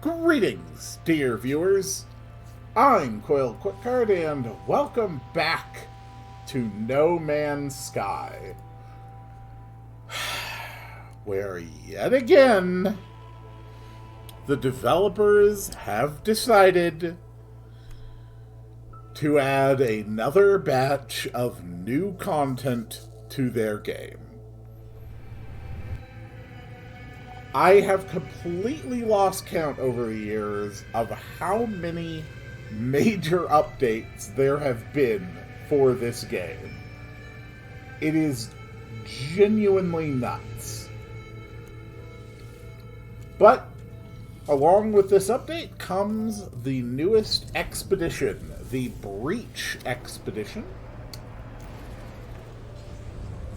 Greetings, dear viewers. I'm Coil Quickcard, and welcome back to No Man's Sky, where yet again the developers have decided to add another batch of new content to their game. I have completely lost count over the years of how many major updates there have been for this game. It is genuinely nuts. But along with this update comes the newest expedition, the Breach Expedition.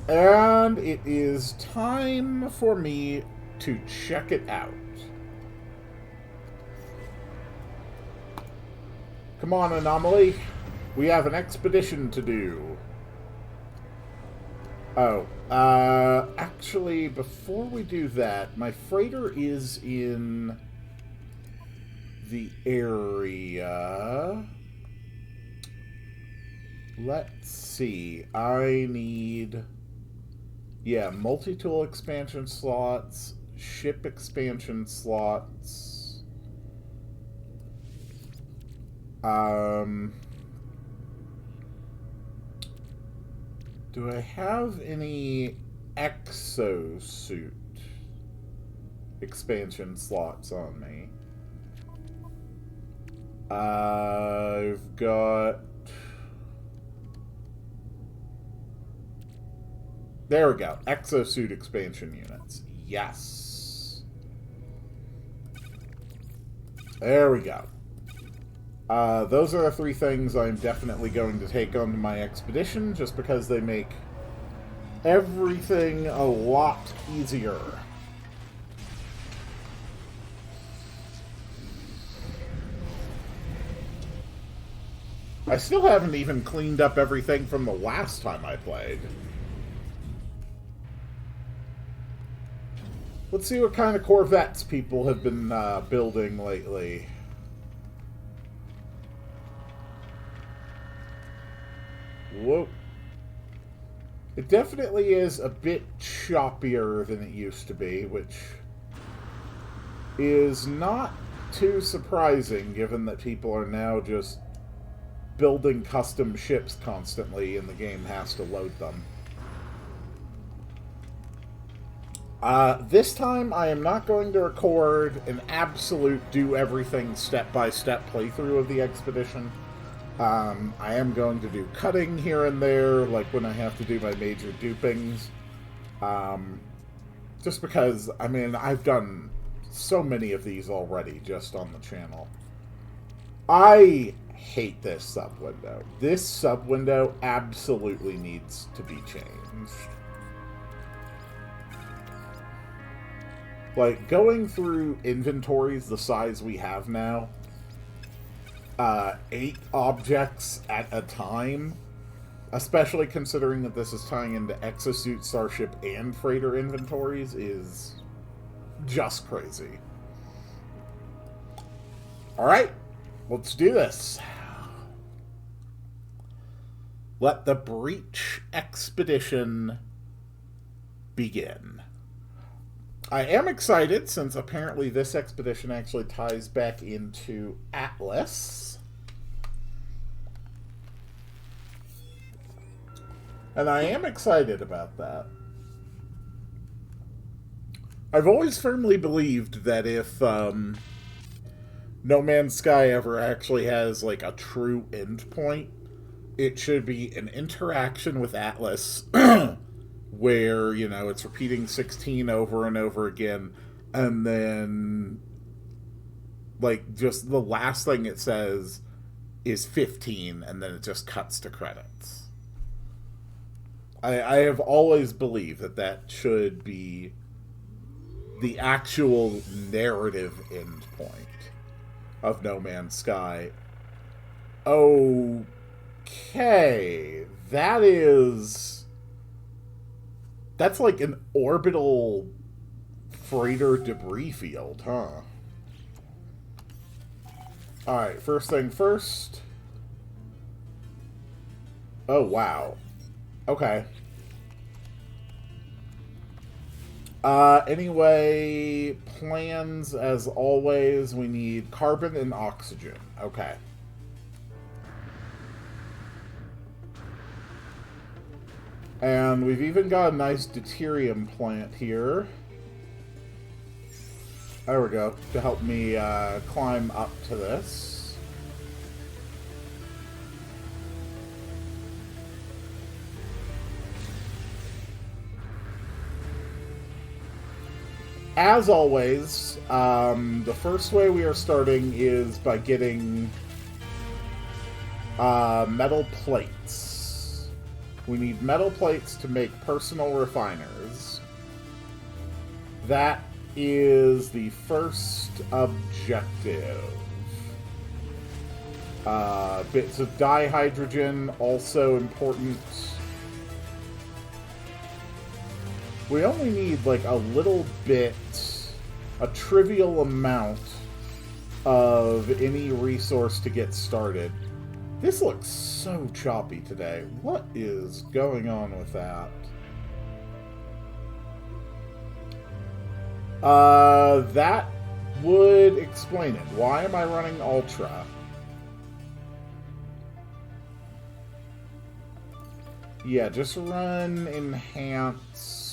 And it is time for me to check it out. Come on, Anomaly. We have an expedition to do. Oh, actually, before we do that, my freighter is in the area. Let's see. I need, multi-tool expansion slots, ship expansion slots. Do I have any exosuit expansion slots on me? I've got... There we go. Exosuit expansion units. Yes. There we go. Those are the three things I'm definitely going to take onto my expedition, just because they make everything a lot easier. I still haven't even cleaned up everything from the last time I played. Let's see what kind of Corvettes people have been building lately. Whoa. It definitely is a bit choppier than it used to be, which is not too surprising given that people are now just building custom ships constantly and the game has to load them. This time I am not going to record an absolute do-everything step-by-step playthrough of the expedition. I am going to do cutting here and there, like when I have to do my major dupings. Just because, I mean, I've done so many of these already just on the channel. I hate this sub-window. This sub-window absolutely needs to be changed. Like, going through inventories the size we have now, 8 objects at a time, especially considering that this is tying into Exosuit, Starship, and Freighter inventories, is just crazy. Alright, let's do this. Let the Breach Expedition begin. I am excited, since apparently this expedition actually ties back into Atlas. And I am excited about that. I've always firmly believed that if No Man's Sky ever actually has, like, a true endpoint, it should be an interaction with Atlas where, you know, it's repeating 16 over and over again, and then, like, just the last thing it says is 15, and then it just cuts to credits. I have always believed that that should be the actual narrative endpoint of No Man's Sky. Okay, that's like an orbital freighter debris field, huh? Alright, first thing first. Oh, wow. Okay. Anyway, plans as always. We need carbon and oxygen. Okay. And we've even got a nice deuterium plant here. There we go. To help me climb up to this. As always, the first way we are starting is by getting metal plates. We need metal plates to make personal refiners. That is the first objective. Bits of dihydrogen, also important. We only need, like, a little bit, a trivial amount of any resource to get started. This looks so choppy today. What is going on with that? That would explain it. Why am I running Ultra? Yeah, just run Enhanced.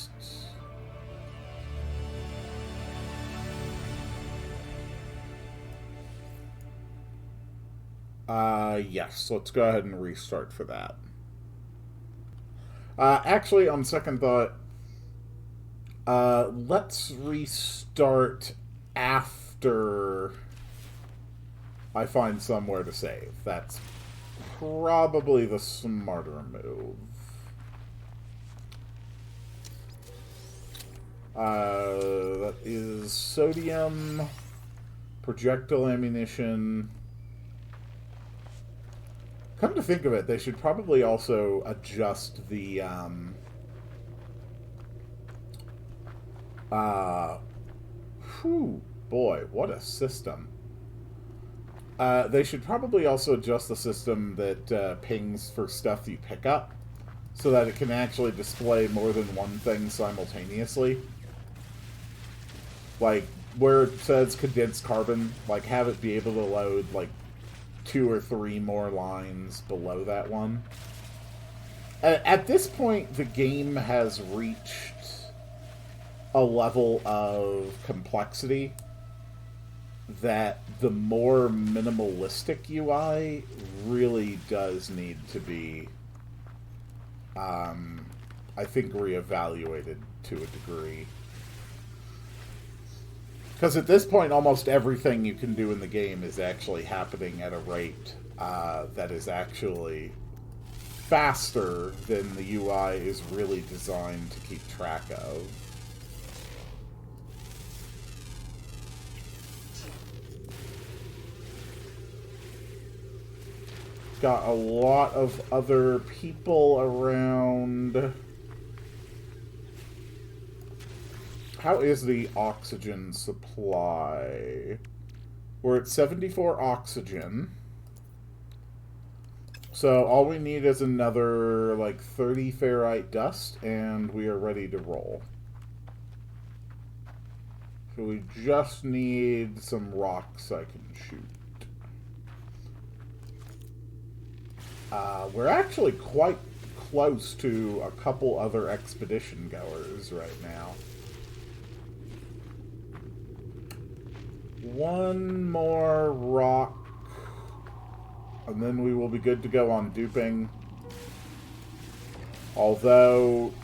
Yes, let's go ahead and restart for that. Actually, on second thought, let's restart after I find somewhere to save. That's probably the smarter move. That is sodium, projectile ammunition. Come to think of it, they should probably also adjust the, whew, boy, what a system. They should probably also adjust the system that pings for stuff you pick up, so that it can actually display more than one thing simultaneously. Like, where it says condensed carbon, like, have it be able to load, like, 2 or 3 more lines below that one. At this point, the game has reached a level of complexity that the more minimalistic UI really does need to be, I think, reevaluated to a degree. Because at this point, almost everything you can do in the game is actually happening at a rate that is actually faster than the UI is really designed to keep track of. Got a lot of other people around. How is the oxygen supply? We're at 74 oxygen. So all we need is another, like, 30 ferrite dust, and we are ready to roll. So we just need some rocks I can shoot. We're actually quite close to a couple other expedition goers right now. One more rock, and then we will be good to go on duping. Although,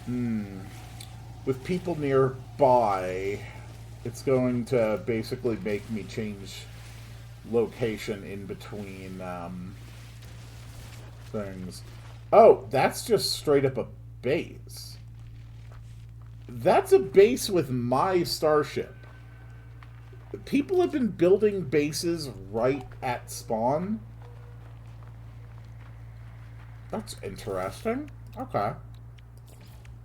with people nearby, it's going to basically make me change location in between things. Oh, that's just straight up a base. That's a base with my starship. People have been building bases right at spawn. That's interesting. Okay.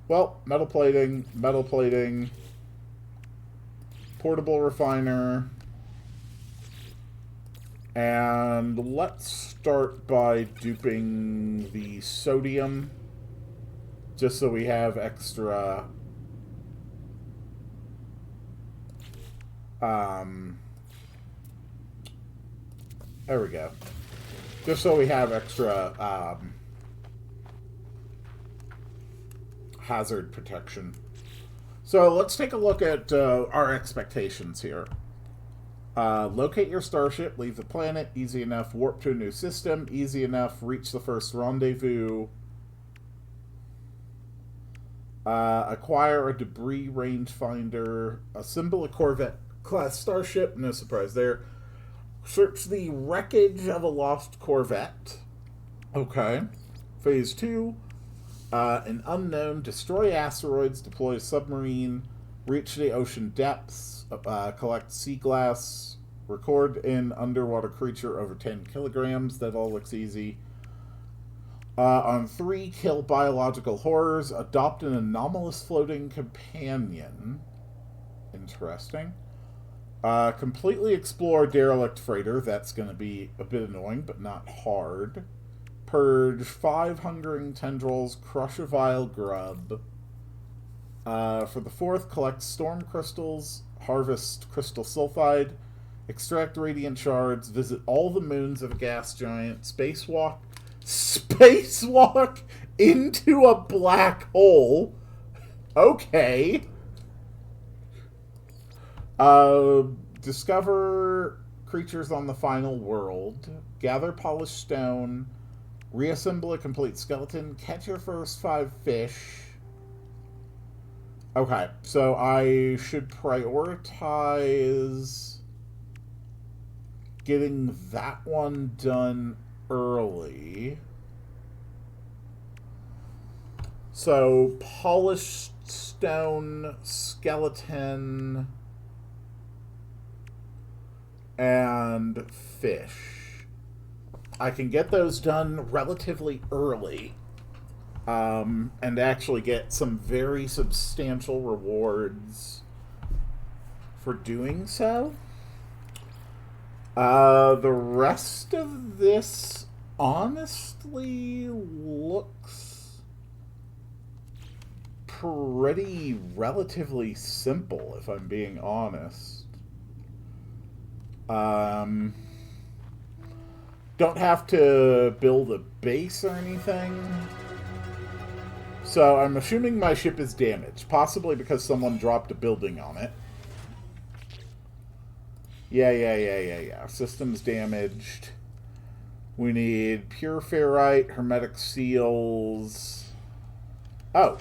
Well, metal plating, portable refiner. And let's start by duping the sodium, just so we have extra there we go. Just so we have extra hazard protection. So let's take a look at our expectations here. Locate your starship, leave the planet, easy enough. Warp to a new system, easy enough. Reach the first rendezvous. Acquire a debris rangefinder. Assemble a Corvette class starship, no surprise there. Search the wreckage of a lost Corvette. Okay. Phase 2. An unknown. Destroy asteroids. Deploy a submarine. Reach the ocean depths. Collect sea glass. Record an underwater creature over 10 kilograms. That all looks easy. On 3, kill biological horrors. Adopt an anomalous floating companion. Interesting. Completely explore derelict freighter. That's going to be a bit annoying, but not hard. Purge 5 hungering tendrils. Crush a vile grub. For the 4th, collect storm crystals. Harvest crystal sulfide. Extract radiant shards. Visit all the moons of a gas giant. Spacewalk into a black hole. Okay. Discover creatures on the final world. Gather polished stone. Reassemble a complete skeleton. Catch your first 5 fish. Okay, so I should prioritize getting that one done early. So, polished stone, skeleton, and fish. I can get those done relatively early, and actually get some very substantial rewards for doing so. The rest of this honestly looks pretty relatively simple, if I'm being honest. Don't have to build a base or anything. So I'm assuming my ship is damaged, possibly because someone dropped a building on it. Yeah. System's damaged. We need pure ferrite, hermetic seals. Oh.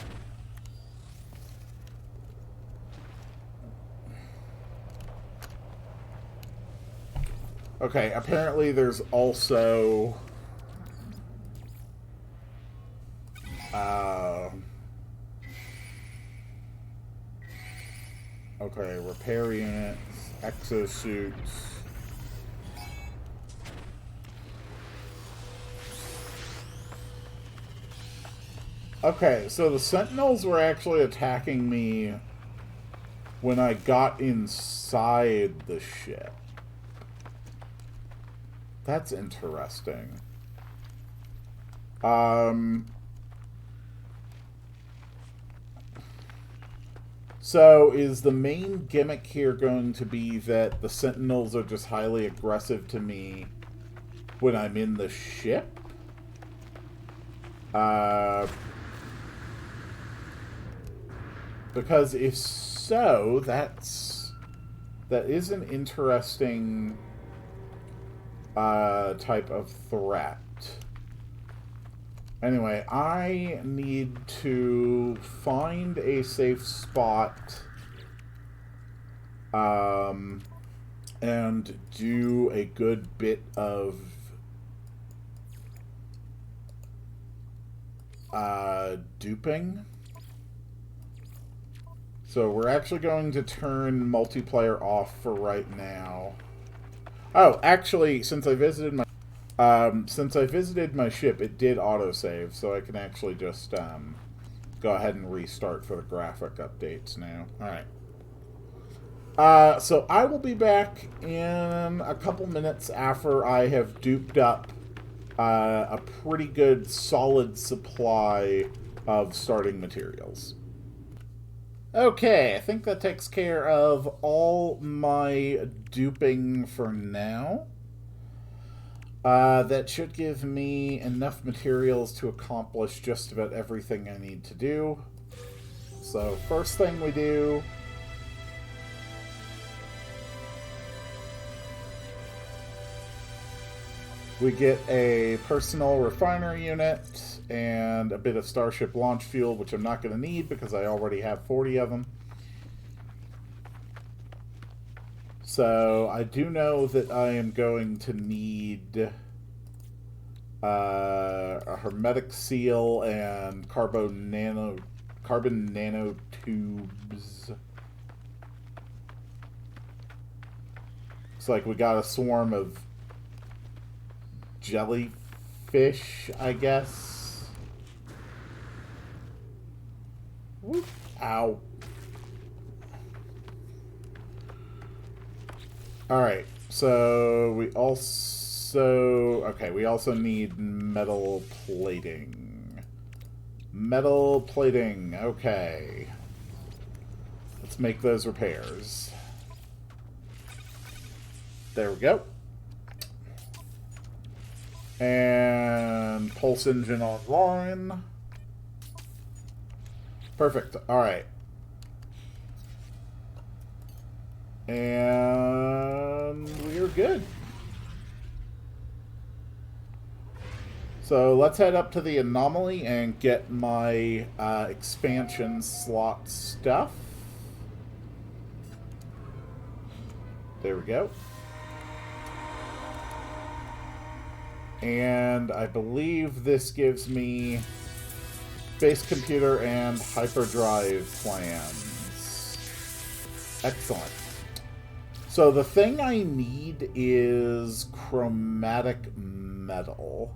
Okay, apparently there's also... okay, repair units, exosuits. Okay, so the Sentinels were actually attacking me when I got inside the ship. That's interesting. So is the main gimmick here going to be that the Sentinels are just highly aggressive to me when I'm in the ship? Because if so, that is an interesting type of threat. Anyway, I need to find a safe spot and do a good bit of duping. So we're actually going to turn multiplayer off for right now. Oh, actually, since I visited my ship, it did autosave, so I can actually just go ahead and restart for the graphic updates now. Alright. So I will be back in a couple minutes after I have duped up a pretty good solid supply of starting materials. Okay, I think that takes care of all my duping for now. That should give me enough materials to accomplish just about everything I need to do. So first thing we do... we get a personal refiner unit and a bit of Starship launch fuel, which I'm not going to need because I already have 40 of them. So I do know that I am going to need a hermetic seal and carbon nanotubes. Looks like we got a swarm of jellyfish, I guess. Whoop. Ow. Alright, so we also... okay, we also need metal plating. Metal plating, okay. Let's make those repairs. There we go. And pulse engine online. Perfect. Alright. And we're good. So let's head up to the anomaly and get my expansion slot stuff. There we go. And I believe this gives me base computer and hyperdrive plans. Excellent. So the thing I need is chromatic metal.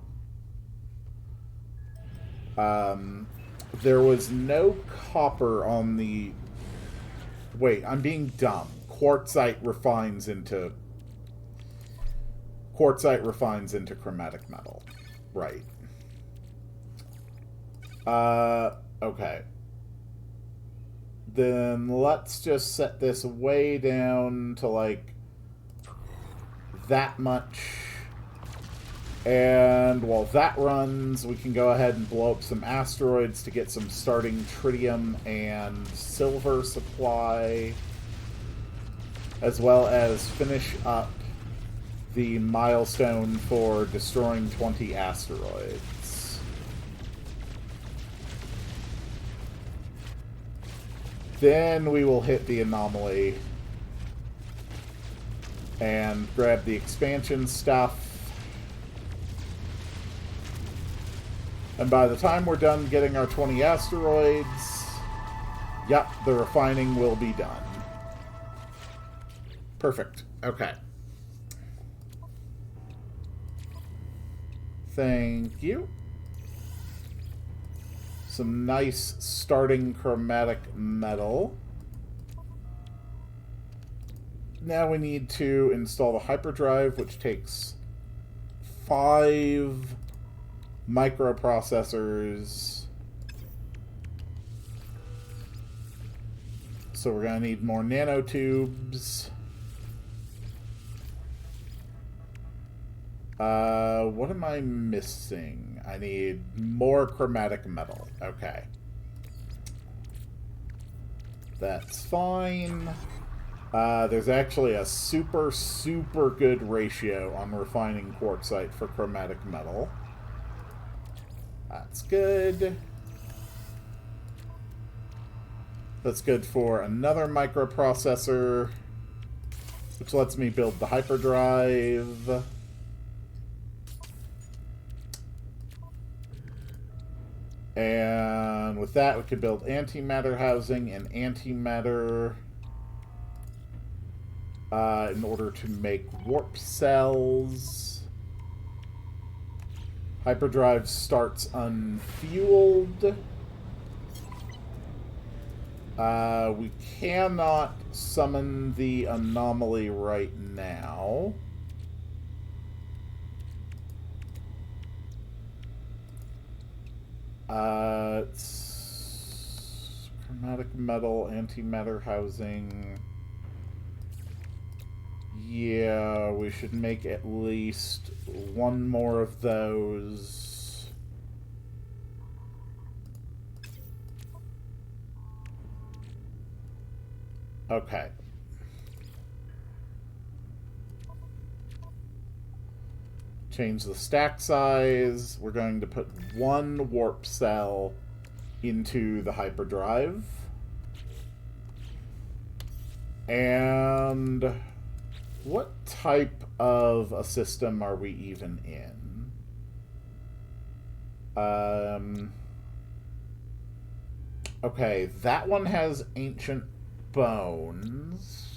There was no copper on the... wait, I'm being dumb. Quartzite refines into chromatic metal. Right. Okay. Then let's just set this way down to, like, that much. And while that runs, we can go ahead and blow up some asteroids to get some starting tritium and silver supply, as well as finish up the milestone for destroying 20 asteroids. Then we will hit the anomaly and grab the expansion stuff. And by the time we're done getting our 20 asteroids, yep, the refining will be done. Perfect. Okay. Thank you. Some nice starting chromatic metal. Now we need to install the hyperdrive, which takes 5 microprocessors. So we're going to need more nanotubes. What am I missing? I need more chromatic metal. Okay. That's fine. There's actually a super, super good ratio on refining quartzite for chromatic metal. That's good. That's good for another microprocessor, which lets me build the hyperdrive. And with that, we could build antimatter housing and antimatter in order to make warp cells. Hyperdrive starts unfueled. We cannot summon the anomaly right now. It's chromatic metal, antimatter housing. Yeah, we should make at least one more of those. Okay. Change the stack size. We're going to put one warp cell into the hyperdrive. And what type of a system are we even in? Okay, that one has ancient bones.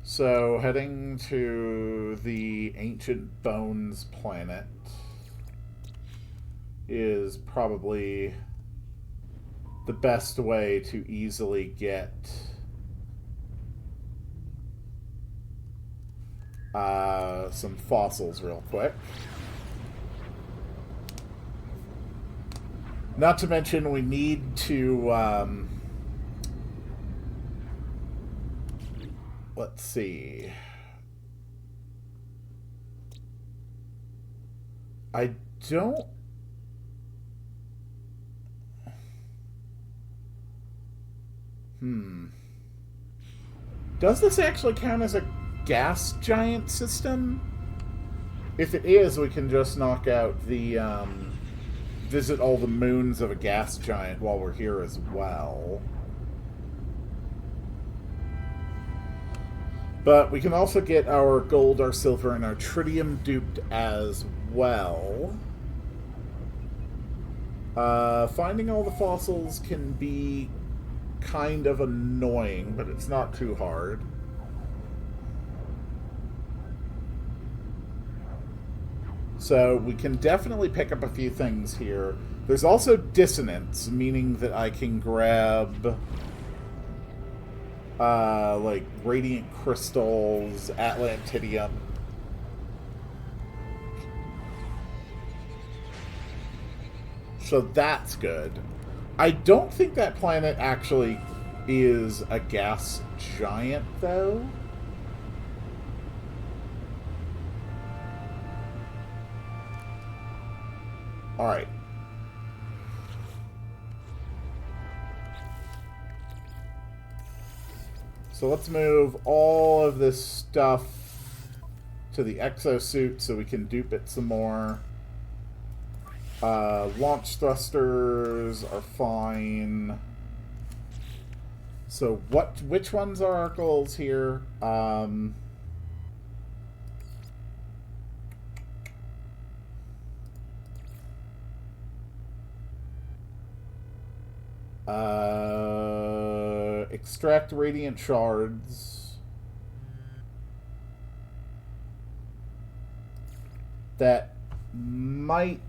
So, heading to the Ancient Bones planet is probably the best way to easily get some fossils real quick. Not to mention, we need to let's see. I don't... Does this actually count as a gas giant system? If it is, we can just knock out the, visit all the moons of a gas giant while we're here as well. But we can also get our gold, our silver, and our tritium duped as well. Finding all the fossils can be kind of annoying, but it's not too hard. So we can definitely pick up a few things here. There's also dissonance, meaning that I can grab like radiant crystals, Atlantidium. So that's good. I don't think that planet actually is a gas giant, though. Alright. So let's move all of this stuff to the exosuit so we can dupe it some more. Launch thrusters are fine. So which ones are our goals here? Extract radiant shards. That might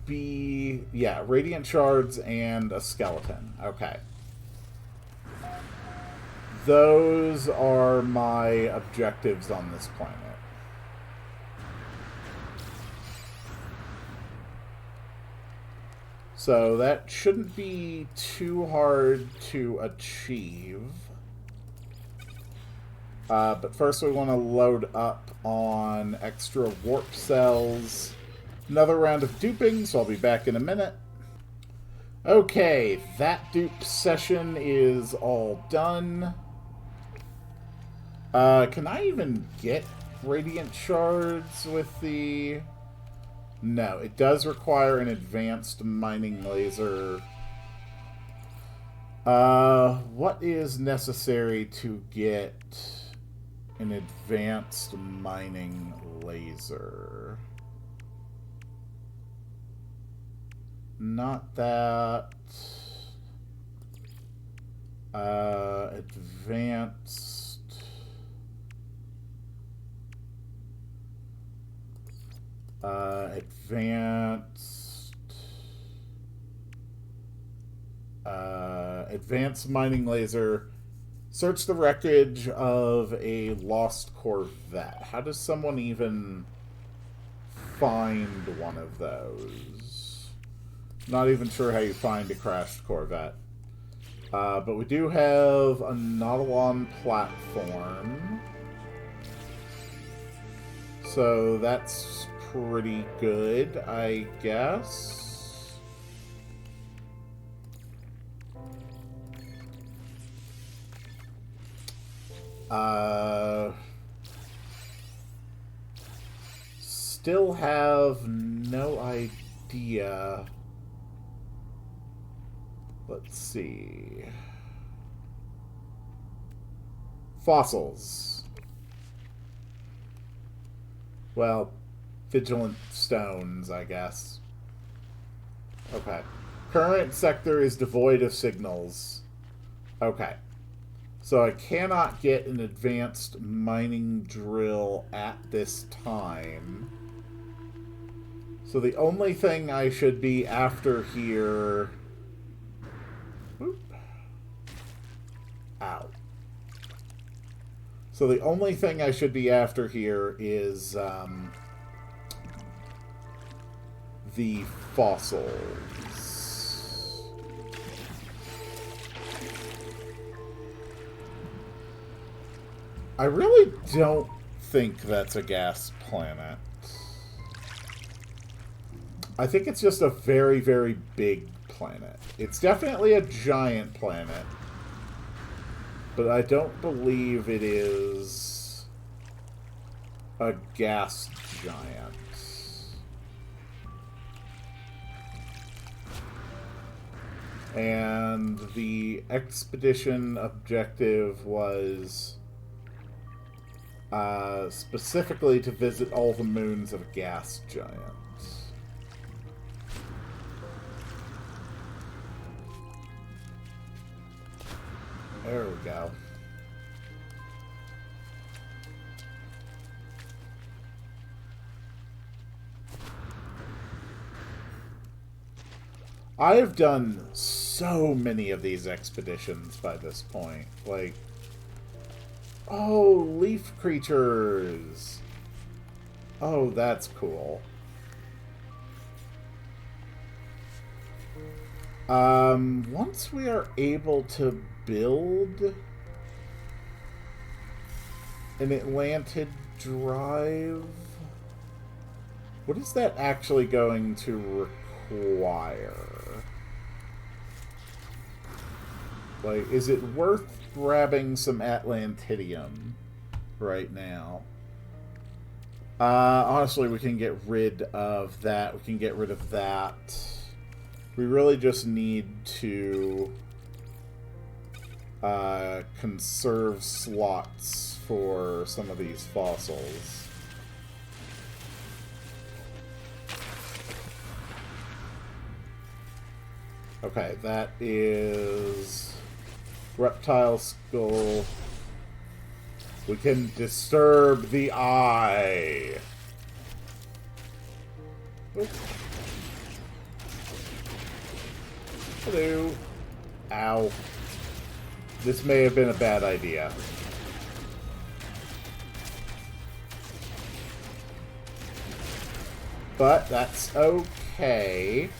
be... yeah, radiant shards and a skeleton. Okay. Those are my objectives on this planet. So that shouldn't be too hard to achieve. But first we want to load up on extra warp cells. Another round of duping, so I'll be back in a minute. Okay, that dupe session is all done. Can I even get radiant shards with the... No, it does require an advanced mining laser. What is necessary to get an advanced mining laser? Not that. Advanced. Advanced. Advanced mining laser. Search the wreckage of a lost Corvette. How does someone even find one of those? Not even sure how you find a crashed Corvette. But we do have a Nautilon platform. So that's pretty good, I guess. Still have no idea. Let's see. Fossils. Well, vigilant stones, I guess. Okay. Current sector is devoid of signals. Okay. So I cannot get an advanced mining drill at this time. So the only thing I should be after here... Oop. Ow. So the only thing I should be after here is the fossils. I really don't think that's a gas planet. I think it's just a very, very big planet. It's definitely a giant planet. But I don't believe it is a gas giant. And the expedition objective was specifically to visit all the moons of a gas giant. There we go. I have done so many of these expeditions by this point. Like, oh, leaf creatures. Oh, that's cool. Once we are able to build an Atlantid drive, what is that actually going to require? Like, is it worth grabbing some Atlantidium right now? Honestly, we can get rid of that. We can get rid of that. We really just need to conserve slots for some of these fossils. Okay, that is reptile skull. We can disturb the eye. Oops. Hello. Ow. This may have been a bad idea. But that's okay.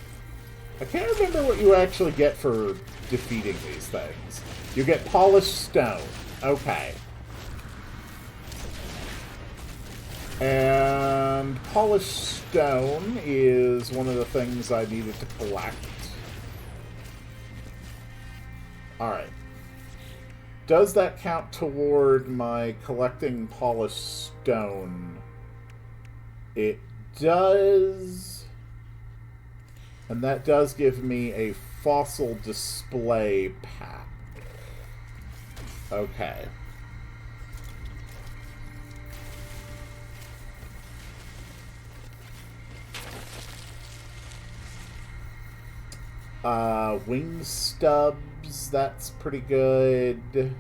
I can't remember what you actually get for defeating these things. You get polished stone. Okay. And polished stone is one of the things I needed to collect. Alright. Does that count toward my collecting polished stone? It does. And that does give me a fossil display pack. Okay. Wing stubs, that's pretty good.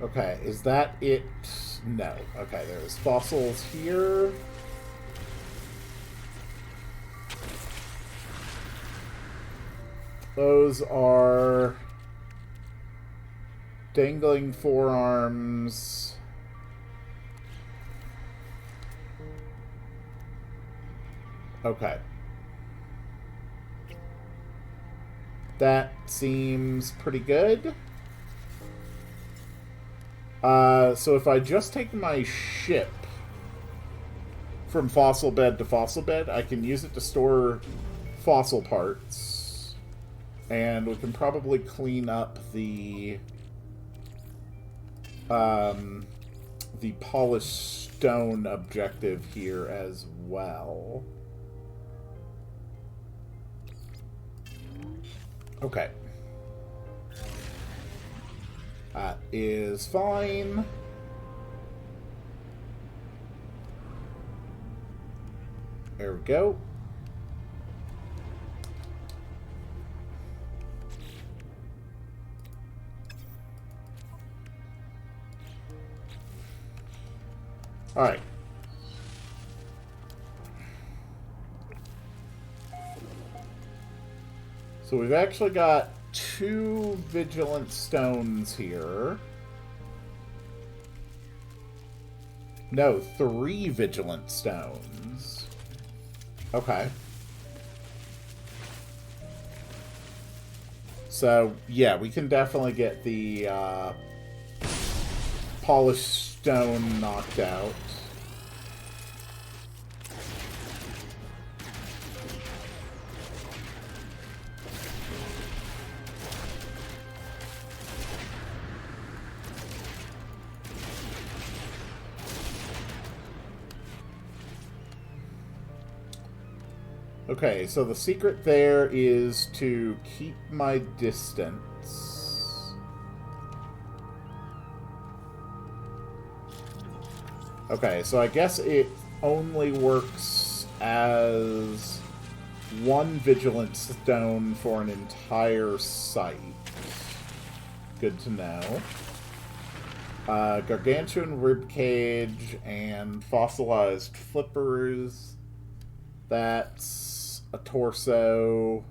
Okay, is that it? No. Okay, there's fossils here. Those are dangling forearms. Okay. That seems pretty good. So if I just take my ship from fossil bed to fossil bed, I can use it to store fossil parts. And we can probably clean up the polished stone objective here as well. Okay. That is fine. There we go. All right. So we've actually got 2 vigilant stones here. No, 3 vigilant stones. Okay. So, yeah, we can definitely get the polished stone knocked out. Okay, so the secret there is to keep my distance. Okay, so I guess it only works as 1 vigilant stone for an entire site. Good to know. Gargantuan ribcage and fossilized flippers. That's a torso.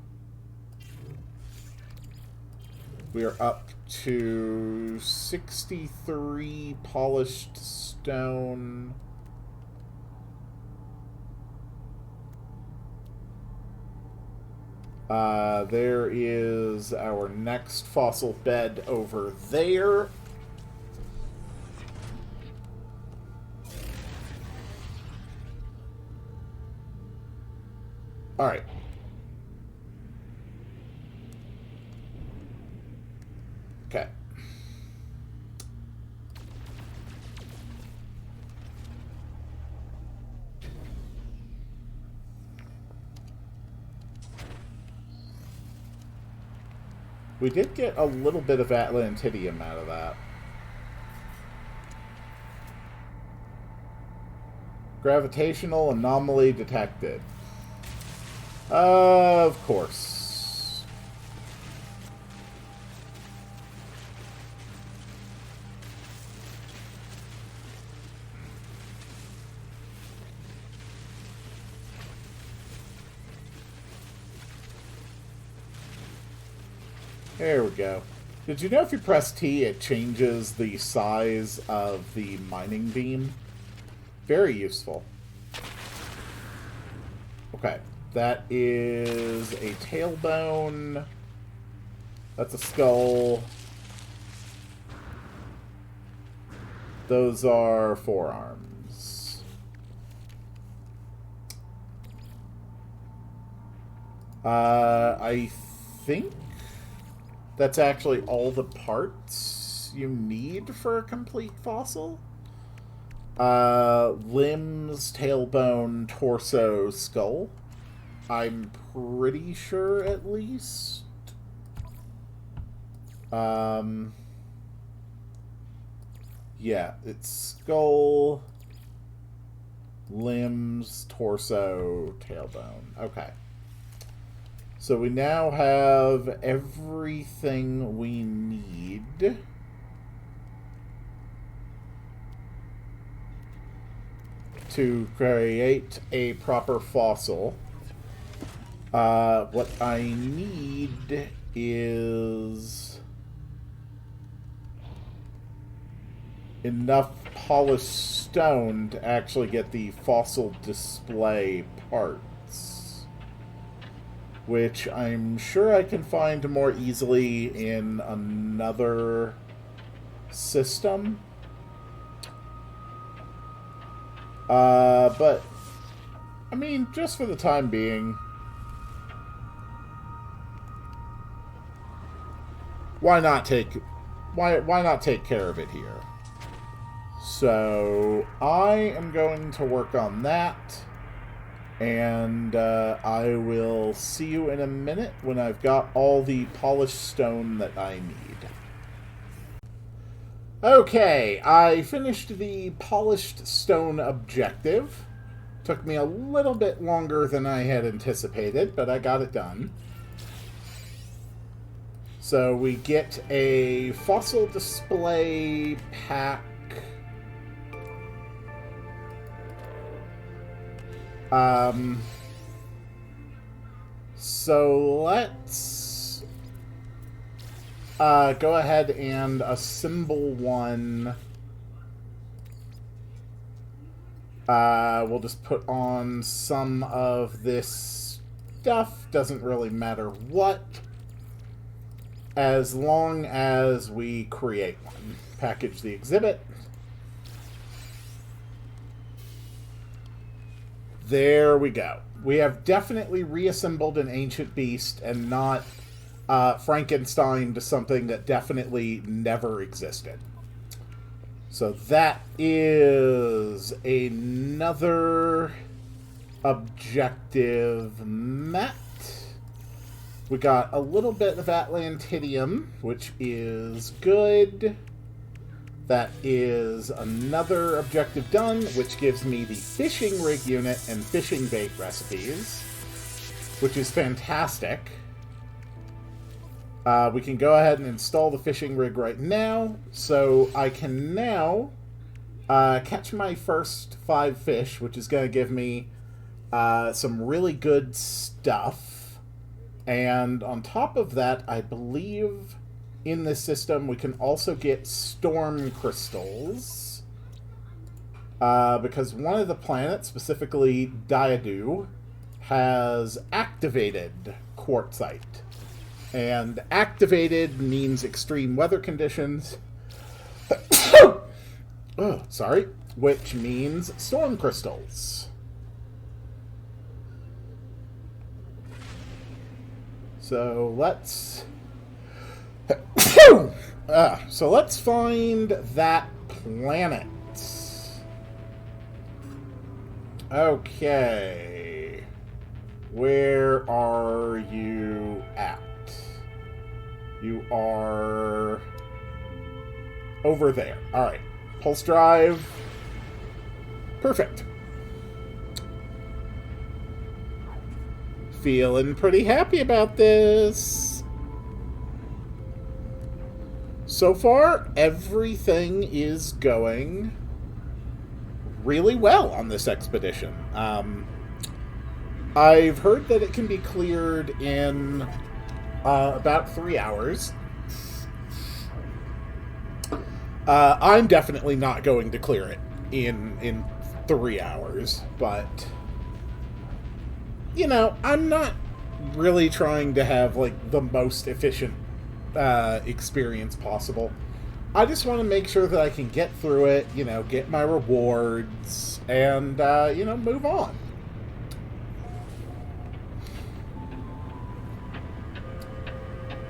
We are up to 63 polished stone. There is our next fossil bed over there. Alright. Okay. We did get a little bit of Atlantidium out of that. Gravitational anomaly detected. Of course. There we go. Did you know if you press T, it changes the size of the mining beam? Very useful. Okay. That is a tailbone. That's a skull. Those are forearms. I think that's actually all the parts you need for a complete fossil. Limbs, tailbone, torso, skull. I'm pretty sure, at least. Yeah, it's skull, limbs, torso, tailbone. Okay. So we now have everything we need to create a proper fossil. What I need is enough polished stone to actually get the fossil display parts, which I'm sure I can find more easily in another system. But I mean, just for the time being, why not take care of it here? So I am going to work on that, and I will see you in a minute when I've got all the polished stone that I need. Okay, I finished the polished stone objective. Took me a little bit longer than I had anticipated, but I got it done. So we get a fossil display pack. So let's go ahead and assemble one. We'll just put on some of this stuff. Doesn't really matter what, as long as we create one. Package the exhibit. There we go. We have definitely reassembled an ancient beast and not Frankenstein to something that definitely never existed. So that is another objective met. We got a little bit of Atlantidium, which is good. That is another objective done, which gives me the fishing rig unit and fishing bait recipes, which is fantastic. We can go ahead and install the fishing rig right now, so I can now catch my first 5 fish, which is going to give me some really good stuff. And on top of that, I believe in this system we can also get storm crystals, because one of the planets, specifically Diadu, has activated quartzite. And activated means extreme weather conditions. Oh, sorry. Which means storm crystals. So let's find that planet. Okay. Where are you at? You are over there. Alright. Pulse drive. Perfect. Feeling pretty happy about this. So far, everything is going really well on this expedition. I've heard that it can be cleared in about 3 hours. I'm definitely not going to clear it in 3 hours, but you know, I'm not really trying to have like the most efficient experience possible. I just want to make sure that I can get through it, you know, get my rewards, and you know, move on.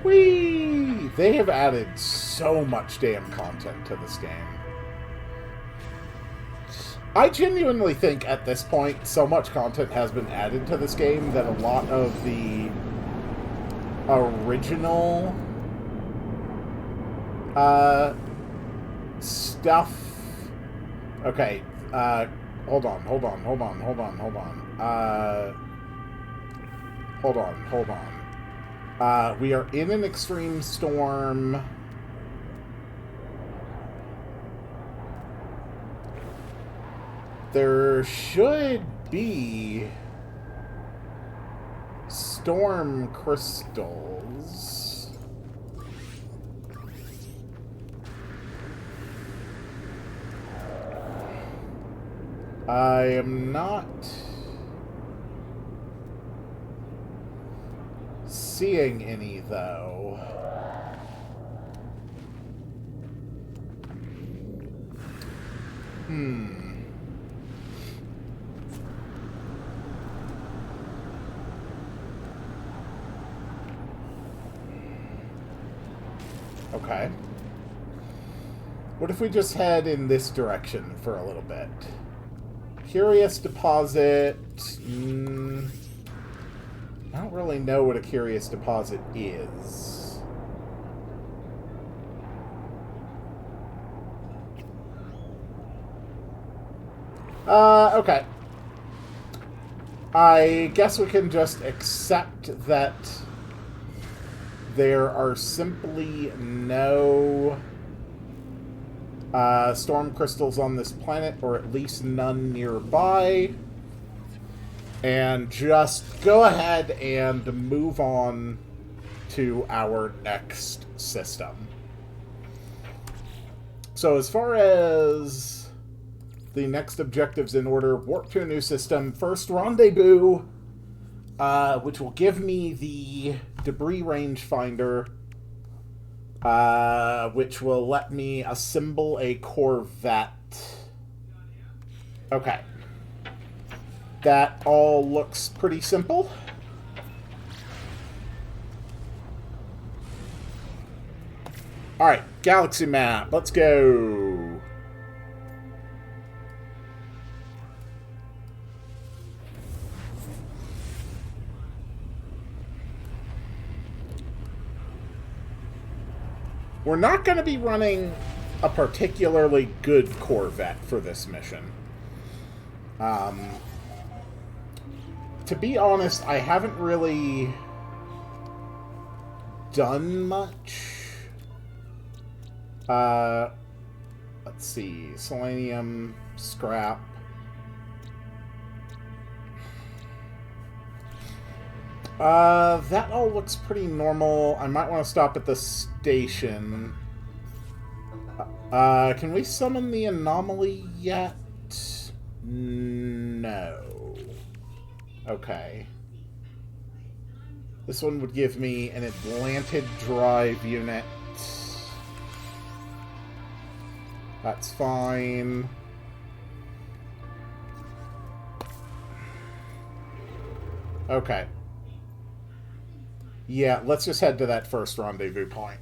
Whee! They have added so much damn content to this game. I genuinely think at this point so much content has been added to this game that a lot of the original stuff... Okay, hold on. We are in an extreme storm. There should be storm crystals. I am not seeing any, though. Okay. What if we just head in this direction for a little bit? Curious deposit. I don't really know what a curious deposit is. Okay. I guess we can just accept that there are simply no storm crystals on this planet, or at least none nearby, and just go ahead and move on to our next system. So as far as the next objectives in order, warp to a new system. First, rendezvous, which will give me the debris rangefinder, which will let me assemble a Corvette. Okay. That all looks pretty simple. Alright, galaxy map. Let's go. We're not going to be running a particularly good Corvette for this mission. To be honest, I haven't really done much. Let's see. Selenium, scrap. That all looks pretty normal. I might want to stop at the station. Can we summon the anomaly yet? No. Okay. This one would give me an Atlanted drive unit. That's fine. Okay. Yeah, let's just head to that first rendezvous point.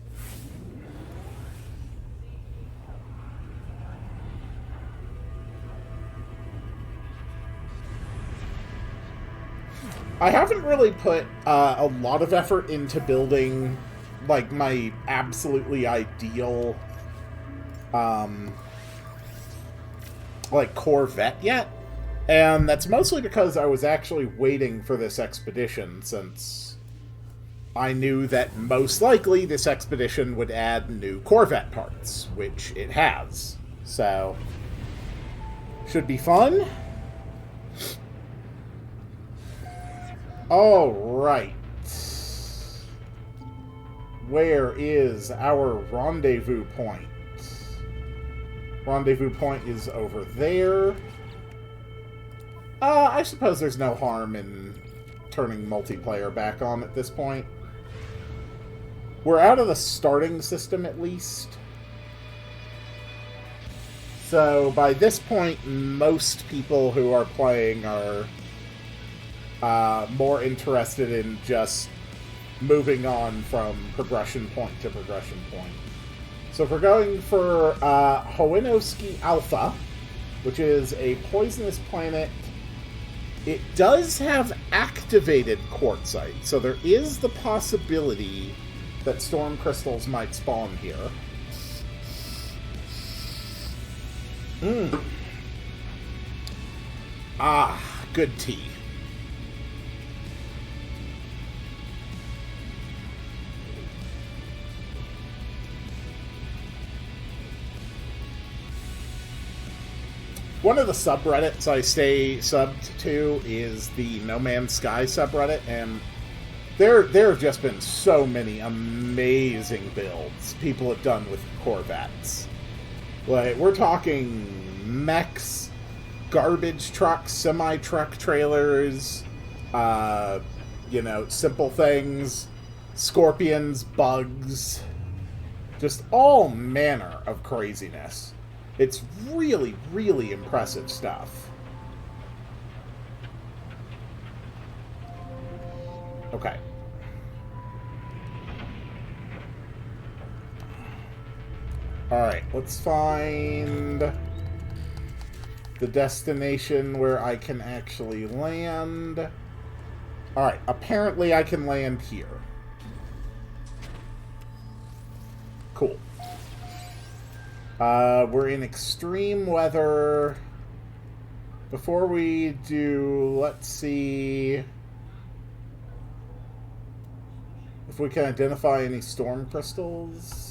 I haven't really put a lot of effort into building, like, my absolutely ideal, like, Corvette yet. And that's mostly because I was actually waiting for this expedition, since I knew that most likely this expedition would add new Corvette parts, which it has. So, should be fun. Alright. Where is our rendezvous point? Rendezvous point is over there. I suppose there's no harm in turning multiplayer back on at this point. We're out of the starting system, at least. So, by this point, most people who are playing are more interested in just moving on from progression point to progression point. So if we're going for Hoenoski Alpha, which is a poisonous planet, it does have activated quartzite, so there is the possibility that storm crystals might spawn here. Ah, good tea. One of the subreddits I stay subbed to is the No Man's Sky subreddit, and There have just been so many amazing builds people have done with Corvettes. Like, we're talking mechs, garbage trucks, semi-truck trailers, simple things, scorpions, bugs, just all manner of craziness. It's really, really impressive stuff. Okay. Alright, let's find the destination where I can actually land. Alright, apparently I can land here. Cool. We're in extreme weather. Before we do, let's see if we can identify any storm crystals.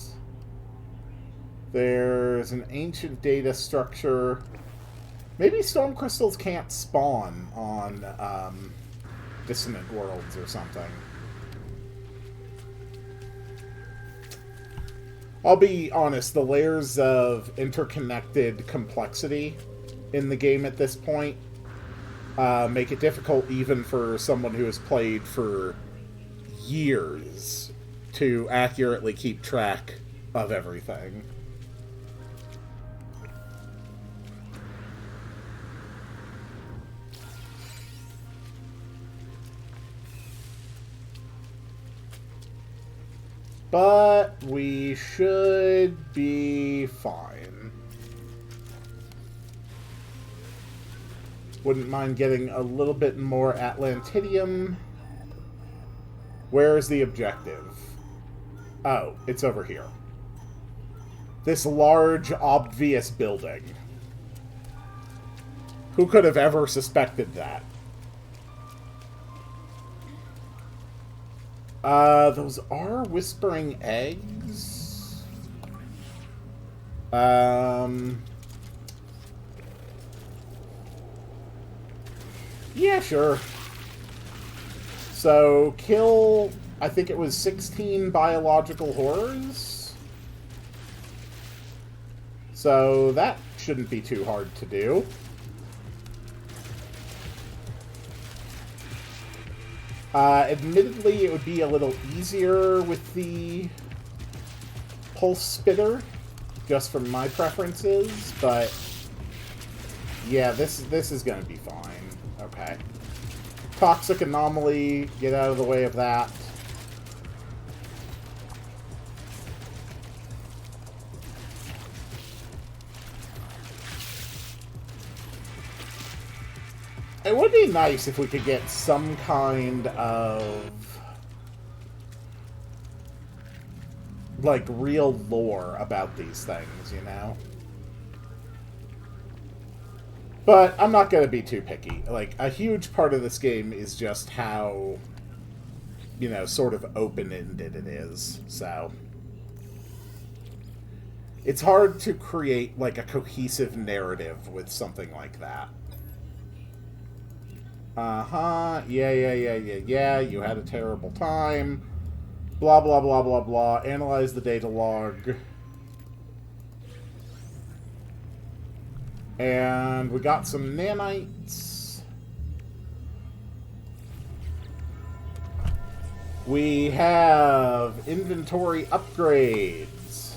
There's an ancient data structure. Maybe storm crystals can't spawn on dissonant worlds or something. I'll be honest, the layers of interconnected complexity in the game at this point make it difficult even for someone who has played for years to accurately keep track of everything. But we should be fine. Wouldn't mind getting a little bit more Atlantidium. Where is the objective? Oh, it's over here. This large, obvious building. Who could have ever suspected that? Those are whispering eggs. Yeah, sure. So, kill, I think it was 16 biological horrors. So, that shouldn't be too hard to do. Admittedly, it would be a little easier with the pulse spitter, just from my preferences, but yeah, this is going to be fine. Okay. Toxic anomaly, get out of the way of that. It would be nice if we could get some kind of, like, real lore about these things, you know? But I'm not going to be too picky. Like, a huge part of this game is just how, you know, sort of open-ended it is, so. It's hard to create, like, a cohesive narrative with something like that. Uh-huh, yeah, you had a terrible time. Blah, blah, blah, blah, blah. Analyze the data log. And we got some nanites. We have inventory upgrades.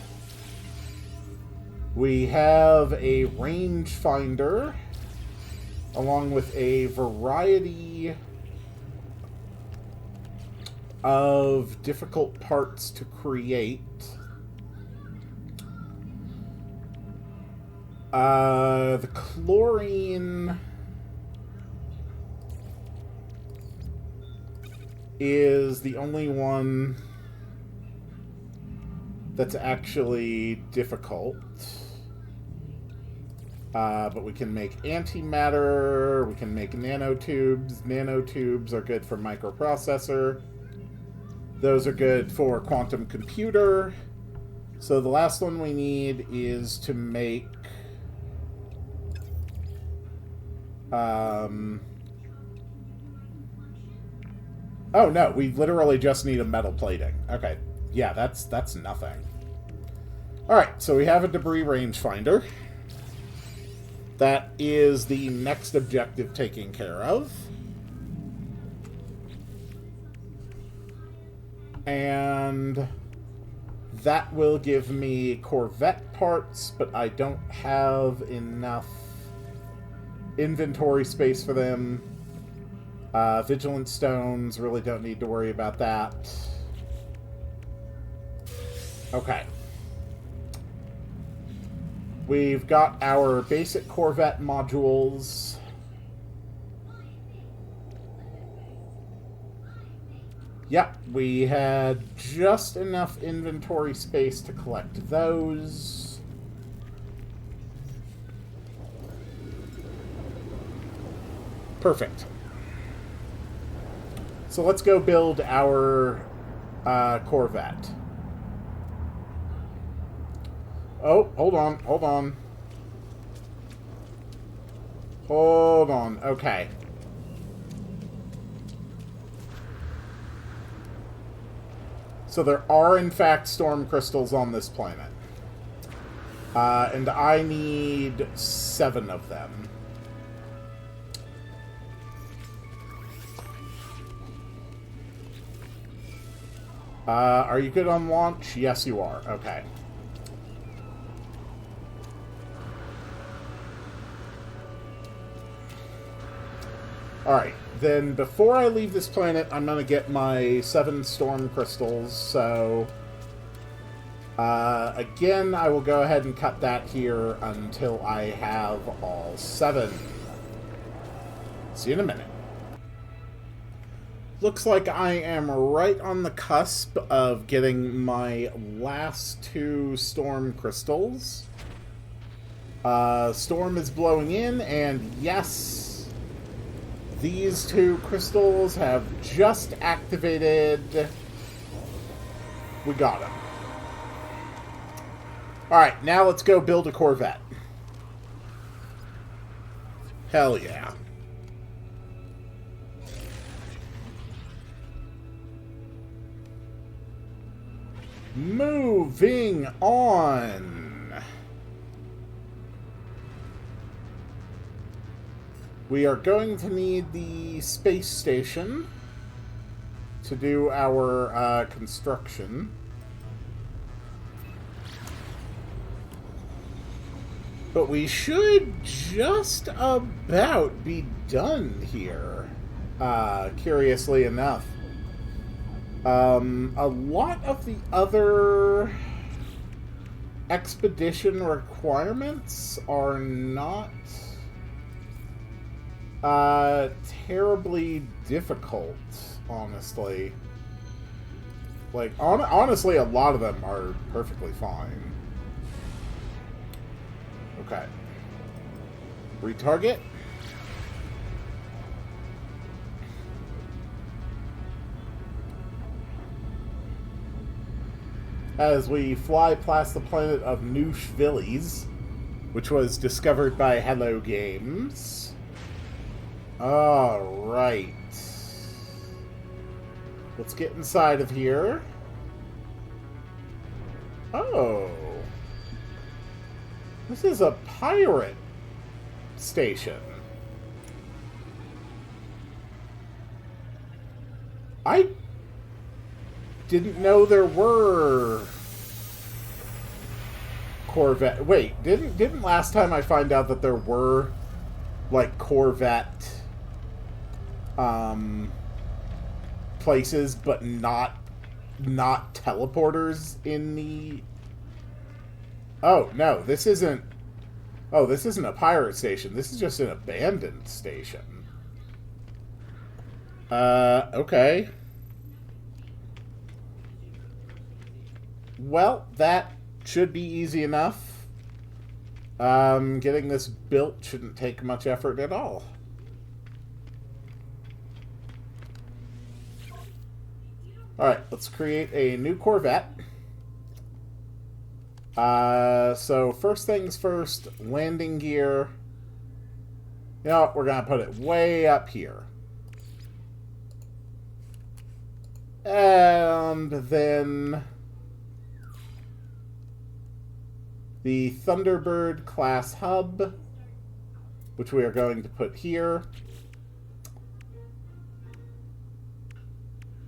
We have a rangefinder, along with a variety of difficult parts to create. The chlorine is the only one that's actually difficult. But we can make antimatter, we can make nanotubes. Nanotubes are good for microprocessor. Those are good for quantum computer. So the last one we need is to make Oh, no, we literally just need a metal plating. Okay, yeah, that's nothing. Alright, so we have a debris rangefinder. That is the next objective taken care of. And that will give me Corvette parts, but I don't have enough inventory space for them. Vigilant stones, really don't need to worry about that. Okay. We've got our basic Corvette modules. Yep, we had just enough inventory space to collect those. Perfect. So let's go build our Corvette. Oh, hold on, hold on. Hold on, okay. So there are, in fact, storm crystals on this planet. And I need 7 of them. Are you good on launch? Yes, you are. Okay. Alright, then before I leave this planet, I'm going to get my 7 storm crystals, so... again, I will go ahead and cut that here until I have all 7. See you in a minute. Looks like I am right on the cusp of getting my last 2 storm crystals. Storm is blowing in, and yes... These 2 crystals have just activated. We got them. Alright, now let's go build a Corvette. Hell yeah. Moving on. We are going to need the space station to do our construction. But we should just about be done here, curiously enough. A lot of the other expedition requirements are not terribly difficult, honestly. Like, honestly, a lot of them are perfectly fine. Okay. Retarget. As we fly past the planet of New Shvillies, which was discovered by Hello Games. Alright. Let's get inside of here. Oh. This is a pirate station. I didn't know there were Corvette. Wait, didn't last time I find out that there were like Corvette places, but not teleporters in the... Oh, no, this isn't... Oh, this isn't a pirate station. This is just an abandoned station. Okay. Well, that should be easy enough. Getting this built shouldn't take much effort at all. Alright, let's create a new Corvette. So first things first, landing gear. You know what, we're going to put it way up here. And then the Thunderbird class hub, which we are going to put here.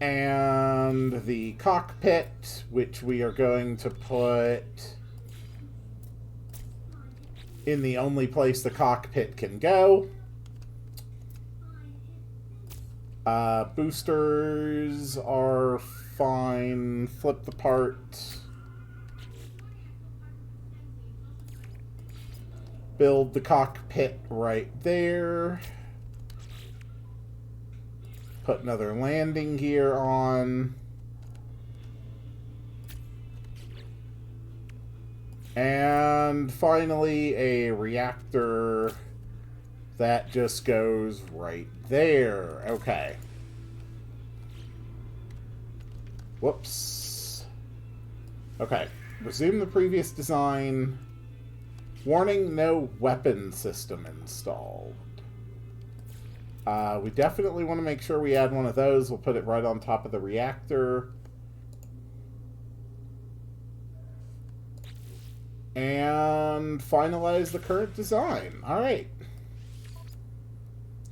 And the cockpit, which we are going to put in the only place the cockpit can go. Boosters are fine. Flip the part. Build the cockpit right there. Put another landing gear on. And finally, a reactor that just goes right there. Okay. Whoops. Okay. Resume the previous design. Warning, no weapon system installed. We definitely want to make sure we add one of those. We'll put it right on top of the reactor. And finalize the current design. Alright.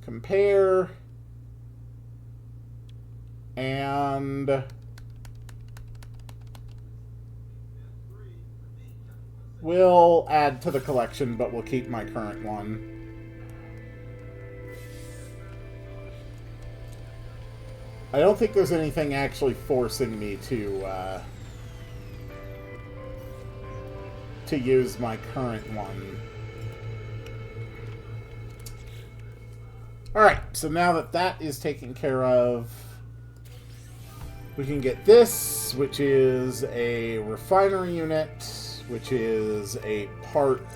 Compare. And we'll add to the collection, but we'll keep my current one. I don't think there's anything actually forcing me to use my current one. Alright, so now that that is taken care of, we can get this, which is a refinery unit, which is a part.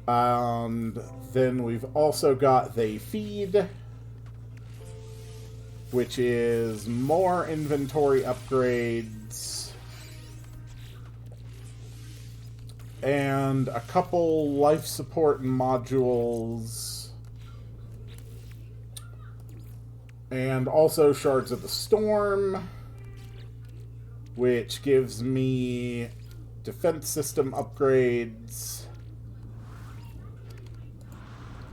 And then we've also got the feed, which is more inventory upgrades and a couple life support modules and also Shards of the Storm, which gives me defense system upgrades.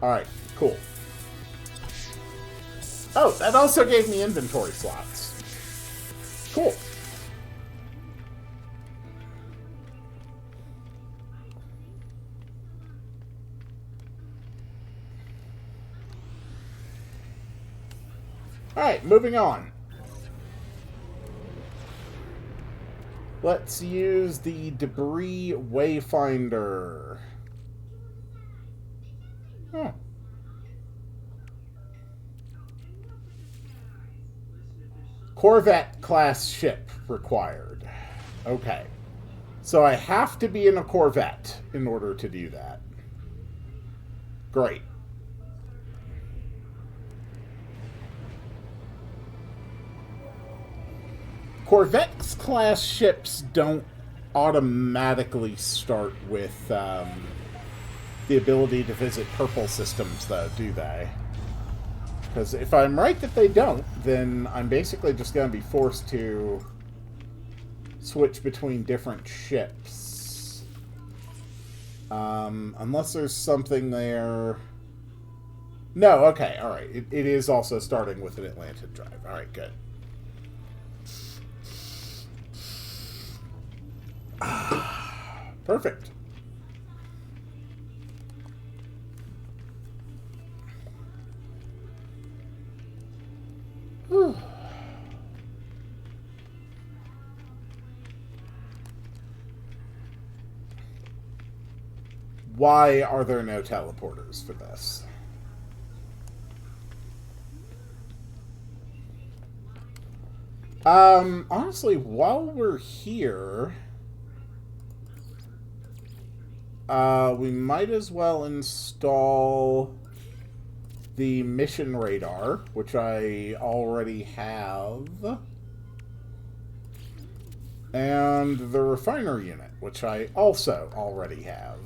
Alright, cool. Oh, that also gave me inventory slots. Cool. Alright, moving on. Let's use the debris wayfinder. Huh. Corvette class ship required. Okay. So I have to be in a Corvette in order to do that. Great. Corvette class ships don't automatically start with the ability to visit purple systems, though, do they? Because if I'm right that they don't, then I'm basically just going to be forced to switch between different ships. Unless there's something there. No, okay, alright. It is also starting with an Atlantid drive. Alright, good. Perfect. Whew. Why are there no teleporters for this? Honestly, while we're here, we might as well install the mission radar, which I already have, and the refiner unit, which I also already have.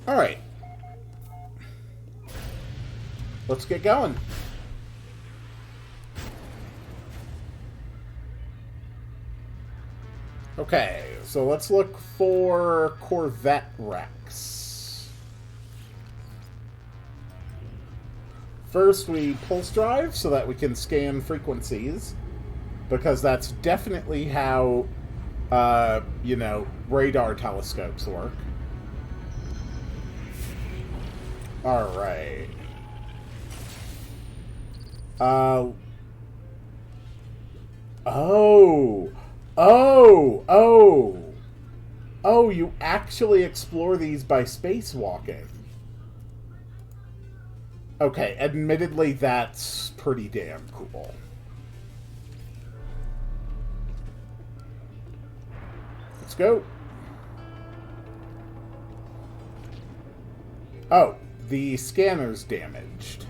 Alright. let's get going. Okay, so let's look for Corvette wrecks. First, we pulse drive so that we can scan frequencies, because that's definitely how, you know, radar telescopes work. Alright. Oh, you actually explore these by spacewalking. Okay, admittedly, that's pretty damn cool. Let's go. Oh, the scanner's damaged.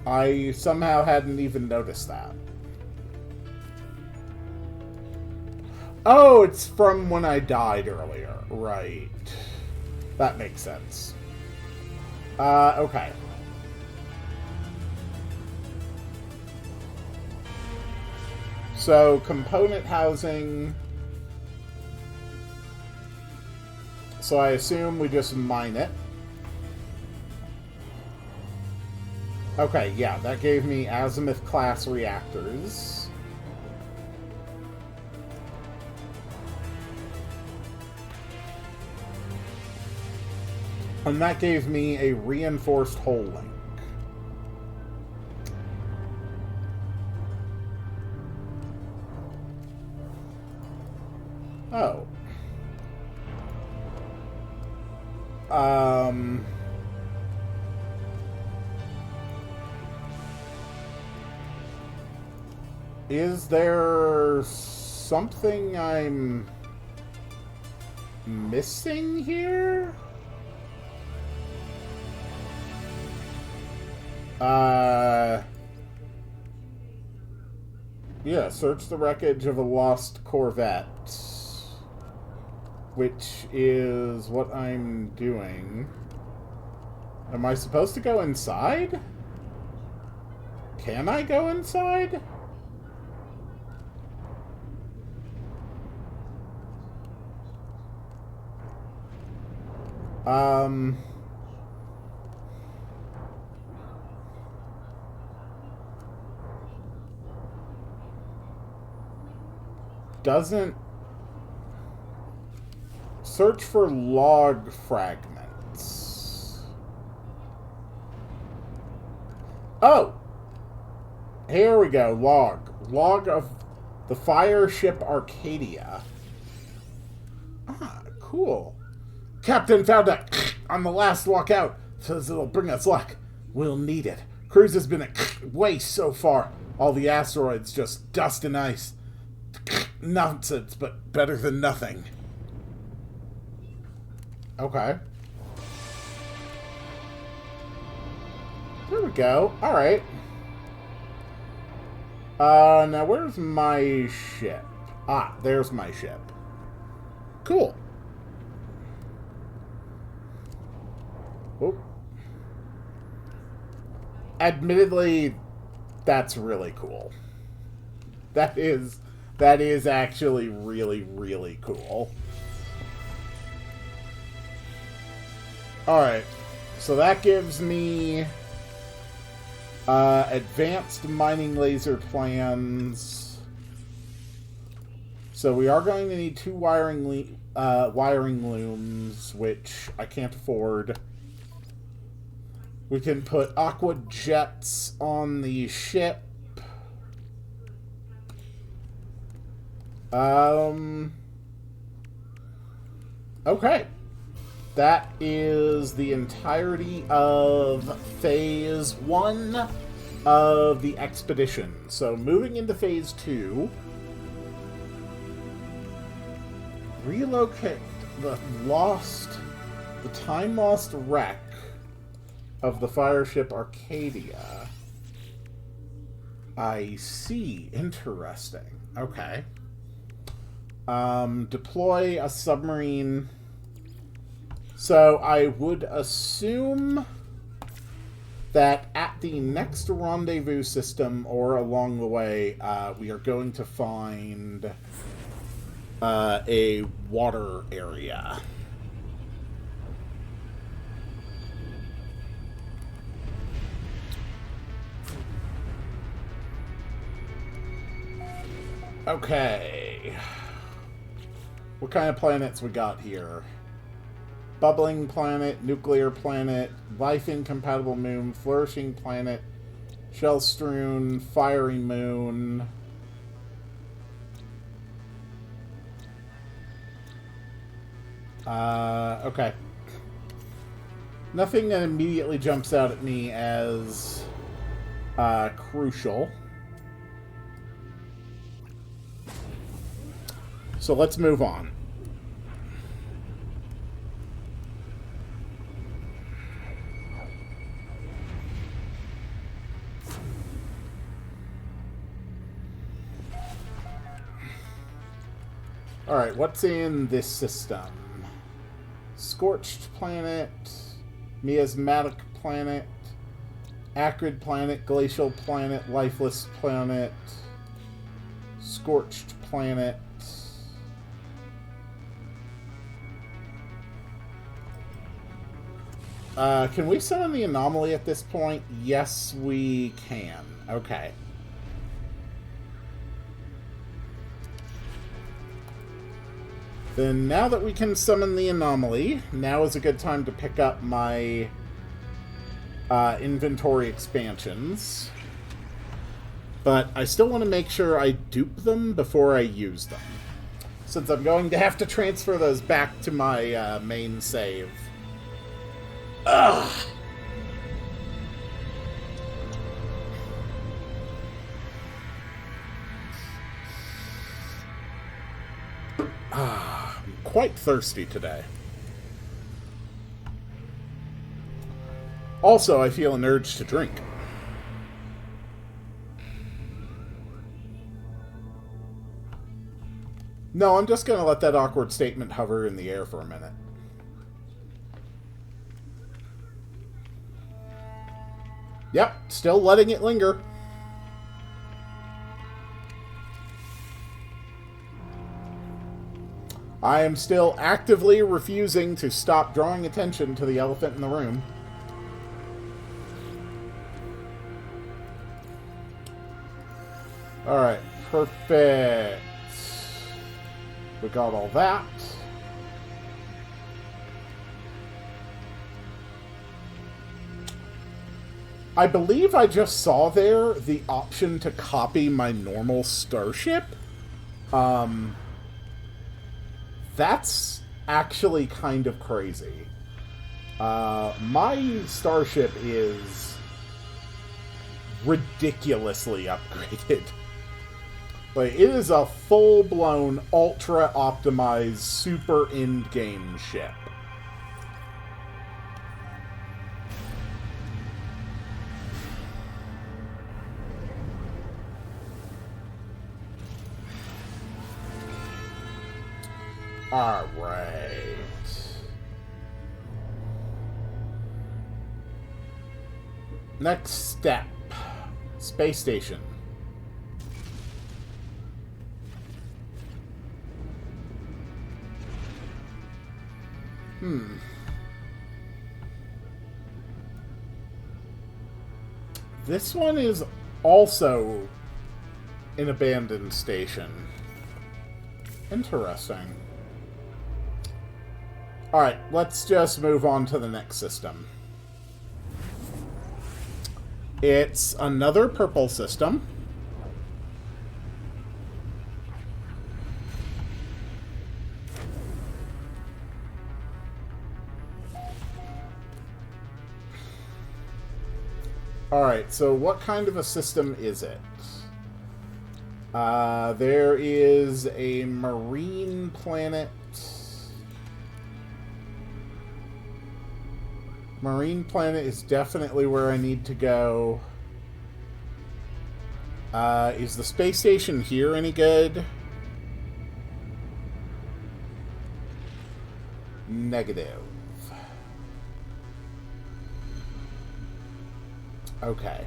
I somehow hadn't even noticed that. Oh, it's from when I died earlier. Right. That makes sense. Okay. So, component housing. So I assume we just mine it. Okay, yeah, that gave me Azimuth-class reactors. And that gave me a reinforced hull link. Oh. Is there something I'm missing here? Yeah, search the wreckage of a lost Corvette. Which is what I'm doing. Am I supposed to go inside? Can I go inside? Doesn't... Search for log fragments. Oh! Here we go. Log. Log of the fire ship Arcadia. Ah, cool. Captain found it on the last walk out. Says it'll bring us luck. We'll need it. Cruise has been a waste so far. All the asteroids just dust and ice. Nonsense, but better than nothing. Okay. There we go. Alright. Now where's my ship? Ah, there's my ship. Cool. Oop. Admittedly, that's really cool. That is actually really, really cool. Alright, so that gives me advanced mining laser plans. So we are going to need 2 wiring looms, which I can't afford. We can put aqua jets on the ship. Okay. That is the entirety of Phase 1 of the expedition. So moving into Phase 2, relocate the time-lost wreck of the fire ship Arcadia. I see. Interesting. Okay. Deploy a submarine... So I would assume that at the next rendezvous system or along the way, we are going to find a water area. Okay. What kind of planets we got here? Bubbling planet, nuclear planet, life-incompatible moon, flourishing planet, shell-strewn, fiery moon. Okay. Nothing that immediately jumps out at me as crucial. So let's move on. Alright, what's in this system? Scorched planet, miasmatic planet, acrid planet, glacial planet, lifeless planet, scorched planet. Can we summon the anomaly at this point? Yes, we can. Okay. Then now that we can summon the anomaly, now is a good time to pick up my inventory expansions. But I still want to make sure I dupe them before I use them, since I'm going to have to transfer those back to my main save. Ugh! I'm quite thirsty today. Also, I feel an urge to drink. No, I'm just going to let that awkward statement hover in the air for a minute. Yep, still letting it linger. I am still actively refusing to stop drawing attention to the elephant in the room. Alright, perfect. We got all that. I believe I just saw there the option to copy my normal starship. That's actually kind of crazy. My starship is ridiculously upgraded. Like, it is a full-blown, ultra-optimized, super end-game ship. Alright. Next step. Space station. This one is also an abandoned station. Interesting. Alright, let's just move on to the next system. It's another purple system. Alright, so what kind of a system is it? There is a marine planet. Marine planet is definitely where I need to go. Is the space station here any good? Negative. Okay.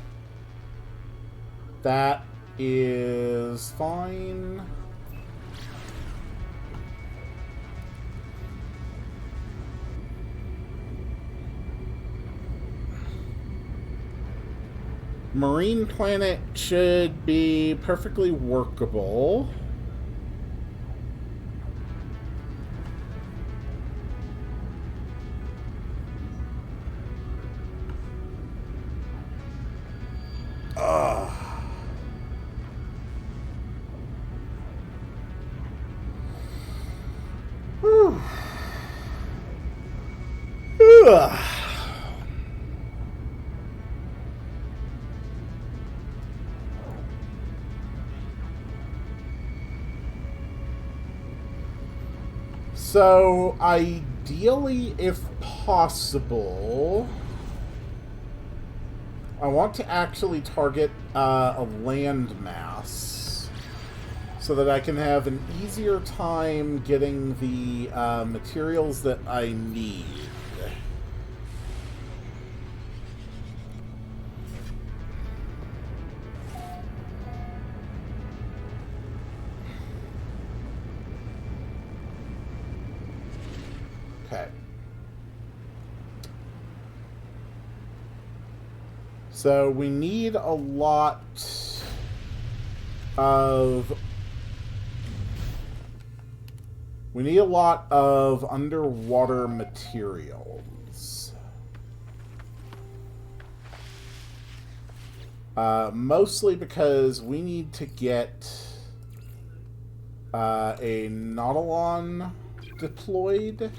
That is fine. Marine Planet should be perfectly workable. Ugh. Whew. Ugh. So, ideally, if possible, I want to actually target a landmass so that I can have an easier time getting the materials that I need. Okay. So we need a lot of... We need a lot of underwater materials. Mostly because we need to get a Nautilon deployed.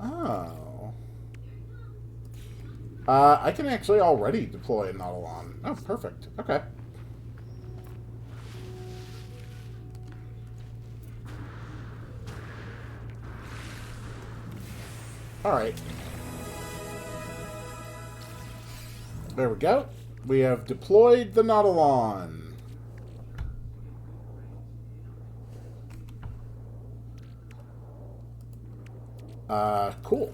Oh. I can actually already deploy a Nautilon. Oh, perfect. Okay. Alright. There we go. We have deployed the Nautilon. Cool.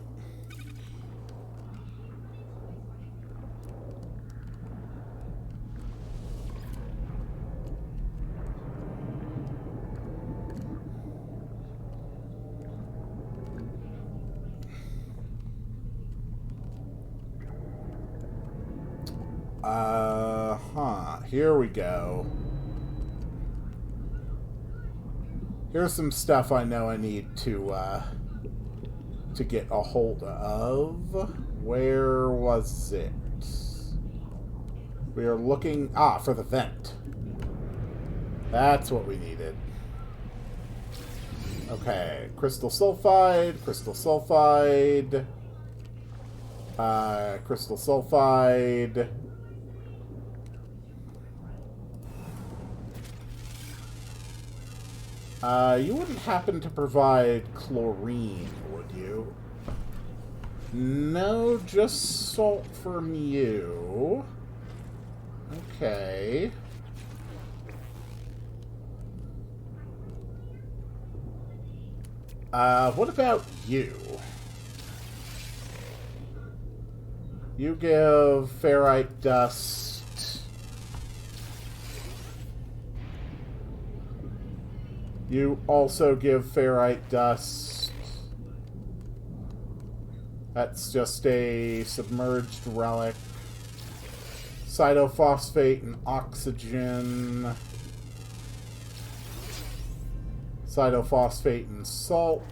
Here we go. Here's some stuff I know I need to get a hold of. Where was it? We are looking... Ah, for the vent. That's what we needed. Okay, crystal sulfide, crystal sulfide, crystal sulfide. You wouldn't happen to provide chlorine, would you? No, just salt from you. Okay. What about you? You give ferrite dust. You also give ferrite dust. That's just a submerged relic. Cytophosphate and oxygen. Cytophosphate and salt.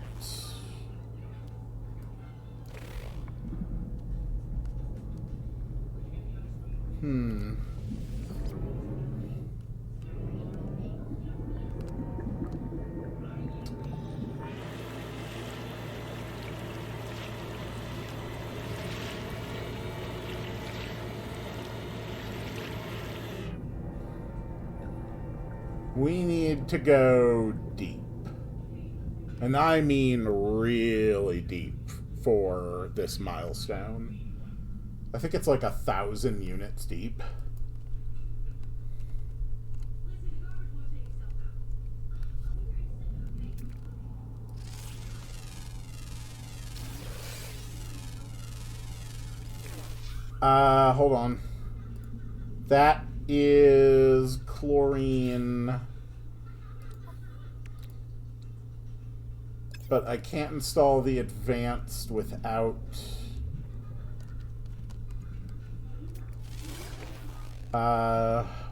We need to go deep. And I mean really deep for this milestone. I think it's like 1,000 units deep. Hold on. That is chlorine. But I can't install the advanced without...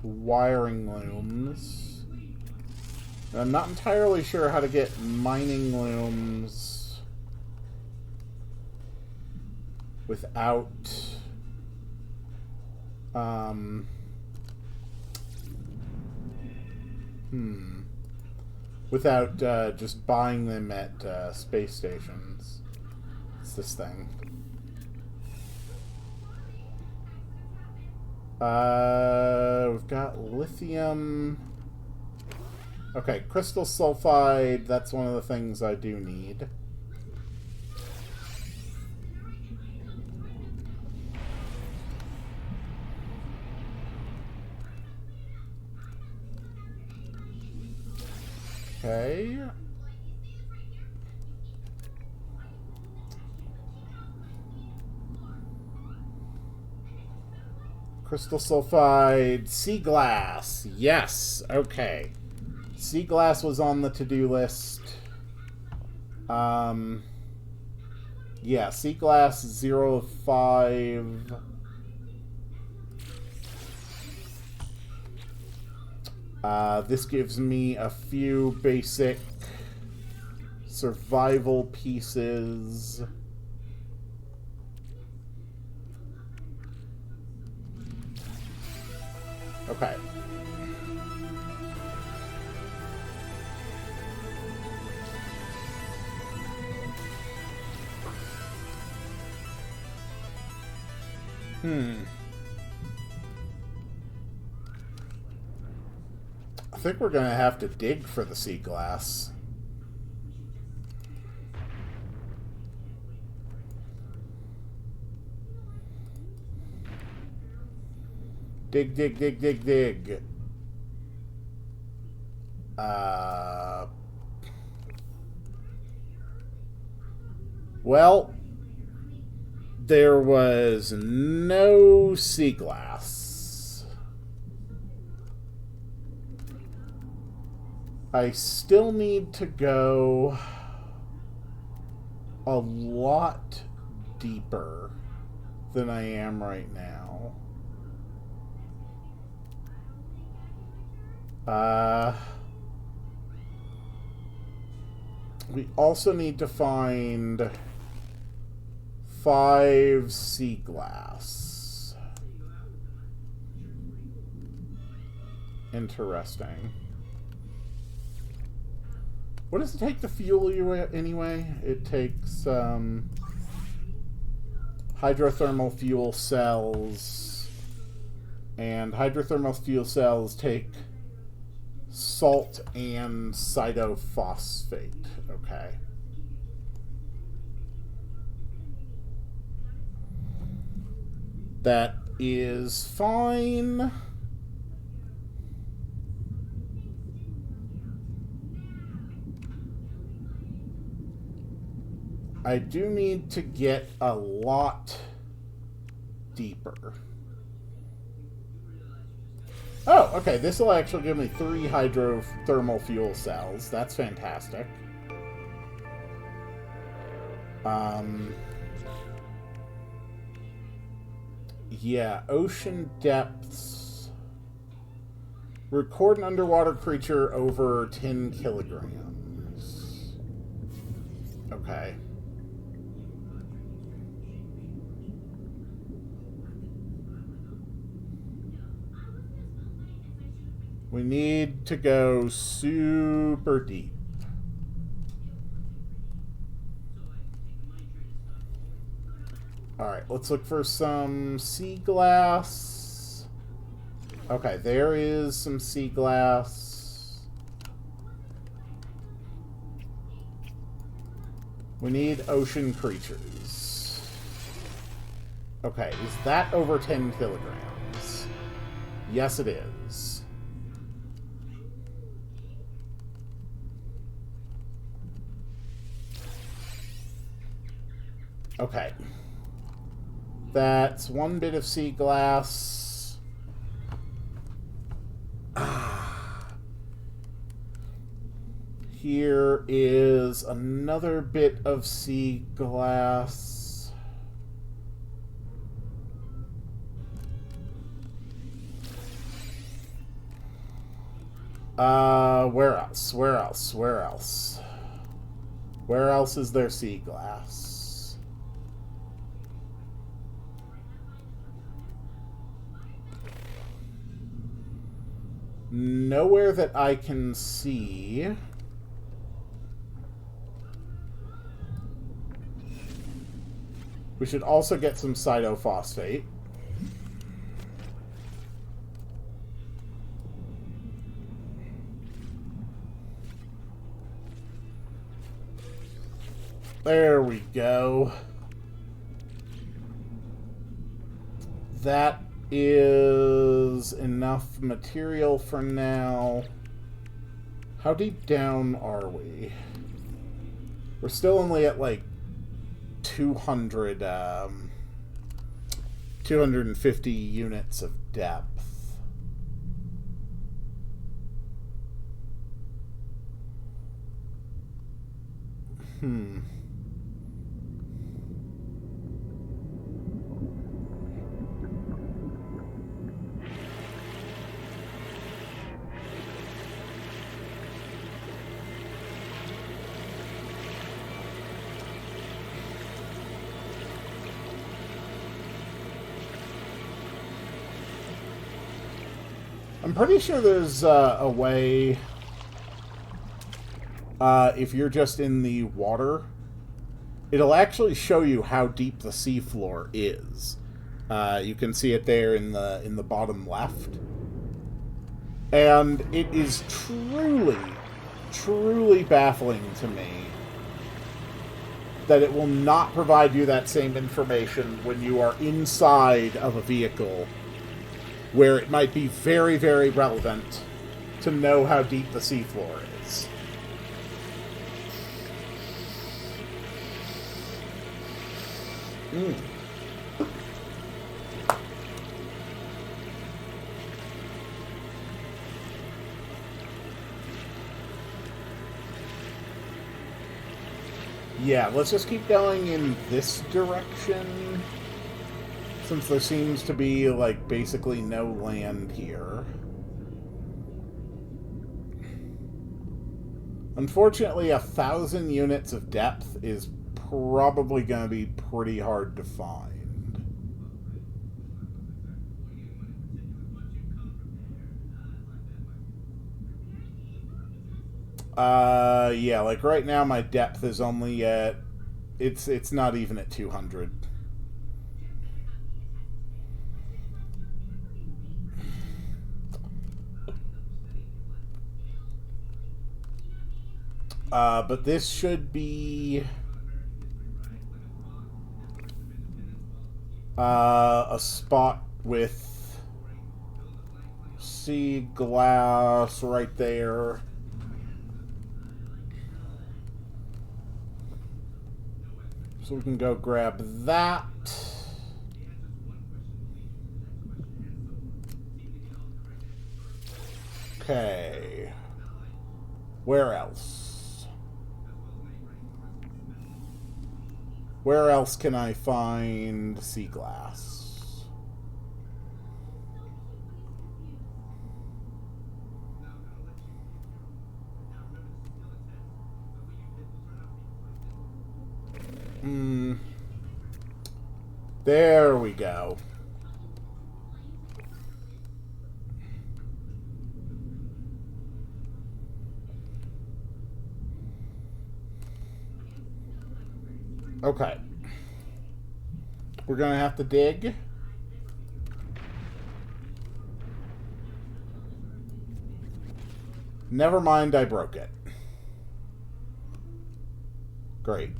wiring looms. I'm not entirely sure how to get mining looms without without just buying them at space stations. It's this thing. We've got lithium. Okay, crystal sulfide, that's one of the things I do need. Okay. Crystal sulfide, sea glass. Yes, okay. Sea glass was on the to-do list. Yeah, sea glass 0 of 5. This gives me a few basic survival pieces. Okay. I think we're going to have to dig for the sea glass. Dig, dig, dig, dig, dig. Well, there was no sea glass. I still need to go a lot deeper than I am right now. We also need to find 5 sea glass. Interesting. What does it take to fuel you anyway? It takes hydrothermal fuel cells, and hydrothermal fuel cells take salt and cytophosphate. Okay. That is fine. I do need to get a lot deeper. Oh, okay, this will actually give me 3 hydrothermal fuel cells. That's fantastic. Yeah, ocean depths. Record an underwater creature over 10 kilograms. Okay. We need to go super deep. Alright, let's look for some sea glass. Okay, there is some sea glass. We need ocean creatures. Okay, is that over 10 kilograms? Yes, it is. Okay. That's one bit of sea glass. Here is another bit of sea glass. Where else? Where else? Where else? Where else is there sea glass? Nowhere that I can see. We should also get some cytophosphate. There we go. That is enough material for now. How deep down are we? We're still only at like 250 units of depth. I'm pretty sure there's a way, if you're just in the water, it'll actually show you how deep the seafloor is. You can see it there in the bottom left. And it is truly, truly baffling to me that it will not provide you that same information when you are inside of a vehicle, where it might be very, very relevant to know how deep the seafloor is. Yeah, let's just keep going in this direction, since there seems to be, like, basically no land here. Unfortunately, 1,000 units of depth is probably going to be pretty hard to find. Yeah, like right now my depth is only at... It's not even at 200. But this should be a spot with sea glass right there. So we can go grab that. Okay. Where else? Where else can I find sea glass? There we go. Okay. We're gonna have to dig. Never mind, I broke it. Great.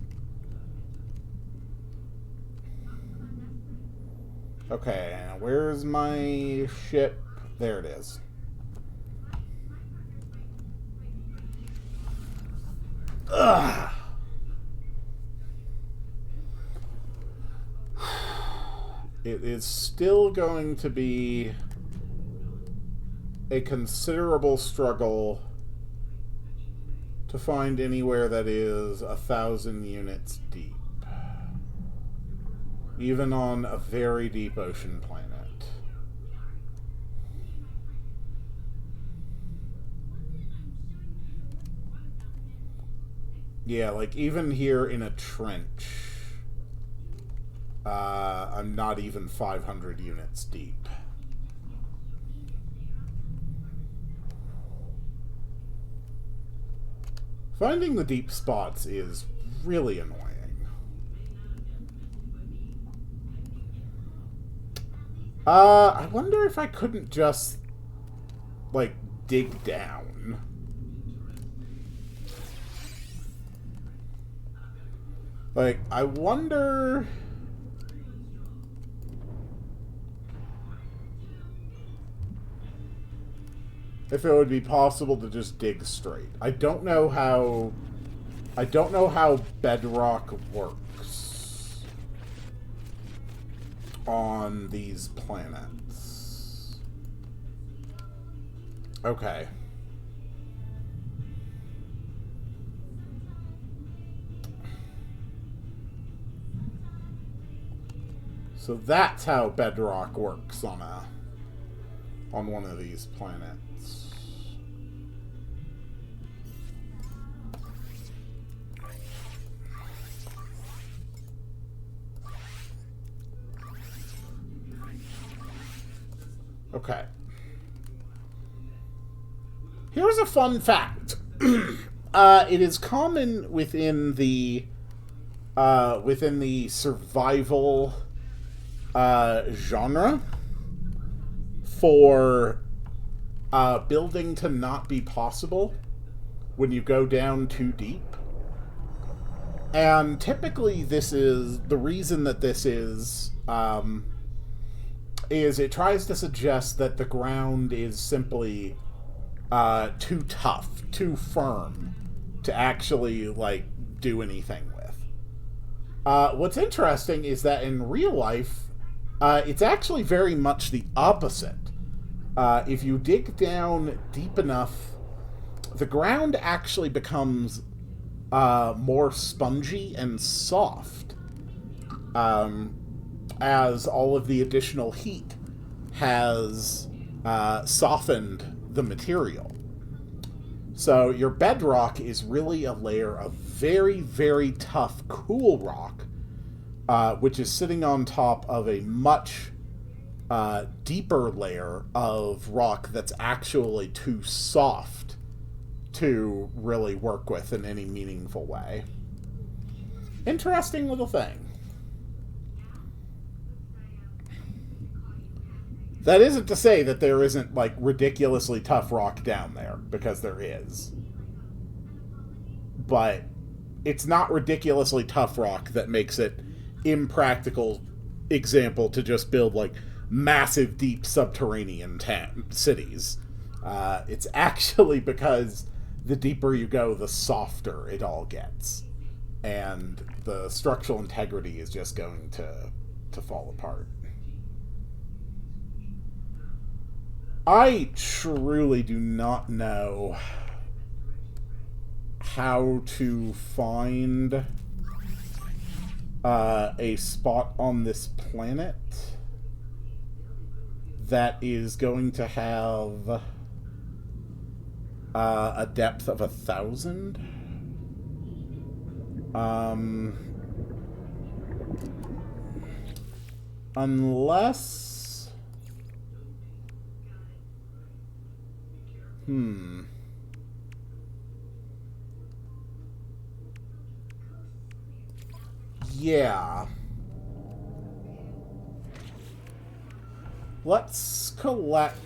Okay, where's my ship? There it is. Ugh. it is still going to be a considerable struggle to find anywhere that is 1,000 units deep. Even on a very deep ocean planet. Yeah, like even here in a trench, I'm not even 500 units deep. Finding the deep spots is really annoying. I wonder if I couldn't just, like, dig down. Like, I wonder... if it would be possible to just dig straight. I don't know how bedrock works on these planets. Okay. So that's how bedrock works on one of these planets. Okay. Here's a fun fact. It is common within the survival genre for building to not be possible when you go down too deep. And typically this is the reason that this is it tries to suggest that the ground is simply too tough, too firm to actually, like, do anything with. What's interesting is that in real life, it's actually very much the opposite. If you dig down deep enough, the ground actually becomes more spongy and soft, as all of the additional heat has softened the material. So your bedrock is really a layer of very, very tough, cool rock, which is sitting on top of a much deeper layer of rock that's actually too soft to really work with in any meaningful way. Interesting little thing. That isn't to say that there isn't, like, ridiculously tough rock down there, because there is. But it's not ridiculously tough rock that makes it impractical example to just build, like, massive, deep subterranean cities. It's actually because the deeper you go, the softer it all gets. And the structural integrity is just going to fall apart. I truly do not know how to find a spot on this planet that is going to have a depth of 1,000. Unless... Yeah. Let's collect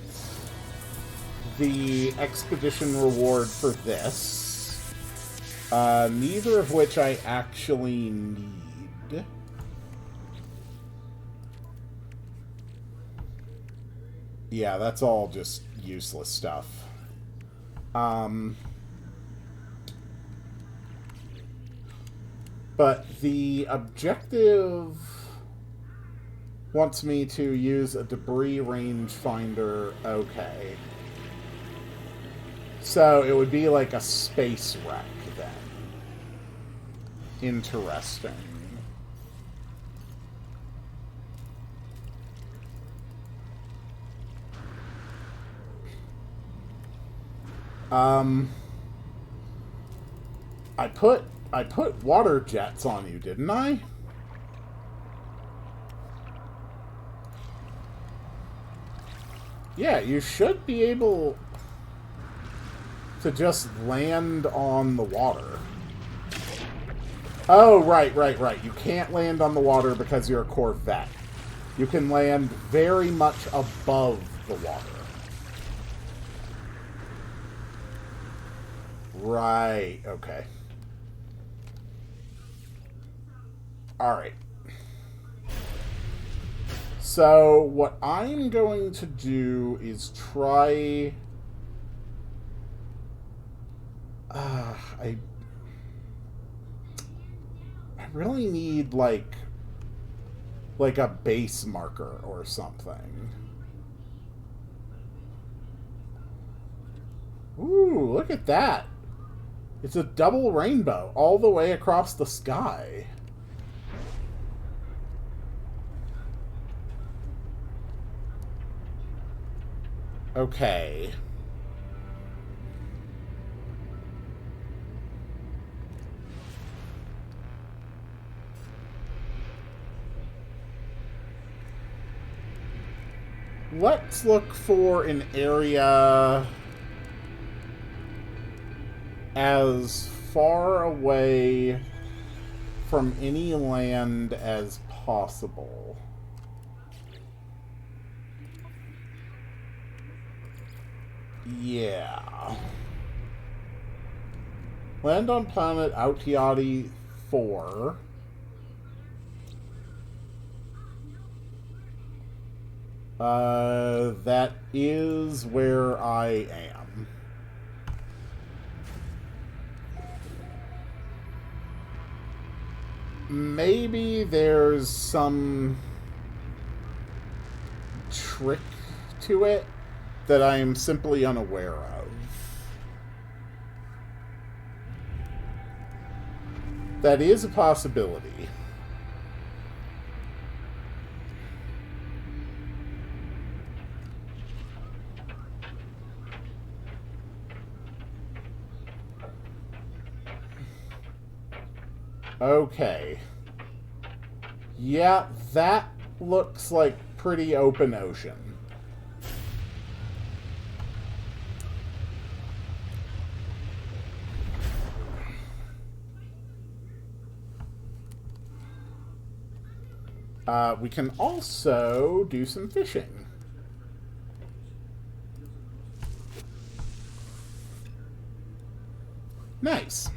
the expedition reward for this. Neither of which I actually need. Yeah, that's all just useless stuff. But the objective... Wants me to use a debris rangefinder. Okay. So it would be like a space wreck then. Interesting. I put water jets on you, didn't I? Yeah, you should be able to just land on the water. Oh, right. You can't land on the water because you're a Corvette. You can land very much above the water. Right, okay. Alright. So, what I'm going to do is try... I really need, like a base marker or something. Ooh, look at that. It's a double rainbow all the way across the sky. Okay. Let's look for an area as far away from any land as possible. Yeah. Land on planet Autiati 4. That is where I am. Maybe there's some trick to it that I am simply unaware of. That is a possibility. Okay. Yeah, that looks like pretty open ocean. We can also do some fishing. Nice.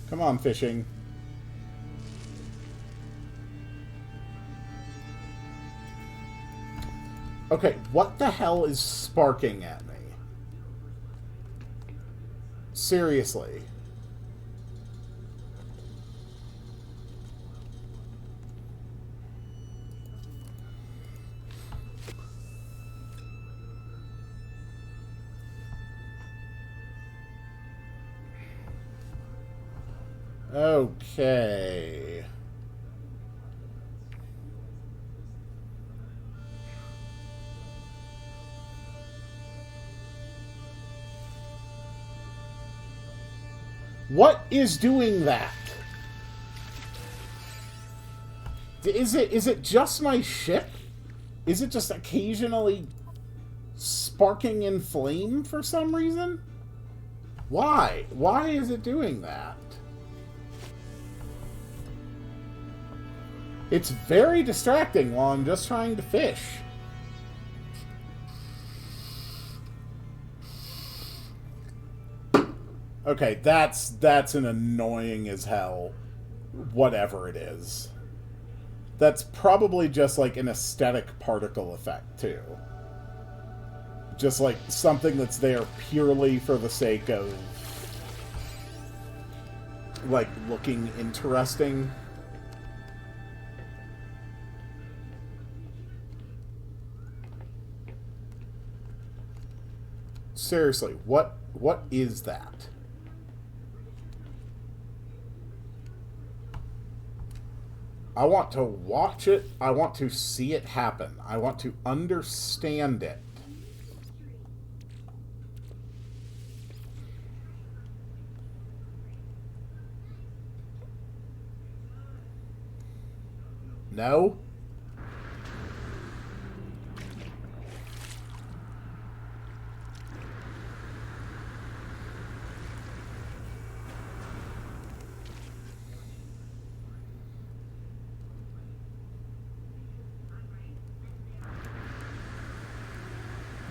Come on, fishing. Okay, what the hell is sparking at me? Seriously. Okay. What is doing that? Is it just my ship? Is it just occasionally sparking in flame for some reason? Why? Why is it doing that? It's very distracting while I'm just trying to fish. Okay, that's an annoying as hell, whatever it is. That's probably just like an aesthetic particle effect, too. Just like something that's there purely for the sake of like, looking interesting. Seriously, what is that? I want to watch it. I want to see it happen. I want to understand it. No?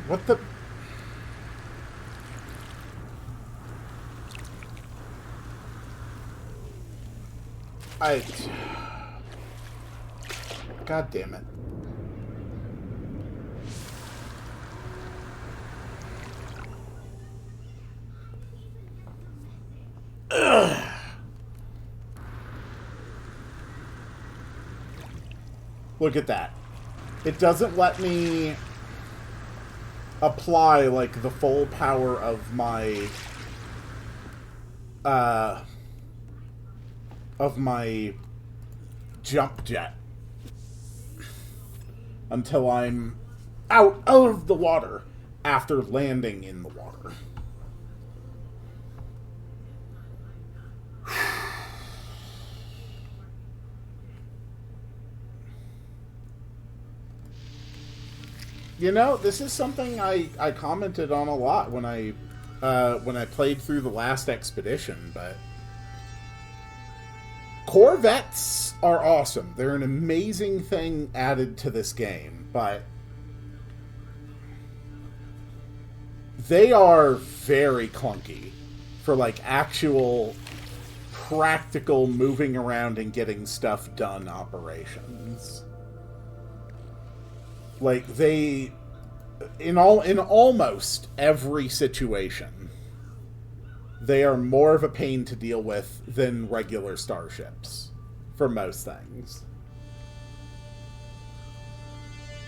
What the... God damn it. Ugh. Look at that. It doesn't let me apply, like, the full power of my jump jet until I'm out of the water after landing in the water. You know, this is something I commented on a lot when I played through the last expedition, but Corvettes are awesome. They're an amazing thing added to this game, but they are very clunky for, like, actual practical moving around and getting stuff done operations. Like, they, in almost every situation, they are more of a pain to deal with than regular starships, for most things.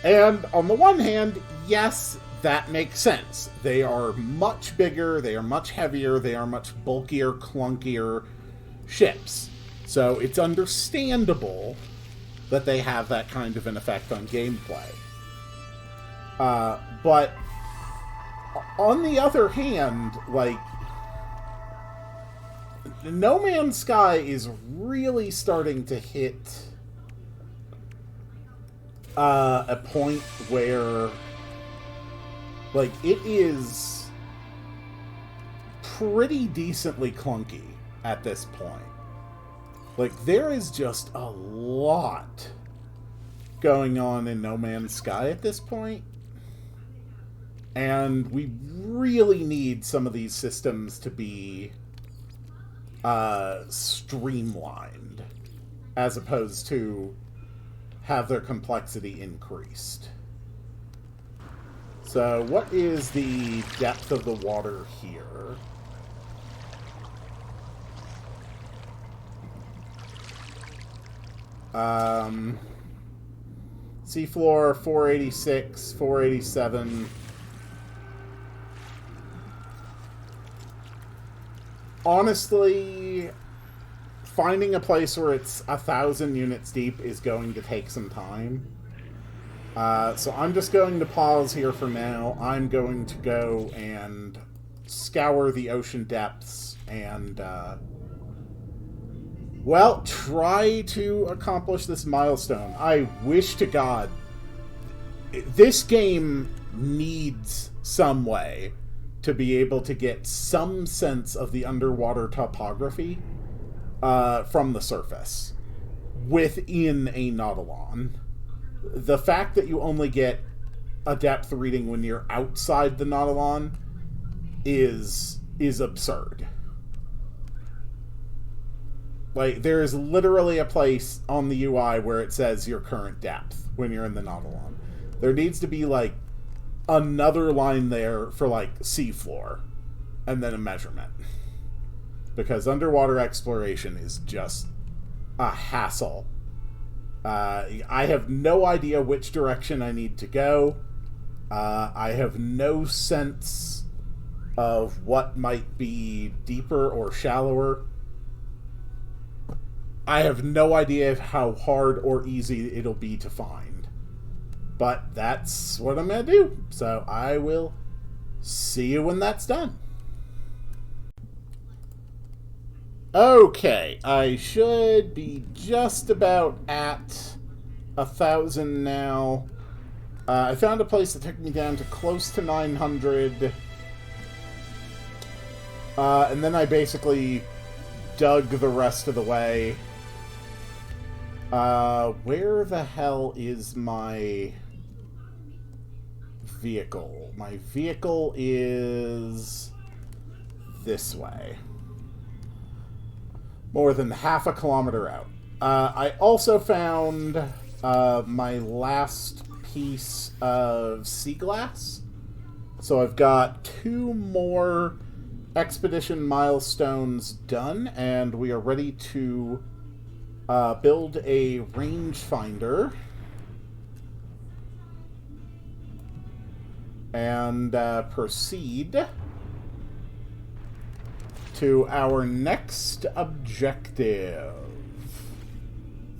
And on the one hand, yes, that makes sense. They are much bigger, they are much heavier, they are much bulkier, clunkier ships. So it's understandable that they have that kind of an effect on gameplay. But on the other hand, like, No Man's Sky is really starting to hit a point where, like, it is pretty decently clunky at this point. Like, there is just a lot going on in No Man's Sky at this point. And we really need some of these systems to be streamlined, as opposed to have their complexity increased. So, what is the depth of the water here? Seafloor 486, 487. Honestly, finding a place where it's 1,000 units deep is going to take some time. So I'm just going to pause here for now. I'm going to go and scour the ocean depths and, well, try to accomplish this milestone. I wish to God this game needs some way to be able to get some sense of the underwater topography from the surface within a Nautilon. The fact that you only get a depth reading when you're outside the Nautilon is absurd. Like, there is literally a place on the UI where it says your current depth when you're in the Nautilon. There needs to be, like, another line there for, like, seafloor, and then a measurement. because underwater exploration is just a hassle. I have no idea which direction I need to go. I have no sense of what might be deeper or shallower. I have no idea how hard or easy it'll be to find. But that's what I'm going to do. So I will see you when that's done. Okay, I should be just about at 1,000 now. I found a place that took me down to close to 900. And then I basically dug the rest of the way. Where the hell is my vehicle? My vehicle is this way. More than half a kilometer out. I also found my last piece of sea glass. So I've got 2 more expedition milestones done, and we are ready to build a rangefinder. And proceed to our next objective.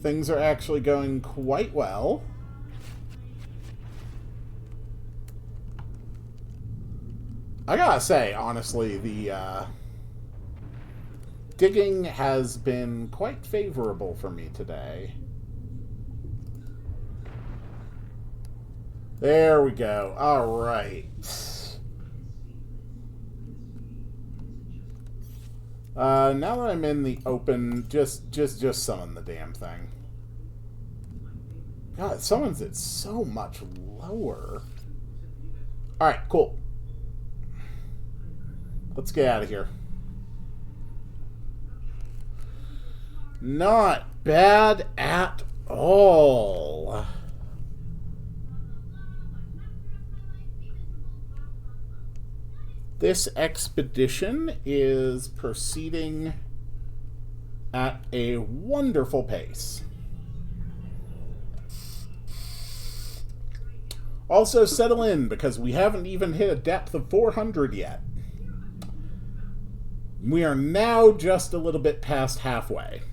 Things are actually going quite well. I gotta say, honestly, the digging has been quite favorable for me today. There we go. All right. Now that I'm in the open, just summon the damn thing. God, it summons it so much lower. All right, cool. Let's get out of here. Not bad at all. This expedition is proceeding at a wonderful pace. Also, settle in, because we haven't even hit a depth of 400 yet. We are now just a little bit past halfway.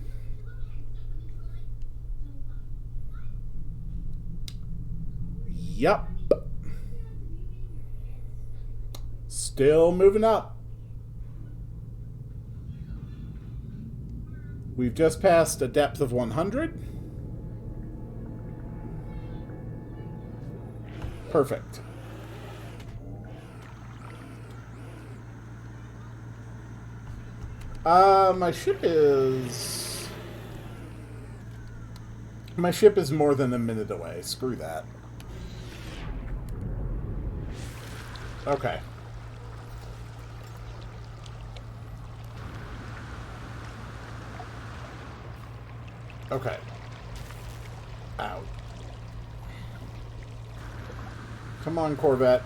Yup. Still moving up. We've just passed a depth of 100. Perfect. My ship is more than a minute away. Screw that. Okay. Okay. Ow. Come on, Corvette.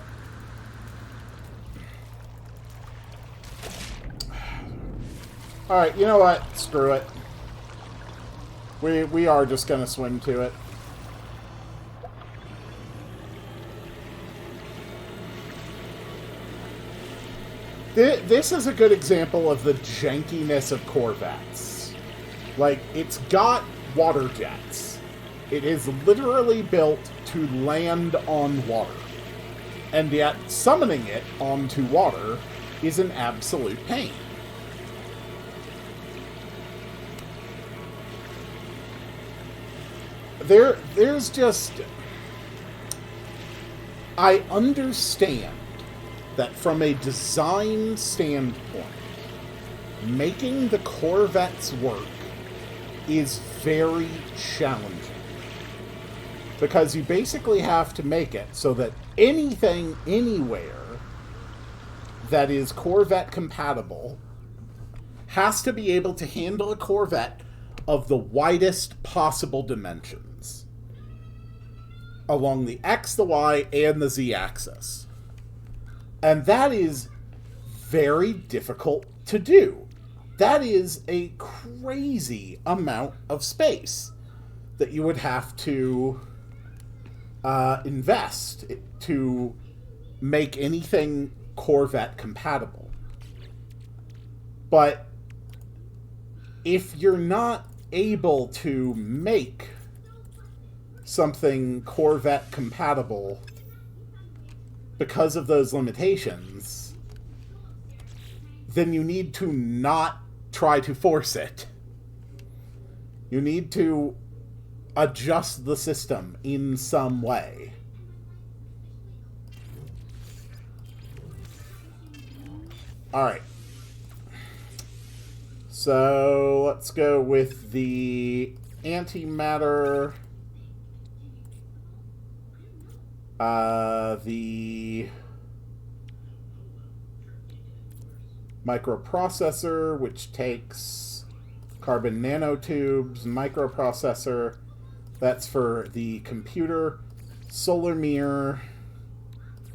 Alright, you know what? Screw it. We are just gonna swim to it. This is a good example of the jankiness of Corvettes. Like, it's got water jets. It is literally built to land on water. And yet, summoning it onto water is an absolute pain. There's just... I understand that from a design standpoint, making the Corvettes work is very challenging. Because you basically have to make it so that anything, anywhere, that is Corvette compatible has to be able to handle a Corvette of the widest possible dimensions along the X, the Y, and the Z axis. And that is very difficult to do. that is a crazy amount of space that you would have to invest to make anything Corvette compatible. But if you're not able to make something Corvette compatible because of those limitations, then you need to not try to force it. You need to adjust the system in some way. Alright. So let's go with the antimatter, the microprocessor, which takes carbon nanotubes, microprocessor, that's for the computer, solar mirror,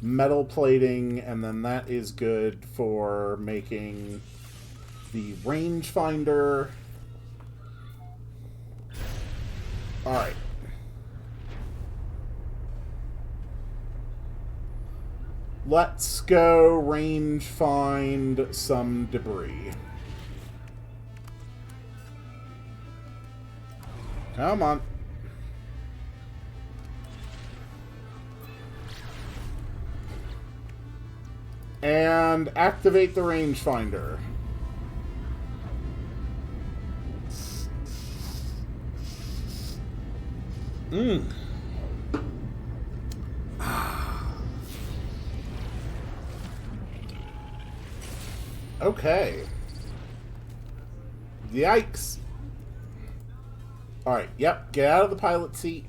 metal plating, and then that is good for making the rangefinder. Alright. Let's go range find some debris. Come on. And activate the rangefinder. Okay. Yikes. Alright, yep, get out of the pilot seat.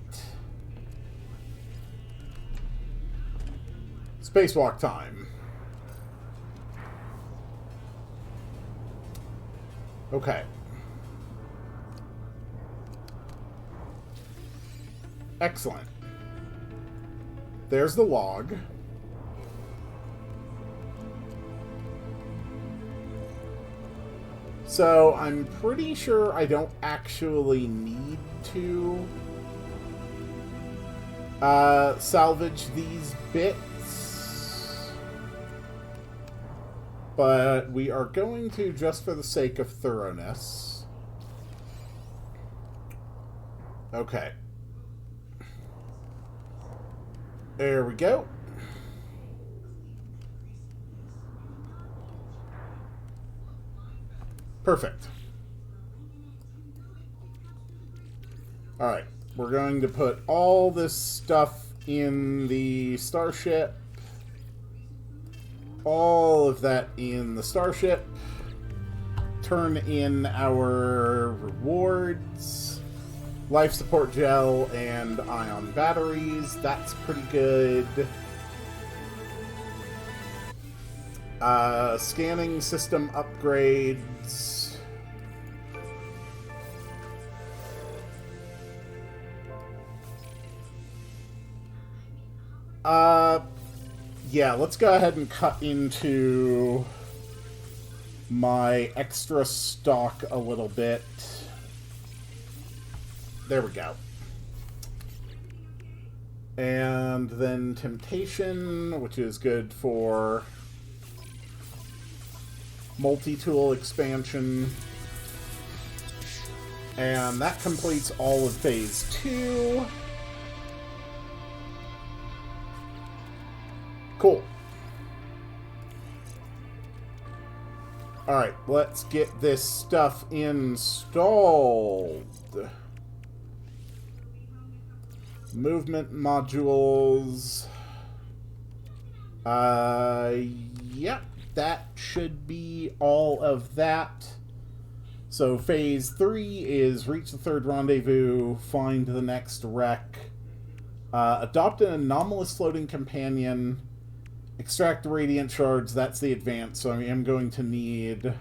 Spacewalk time. Okay. Excellent. There's the log. So, I'm pretty sure I don't actually need to salvage these bits. But we are going to, just for the sake of thoroughness. Okay. There we go. Perfect. Alright, we're going to put all this stuff in the starship. All of that in the starship. Turn in our rewards. Life support gel and ion batteries. That's pretty good. Scanning system upgrades. Yeah, let's go ahead and cut into my extra stock a little bit. There we go. And then Temptation, which is good for multi-tool expansion. And that completes all of Phase 2. Cool. Alright, let's get this stuff installed. Movement modules. Yep, that should be all of that. So Phase 3 is reach the third rendezvous, find the next wreck, adopt an anomalous floating companion, extract radiant shards. That's the advance, so I am going to need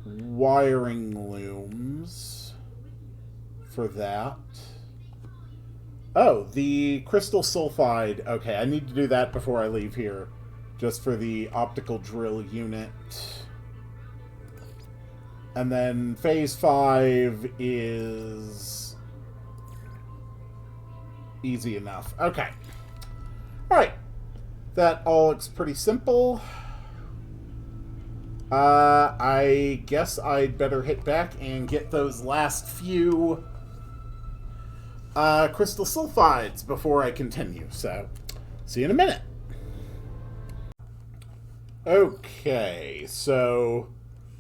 wiring looms for that. Oh, the crystal sulfide. Okay, I need to do that before I leave here, just for the optical drill unit. And then phase 5 is easy enough. Okay. Alright. That all looks pretty simple. I guess I'd better hit back and get those last few crystal sulfides before I continue. So, see you in a minute. Okay, so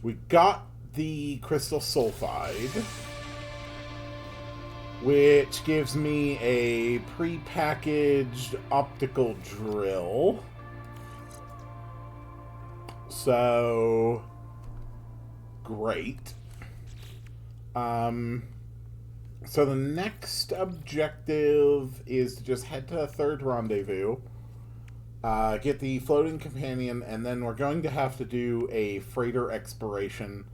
we got the crystal sulfide, which gives me a pre-packaged optical drill. So, great. So the next objective is to just head to the third rendezvous, get the floating companion, and then we're going to have to do a freighter exploration.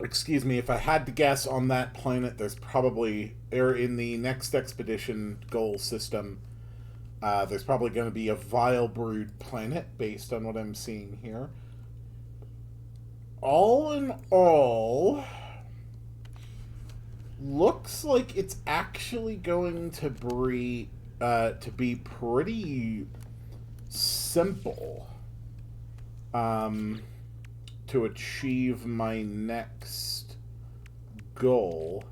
Excuse me, if I had to guess on that planet, there's probably, or in the next expedition goal system, there's probably going to be a Vile Brood planet based on what I'm seeing here. All in all, looks like it's actually going to be pretty simple to achieve my next goal.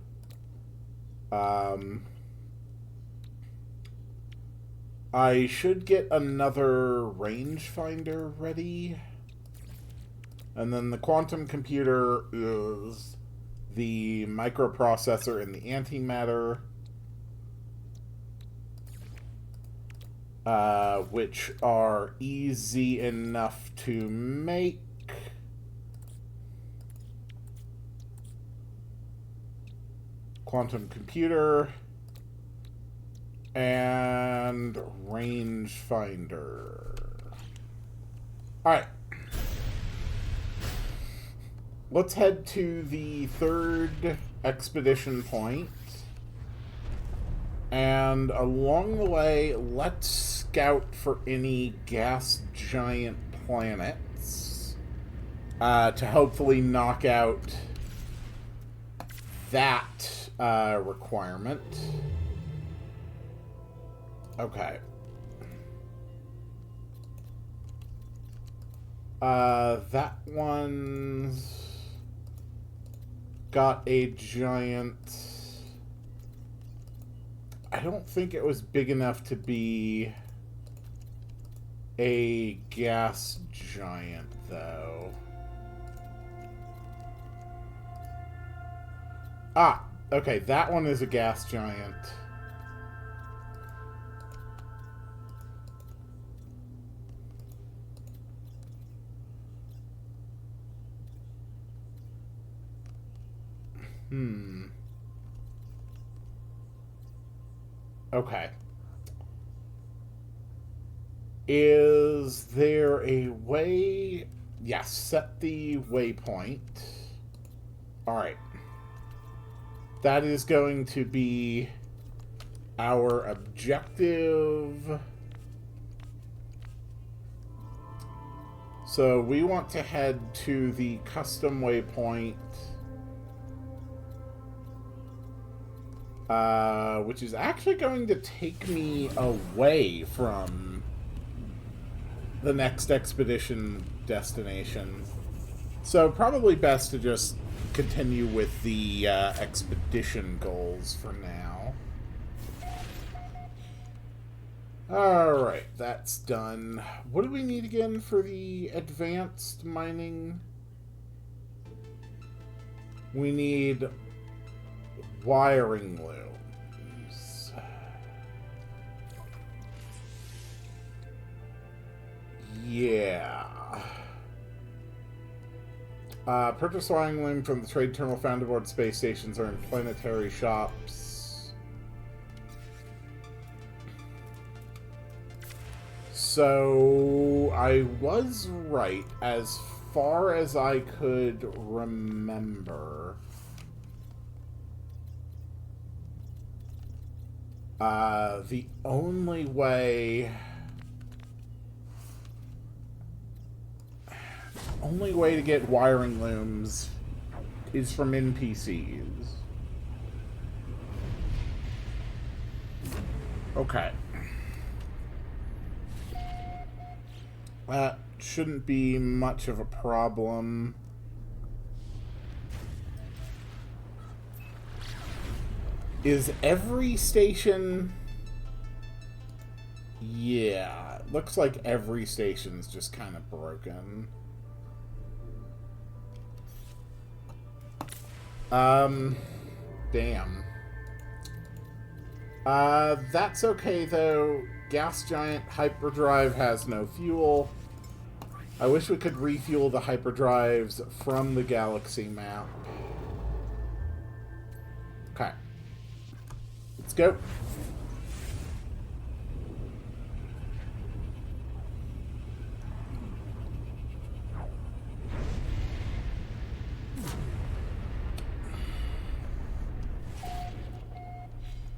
I should get another rangefinder ready. And then the quantum computer is the microprocessor and the antimatter, which are easy enough to make. Quantum computer and rangefinder. Alright. Let's head to the third expedition point. And along the way, let's scout for any gas giant planets to hopefully knock out that requirement. Okay. That one's got a giant... I don't think it was big enough to be a gas giant, though. Ah, okay, that one is a gas giant. Okay. Is there a way... Yes, set the waypoint. Alright. That is going to be our objective. So we want to head to the custom waypoint, which is actually going to take me away from the next expedition destination. So probably best to just continue with the expedition goals for now. Alright, that's done. What do we need again for the advanced mining? We need wiring looms. Yeah. Purchase wiring loom from the trade terminal found aboard space stations or in planetary shops. So I was right as far as I could remember. The only way... only way to get wiring looms is from NPCs. Okay. That shouldn't be much of a problem. Is every station... Yeah, looks like every station's just kind of broken. Damn. That's okay, though. Gas Giant Hyperdrive has no fuel. I wish we could refuel the hyperdrives from the galaxy map. Okay. Let's go.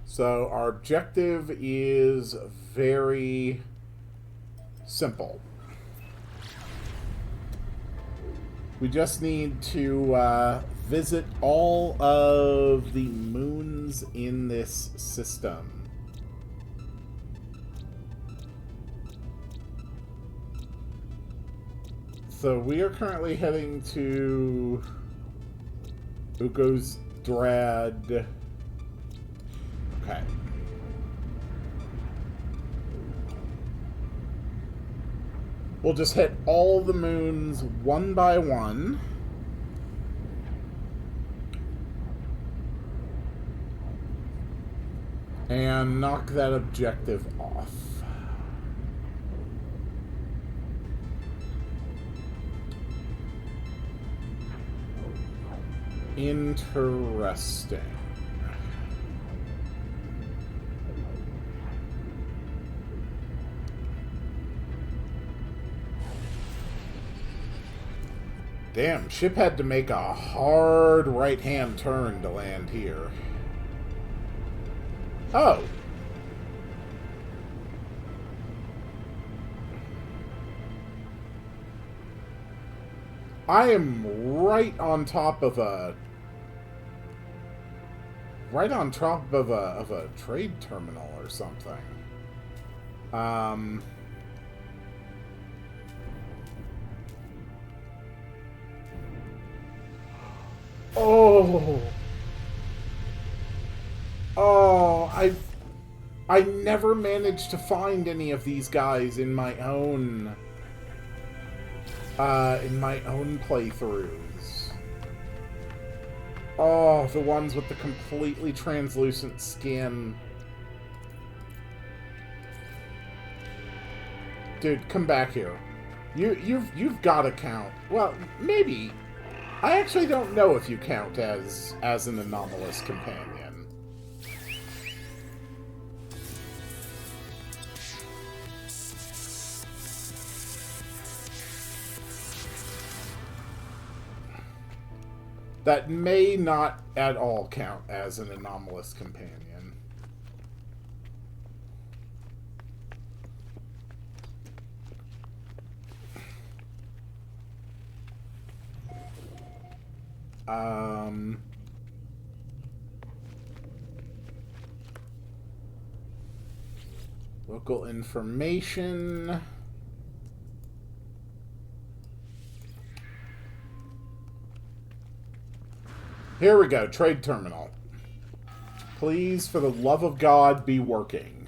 So our objective is very simple. We just need to visit all of the moons in this system. So we are currently heading to Ugo's Drad. Okay. We'll just hit all the moons one by one. And knock that objective off. Interesting. Damn, ship had to make a hard right-hand turn to land here. Oh. I am right on top of a... Right on top of a trade terminal or something. Oh. Oh, I never managed to find any of these guys in my own playthroughs. Oh, the ones with the completely translucent skin. Dude, come back here. You've got to count. Well, maybe. I actually don't know if you count as an anomalous companion. That may not at all count as an anomalous companion. Local information. Here we go, trade terminal. Please, for the love of God, be working.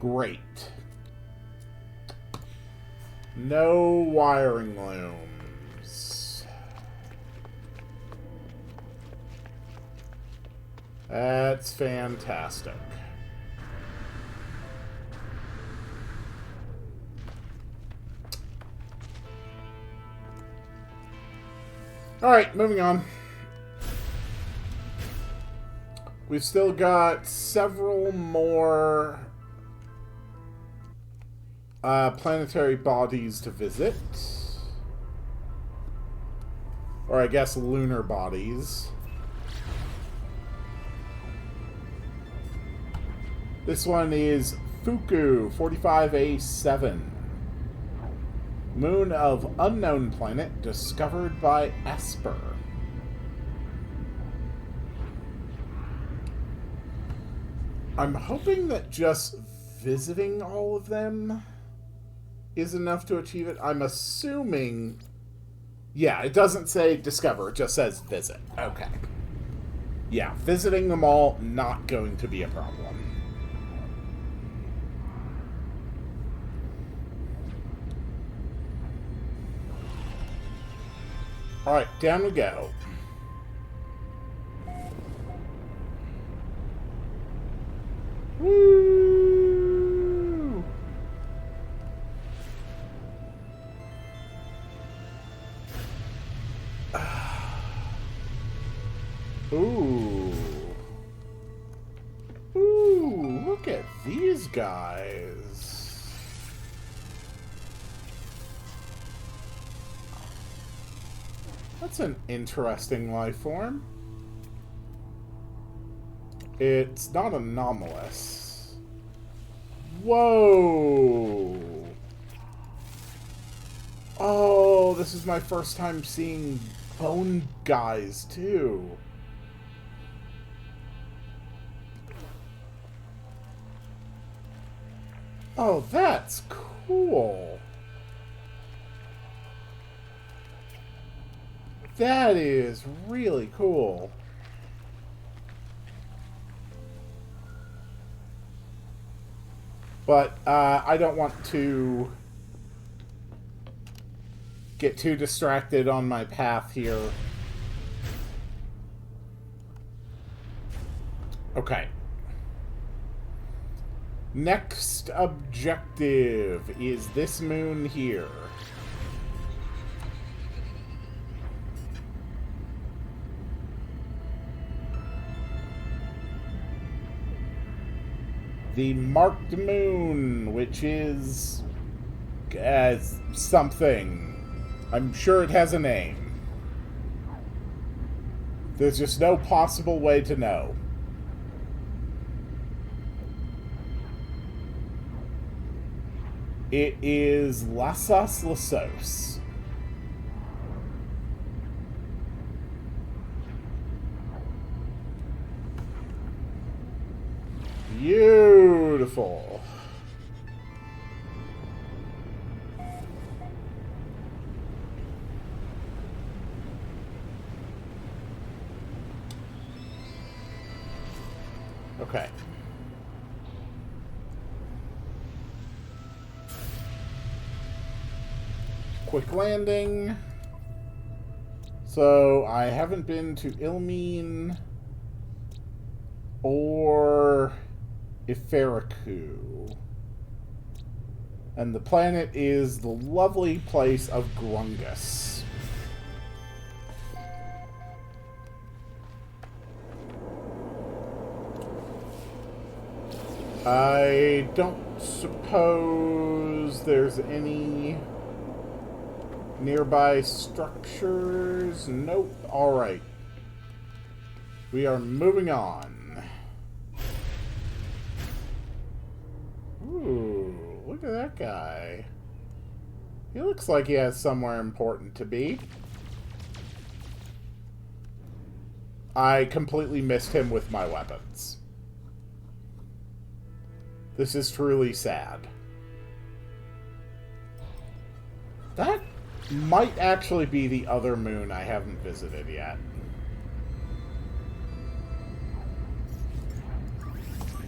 Great. No wiring looms. That's fantastic. Alright, moving on. We've still got several more planetary bodies to visit. Or I guess lunar bodies. This one is Fuku 45A7. Moon of unknown planet discovered by Esper. I'm hoping that just visiting all of them is enough to achieve it. I'm assuming... Yeah, it doesn't say discover, it just says visit. Okay. Yeah, visiting them all, not going to be a problem. Alright, down we go. Woo! Ooh. Ooh, look at these guys. That's an interesting life form. It's not anomalous. Whoa! Oh, this is my first time seeing bone guys, too. Oh, that's cool. That is really cool. But I don't want to get too distracted on my path here. Okay. Next objective is this moon here. The marked moon, which is something. I'm sure it has a name. There's just no possible way to know. It is Lassos Lassos. Beautiful. Okay. Quick landing. So, I haven't been to Ilmine or Iferiku. And the planet is the lovely place of Grungus. I don't suppose there's any nearby structures. Nope. Alright. We are moving on. Ooh, look at that guy. He looks like he has somewhere important to be. I completely missed him with my weapons. This is truly sad. That might actually be the other moon I haven't visited yet.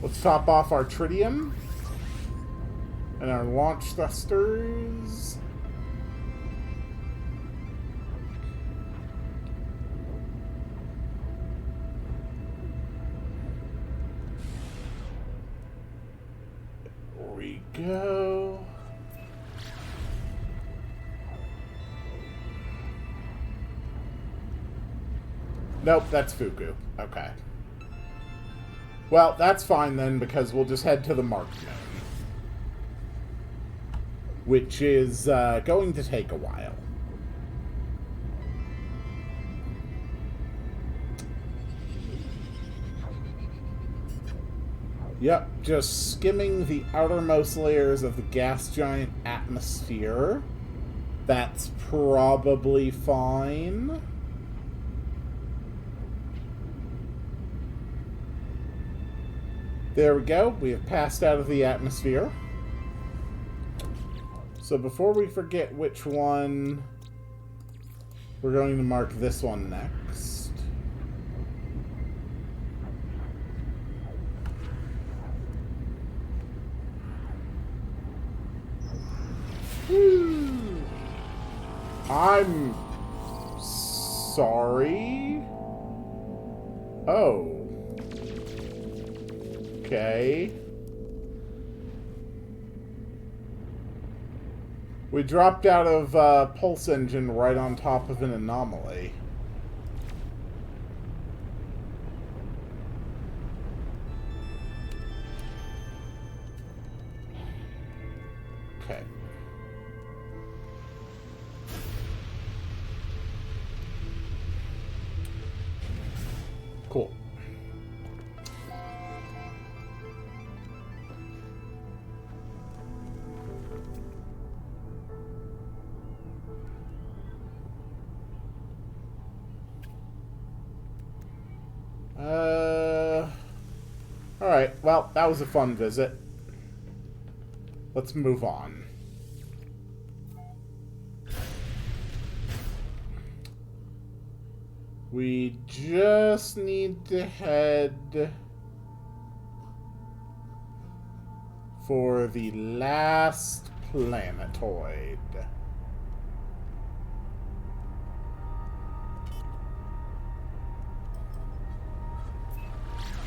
Let's top off our tritium and our launch thrusters. There we go. Nope, that's Fuku. Okay. Well, that's fine then, because we'll just head to the marked moon. Which is going to take a while. Yep, just skimming the outermost layers of the gas giant atmosphere. That's probably fine. There we go. We have passed out of the atmosphere. So before we forget which one, we're going to mark this one next. I'm sorry. Oh. Okay. We dropped out of Pulse Engine right on top of an anomaly. Okay. Cool. Alright, well, that was a fun visit. Let's move on. We just need to head for the last planetoid.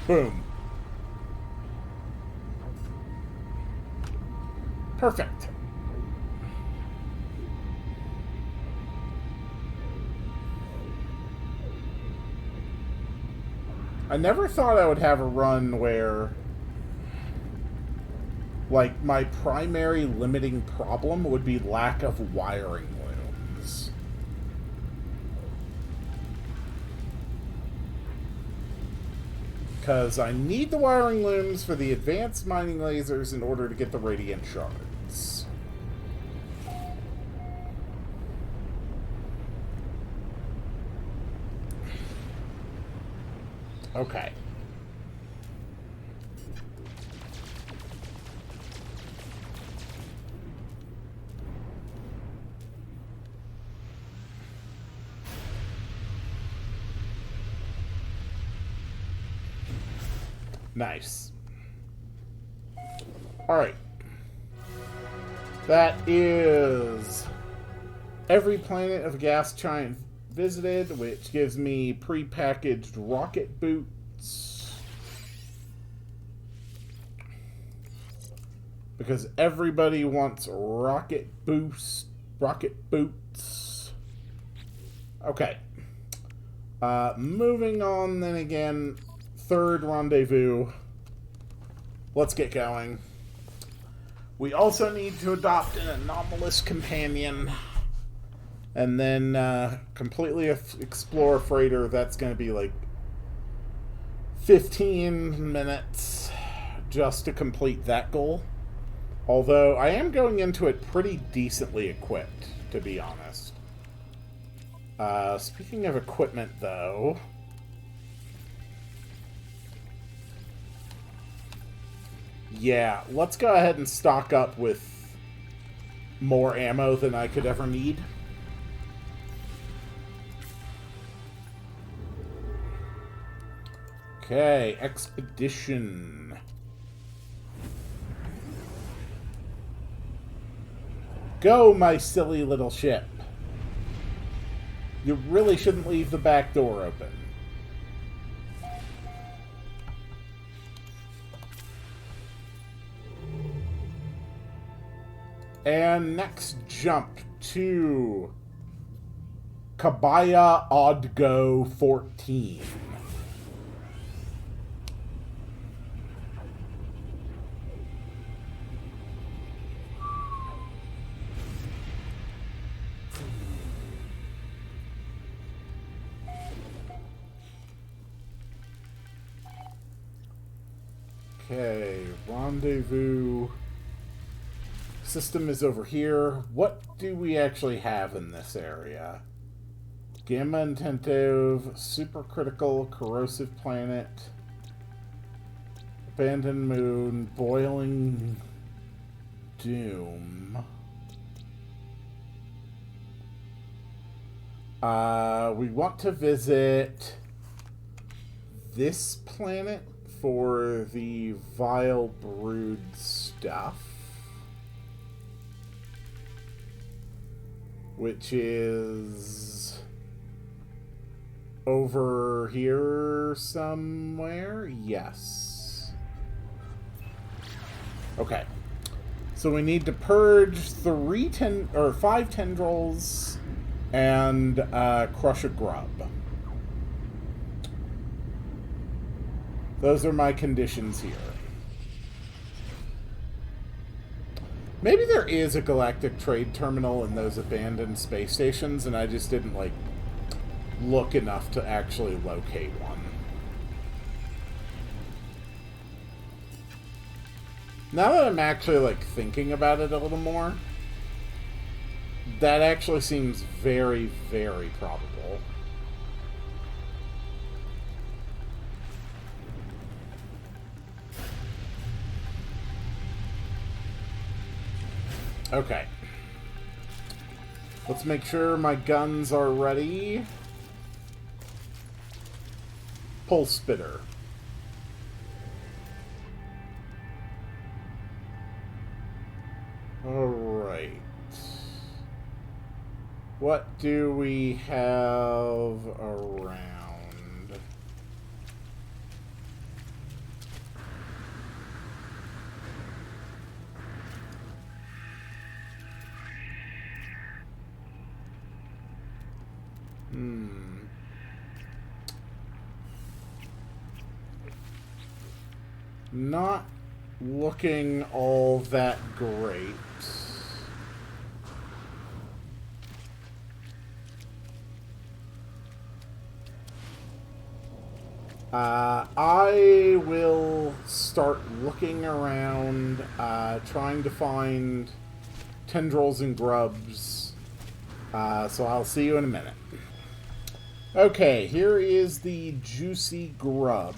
Boom. Perfect. I never thought I would have a run where, like, my primary limiting problem would be lack of wiring looms. Because I need the wiring looms for the advanced mining lasers in order to get the radiant shards. Okay. Nice. Alright. That is every planet of a gas giant visited, which gives me pre-packaged rocket boots. Because everybody wants rocket boots. Okay. Moving on then again. Third rendezvous. Let's get going. We also need to adopt an anomalous companion. And then completely explore a freighter. That's going to be like 15 minutes just to complete that goal. Although I am going into it pretty decently equipped, to be honest. Speaking of equipment, though, yeah, let's go ahead and stock up with more ammo than I could ever need. Okay, expedition. Go, my silly little ship. You really shouldn't leave the back door open. And next jump to Kabaya Odgo 14. Okay, rendezvous system is over here. What do we actually have in this area? Gamma intensive, supercritical, corrosive planet, abandoned moon, boiling doom. We want to visit this planet for the vile brood stuff, which is over here somewhere. Yes. Okay. So we need to purge 5 tendrils and crush a grub. Those are my conditions here. Maybe there is a galactic trade terminal in those abandoned space stations, and I just didn't, like, look enough to actually locate one. Now that I'm actually, like, thinking about it a little more, that actually seems very, very probable. Okay. Let's make sure my guns are ready. Pulse spitter. Alright. What do we have around? Not looking all that great. I will start looking around, trying to find tendrils and grubs. So I'll see you in a minute. Okay, here is the juicy grub.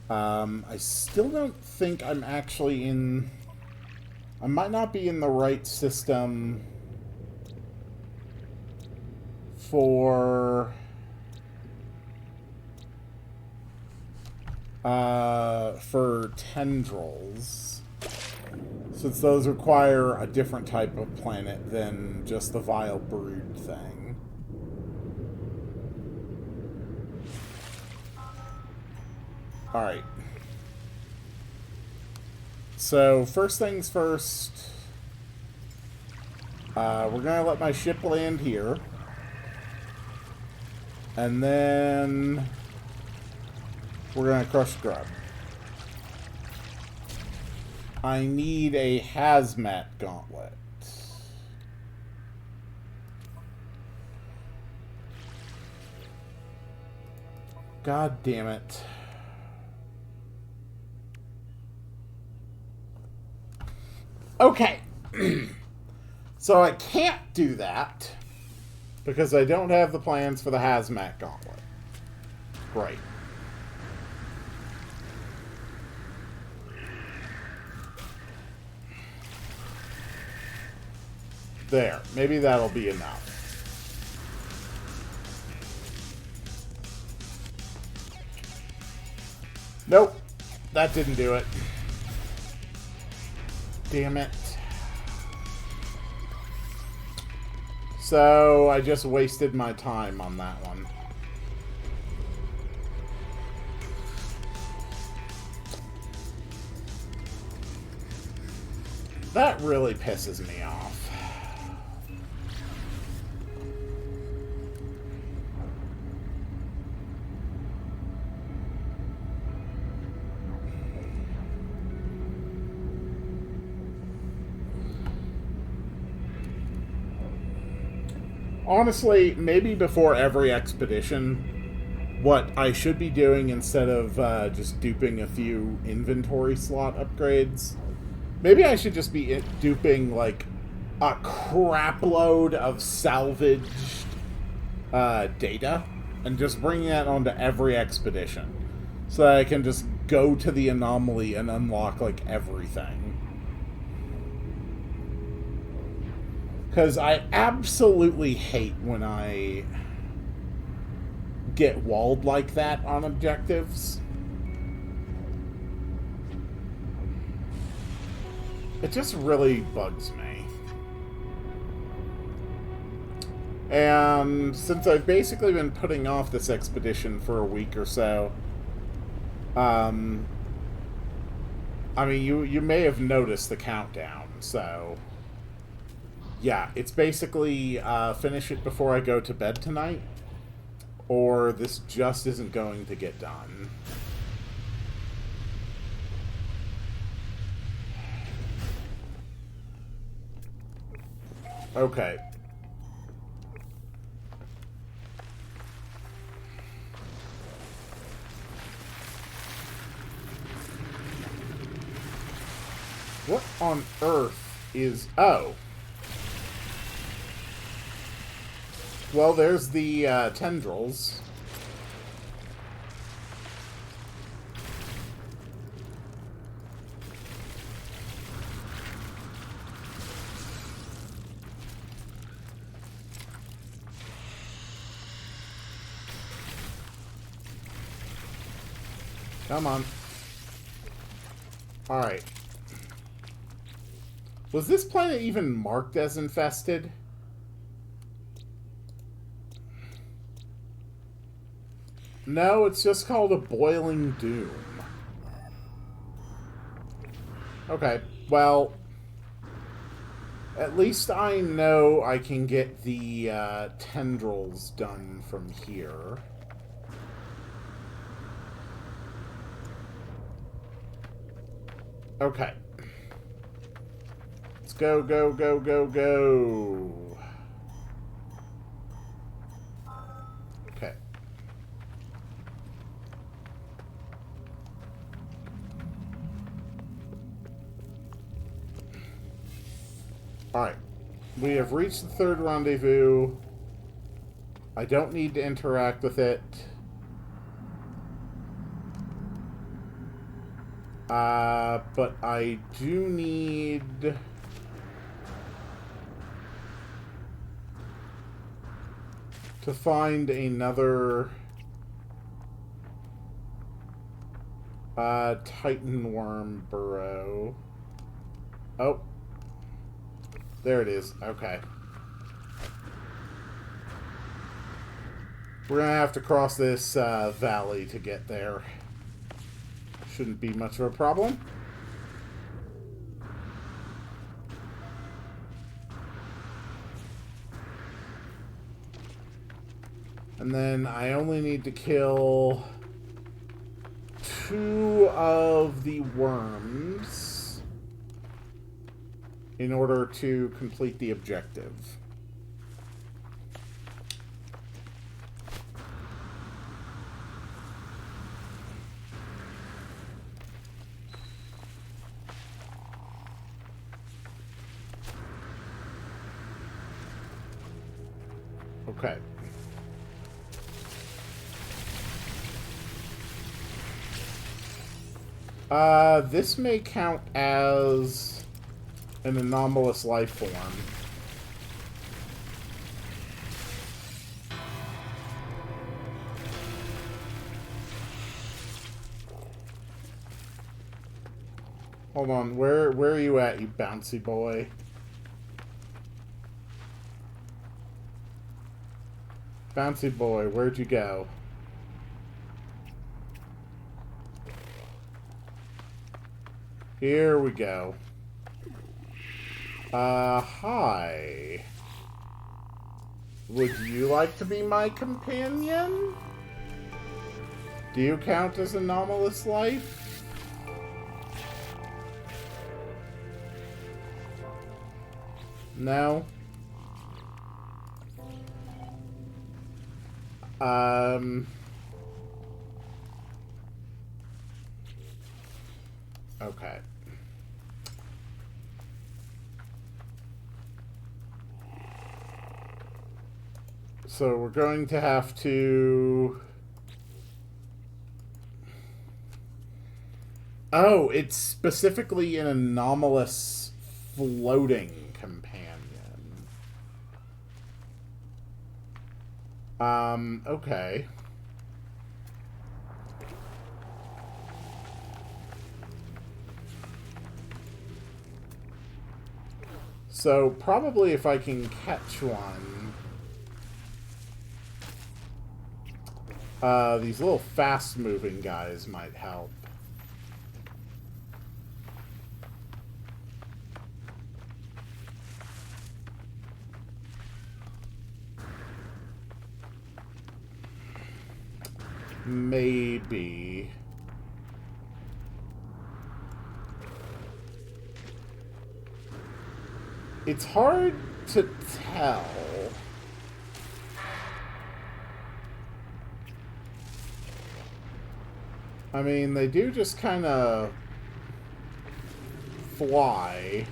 I still don't think I'm actually in... I might not be in the right system for tendrils, since those require a different type of planet than just the vile brood thing. Alright. So, first things first, we're gonna let my ship land here. And then we're gonna crush grub. I need a hazmat gauntlet. God damn it. Okay. So I can't do that because I don't have the plans for the hazmat gauntlet. Right. There. Maybe that'll be enough. Nope. That didn't do it. Damn it. So, I just wasted my time on that one. That really pisses me off. Honestly, maybe before every expedition, what I should be doing instead of just duping a few inventory slot upgrades. Maybe I should just be duping, like, a crap load of salvaged data and just bringing that onto every expedition so that I can just go to the anomaly and unlock, like, everything. Because I absolutely hate when I get walled like that on objectives. It just really bugs me. And since I've basically been putting off this expedition for a week or so, I mean, you may have noticed the countdown, so yeah, it's basically finish it before I go to bed tonight, or this just isn't going to get done. Okay. What on earth is... Oh. Well, there's the tendrils. Come on. Alright. Was this planet even marked as infested? No, it's just called a boiling doom. Okay, well, at least I know I can get the tendrils done from here. Okay. Let's go, go, go, go, go. Okay. Alright. We have reached the third rendezvous. I don't need to interact with it. But I do need... to find another... Titan worm burrow. Oh. There it is. Okay. We're gonna have to cross this valley to get there. Shouldn't be much of a problem. And then I only need to kill 2 of the worms in order to complete the objective. Okay. This may count as an anomalous life form. Hold on, where are you at, you bouncy boy? Bouncy boy, where'd you go? Here we go. Hi. Would you like to be my companion? Do you count as anomalous life? No? Okay. So we're going to have to... Oh, it's specifically an anomalous floating companion. Okay. So probably if I can catch one... these little fast-moving guys might help. Maybe. It's hard to tell. I mean, they do just kind of fly,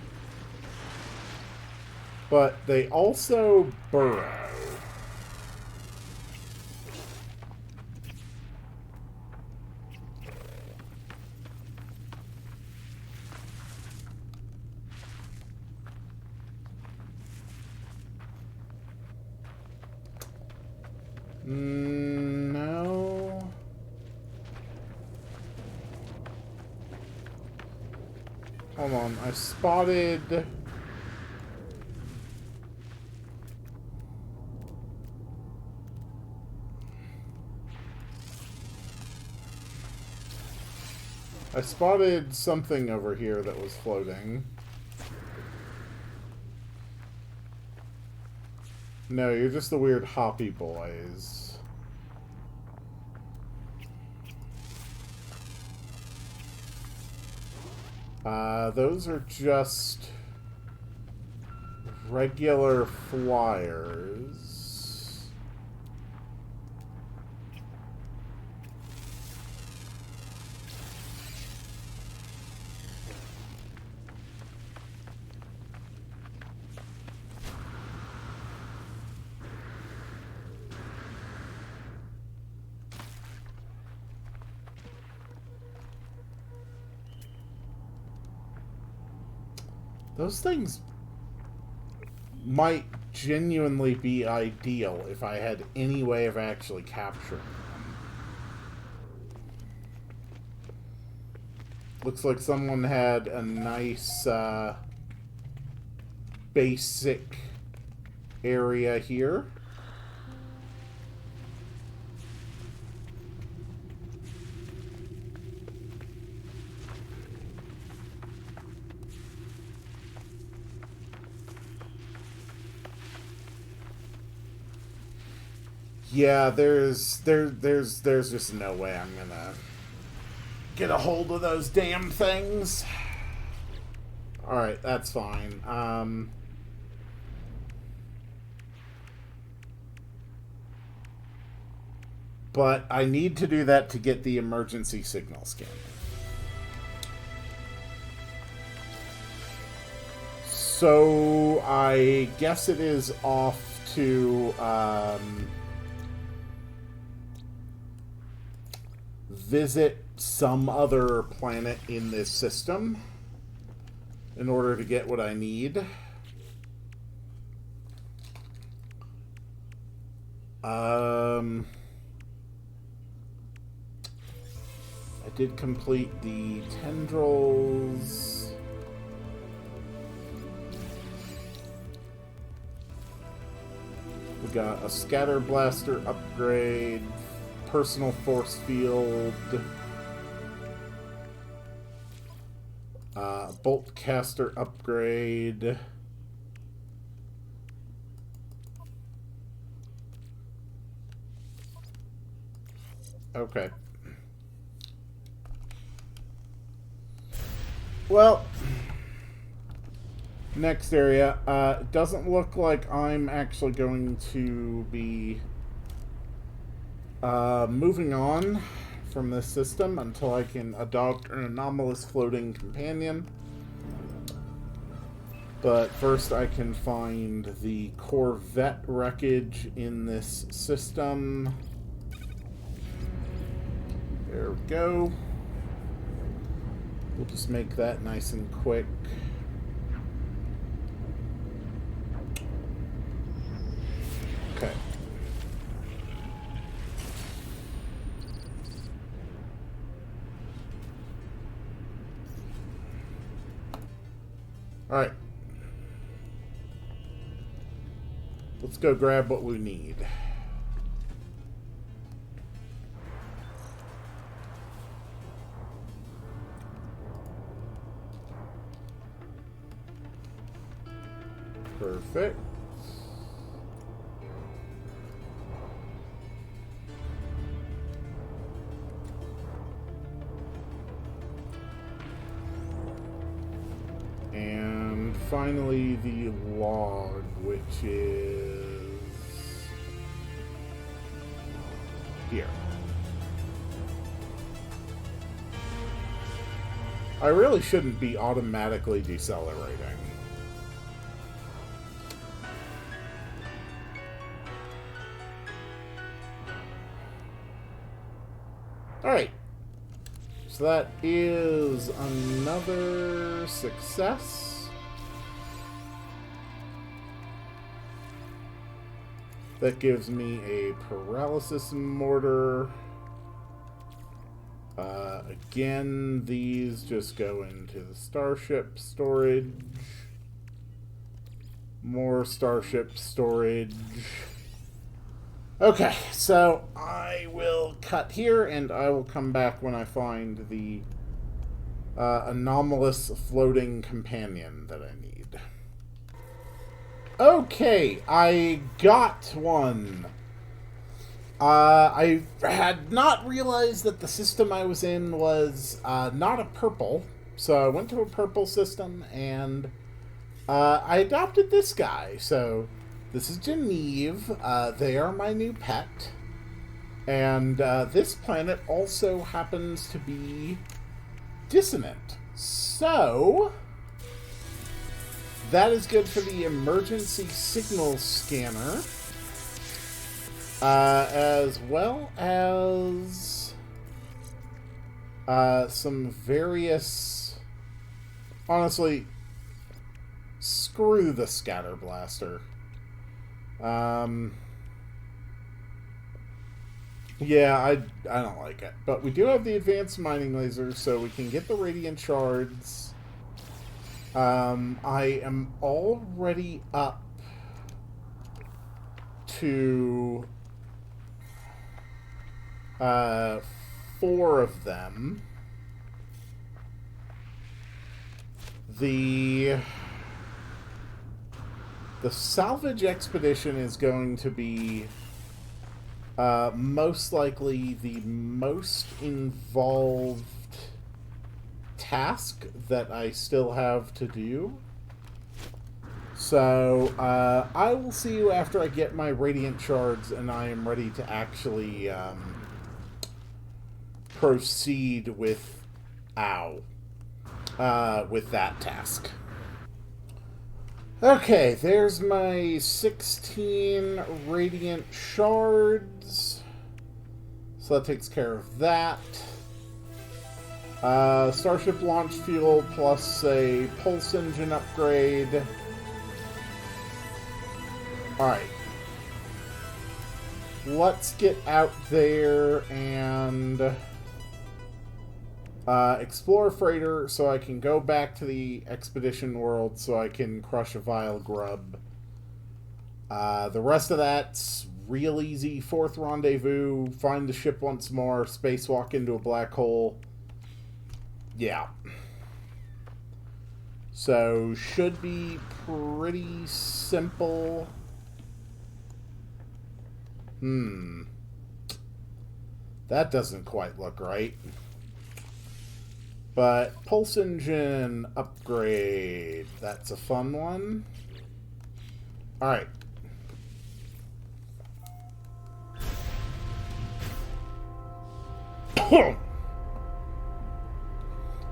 but they also burrow. No. Hold on, I spotted... I spotted something over here that was floating. No, you're just the weird hoppy boys. Those are just regular flyers. Those things might genuinely be ideal if I had any way of actually capturing them. Looks like someone had a nice basic area here. Yeah, there's just no way I'm gonna get a hold of those damn things. Alright, that's fine. But I need to do that to get the emergency signal scanner. So I guess it is off to visit some other planet in this system in order to get what I need. I did complete the tendrils. We got a scatter blaster upgrade, personal force field, bolt caster upgrade. Okay. Well, next area. It doesn't look like I'm actually going to be moving on from this system until I can adopt an anomalous floating companion. But first I can find the Corvette wreckage in this system. There we go. We'll just make that nice and quick. Okay. Alright. Let's go grab what we need. Perfect. And finally the log, which is here. I really shouldn't be automatically decelerating. Alright. So that is another success. That gives me a paralysis mortar. Again, these just go into the starship storage. More starship storage. Okay, so I will cut here, and I will come back when I find the anomalous floating companion that I need. Okay, I got one. I had not realized that the system I was in was not a purple, so I went to a purple system, and I adopted this guy, so... This is Genevieve. They are my new pet. And this planet also happens to be dissonant. So, that is good for the emergency signal scanner. As well as some various... Honestly, screw the scatter blaster. Yeah, I don't like it. But we do have the advanced mining lasers, so we can get the radiant shards. I am already up to 4 of them. The salvage expedition is going to be most likely the most involved task that I still have to do. So, I will see you after I get my radiant shards and I am ready to actually proceed with with that task. Okay, there's my 16 radiant shards. So that takes care of that. Starship launch fuel plus a pulse engine upgrade. Alright. Let's get out there and explore a freighter so I can go back to the expedition world so I can crush a vile grub. The rest of that's real easy. 4th rendezvous, find the ship once more, spacewalk into a black hole. Yeah. So, should be pretty simple. That doesn't quite look right. But pulse engine upgrade. That's a fun one. Alright.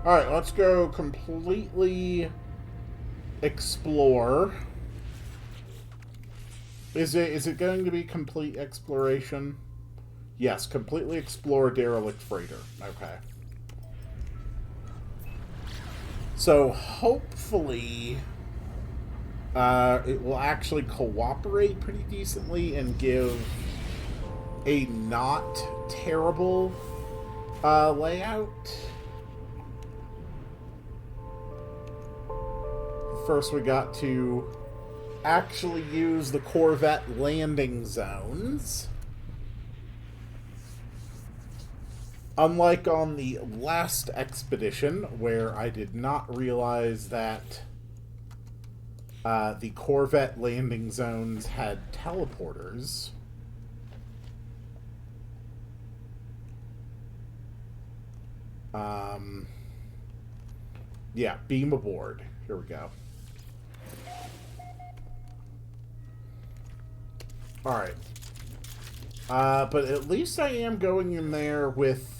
Alright, let's go completely explore. Is it going to be complete exploration? Yes, completely explore derelict freighter. Okay. So hopefully it will actually cooperate pretty decently and give a not terrible layout. First, we got to actually use the Corvette landing zones. Unlike on the last expedition, where I did not realize that the Corvette landing zones had teleporters. Yeah, beam aboard. Here we go. Alright. But at least I am going in there with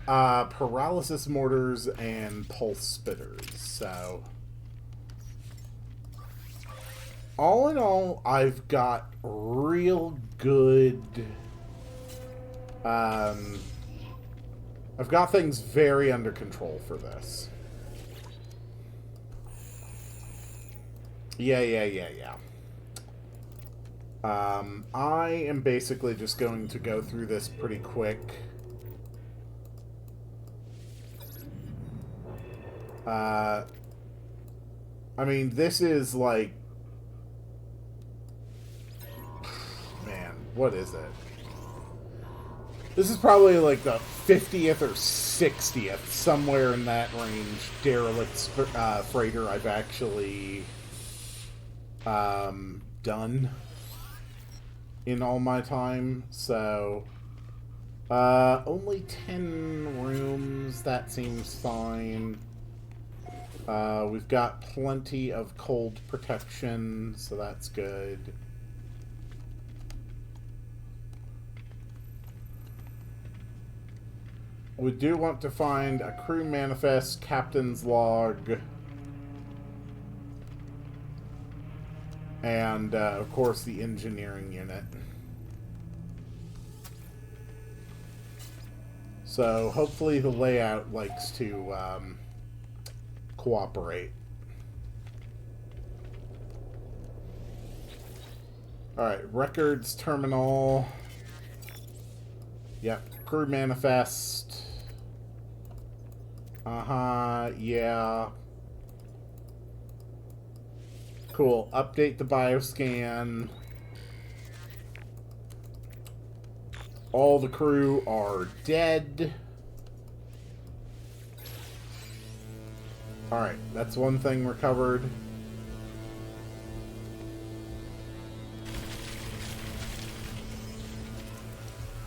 paralysis mortars and pulse spitters, so all in all, I've got real good I've got things very under control for this. Yeah. I am basically just going to go through this pretty quick. I mean, this is like... Man, what is it? This is probably like the 50th or 60th, somewhere in that range, derelict freighter I've actually done in all my time. So, only 10 rooms, that seems fine. We've got plenty of cold protection, so that's good. We do want to find a crew manifest, captain's log, and, of course, the engineering unit. So, hopefully the layout likes to, cooperate. Alright, records terminal. Yep, crew manifest. Yeah. Cool, update the bioscan. All the crew are dead. Alright, that's one thing recovered.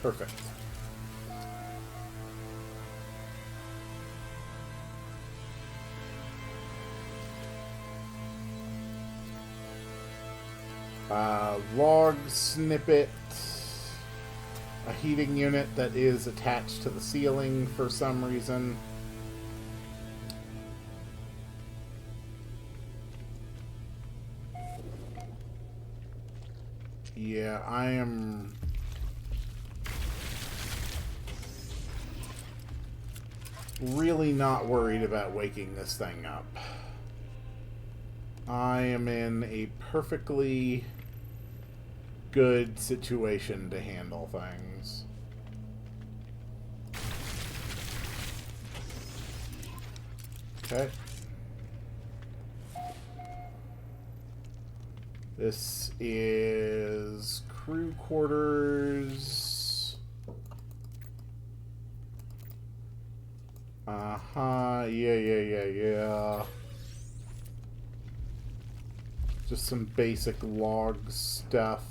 Perfect. Log snippet. A heating unit that is attached to the ceiling for some reason. Yeah, I am... really not worried about waking this thing up. I am in a perfectly good situation to handle things. Okay. This is crew quarters. Yeah. Just some basic log stuff.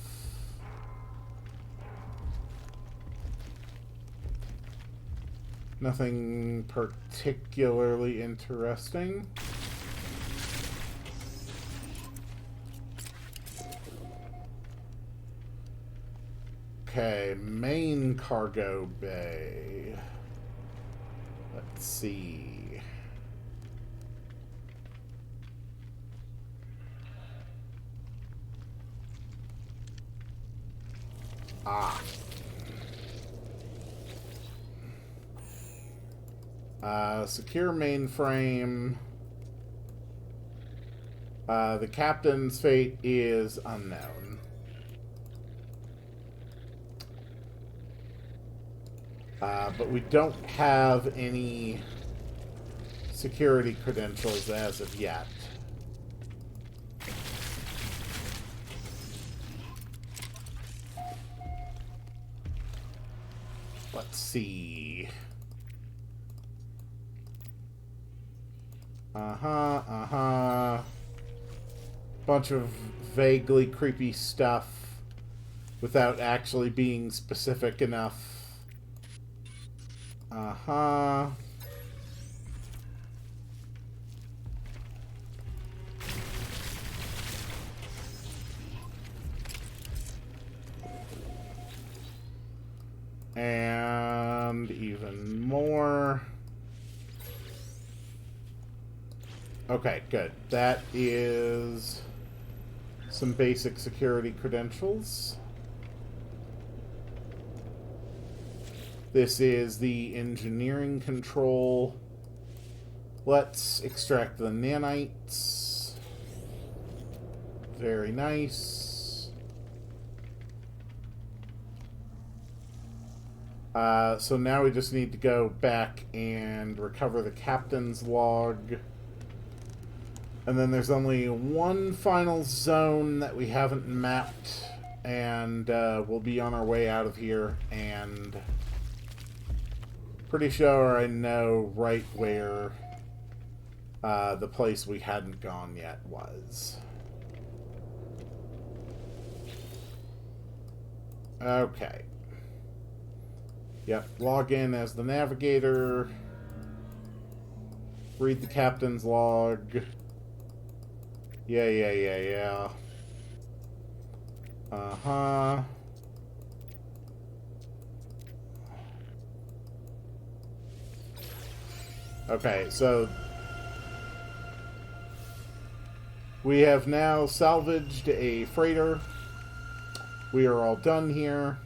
Nothing particularly interesting. Okay, main cargo bay. Let's see. Ah. Secure mainframe. The captain's fate is unknown. But we don't have any security credentials as of yet. Let's see. Bunch of vaguely creepy stuff without actually being specific enough. And even more. Okay, good. That is some basic security credentials. This is the engineering control. Let's extract the nanites. Very nice. So now we just need to go back and recover the captain's log. And then there's only one final zone that we haven't mapped. And we'll be on our way out of here. And pretty sure I know right where the place we hadn't gone yet was. Okay. Yep, log in as the navigator. Read the captain's log. Yeah. Uh-huh. Okay, so we have now salvaged a freighter. We are all done here.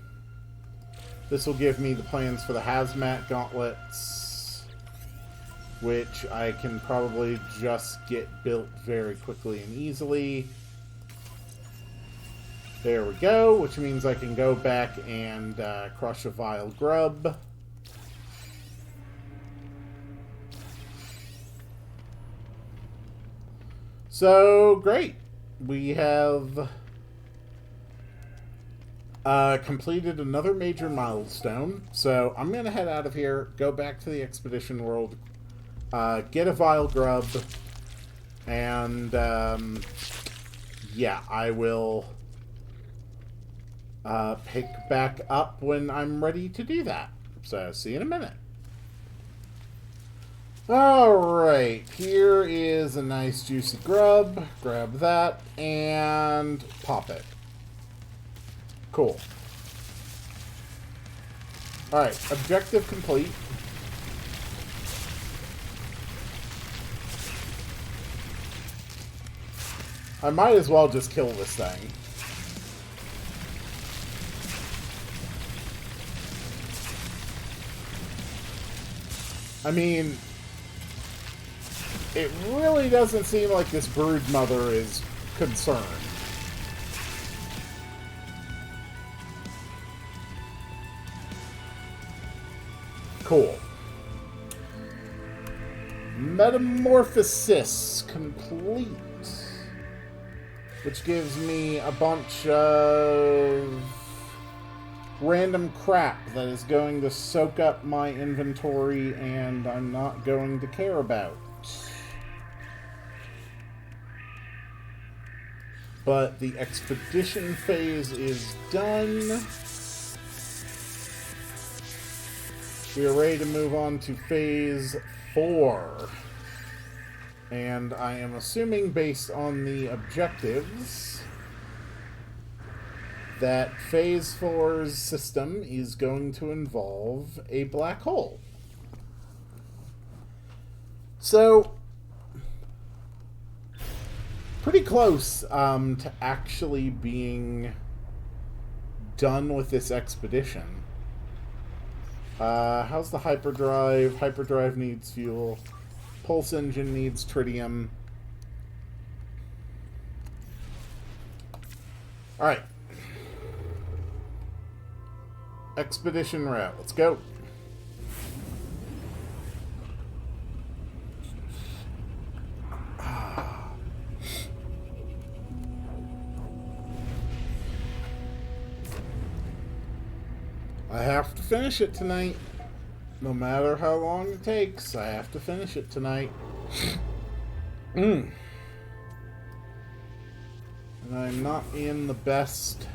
This will give me the plans for the hazmat gauntlets, which I can probably just get built very quickly and easily. There we go, which means I can go back and crush a vile grub. So, great. We have completed another major milestone. So, I'm going to head out of here, go back to the expedition world, get a vile grub, and, yeah, I will pick back up when I'm ready to do that. So, see you in a minute. Alright, here is a nice juicy grub. Grab that and pop it. Cool. Alright, objective complete. I might as well just kill this thing. I mean, it really doesn't seem like this brood mother is concerned. Cool. Metamorphosis complete. Which gives me a bunch of random crap that is going to soak up my inventory and I'm not going to care about. But the expedition phase is done. We are ready to move on to phase 4. And I am assuming, based on the objectives, that Phase 4's system is going to involve a black hole. So, pretty close to actually being done with this expedition. How's the hyperdrive? Hyperdrive needs fuel. Pulse engine needs tritium. Alright. Expedition route. Let's go. I have to finish it tonight. No matter how long it takes, I have to finish it tonight. And I'm not in the best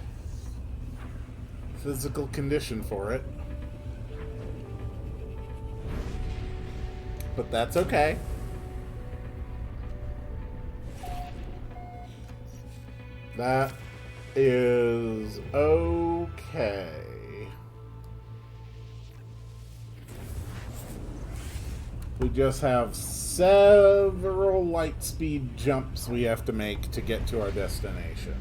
physical condition for it. But that's okay. That is okay. We just have several light speed jumps we have to make to get to our destination.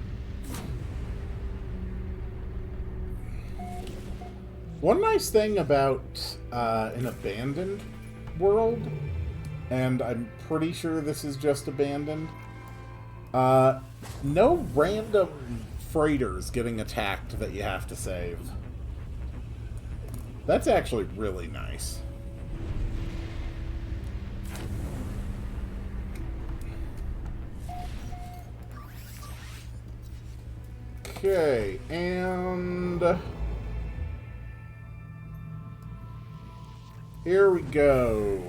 One nice thing about an abandoned world, and I'm pretty sure this is just abandoned, no random freighters getting attacked that you have to save. That's actually really nice. Okay, and here we go.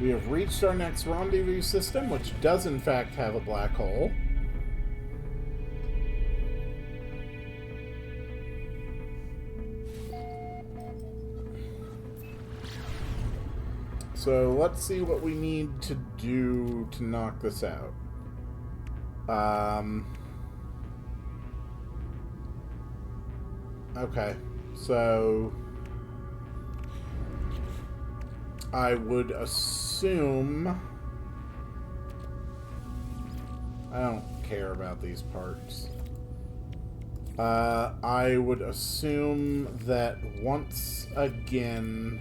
We have reached our next rendezvous system, which does in fact have a black hole. So let's see what we need to do to knock this out. Okay, so I would assume... I don't care about these parts. I would assume that once again...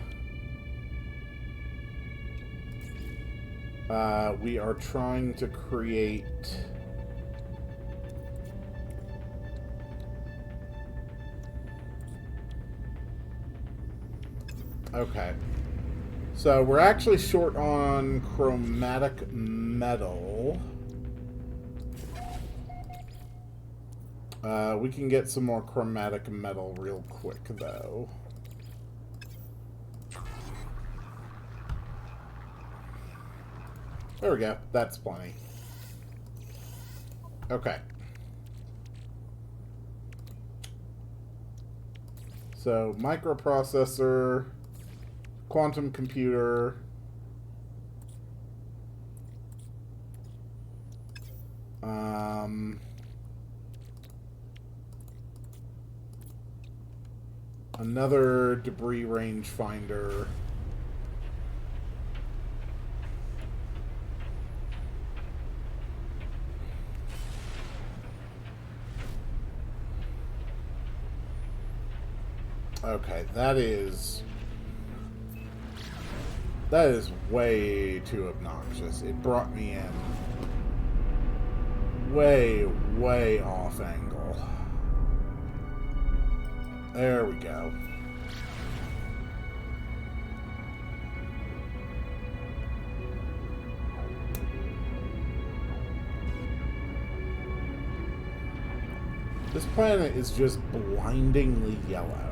we are trying to create... Okay. So we're actually short on chromatic metal. We can get some more chromatic metal real quick, though. There we go. That's plenty. Okay. So, microprocessor, quantum computer, another debris rangefinder. Okay, that is way too obnoxious. It brought me in way off angle. There we go. This planet is just blindingly yellow.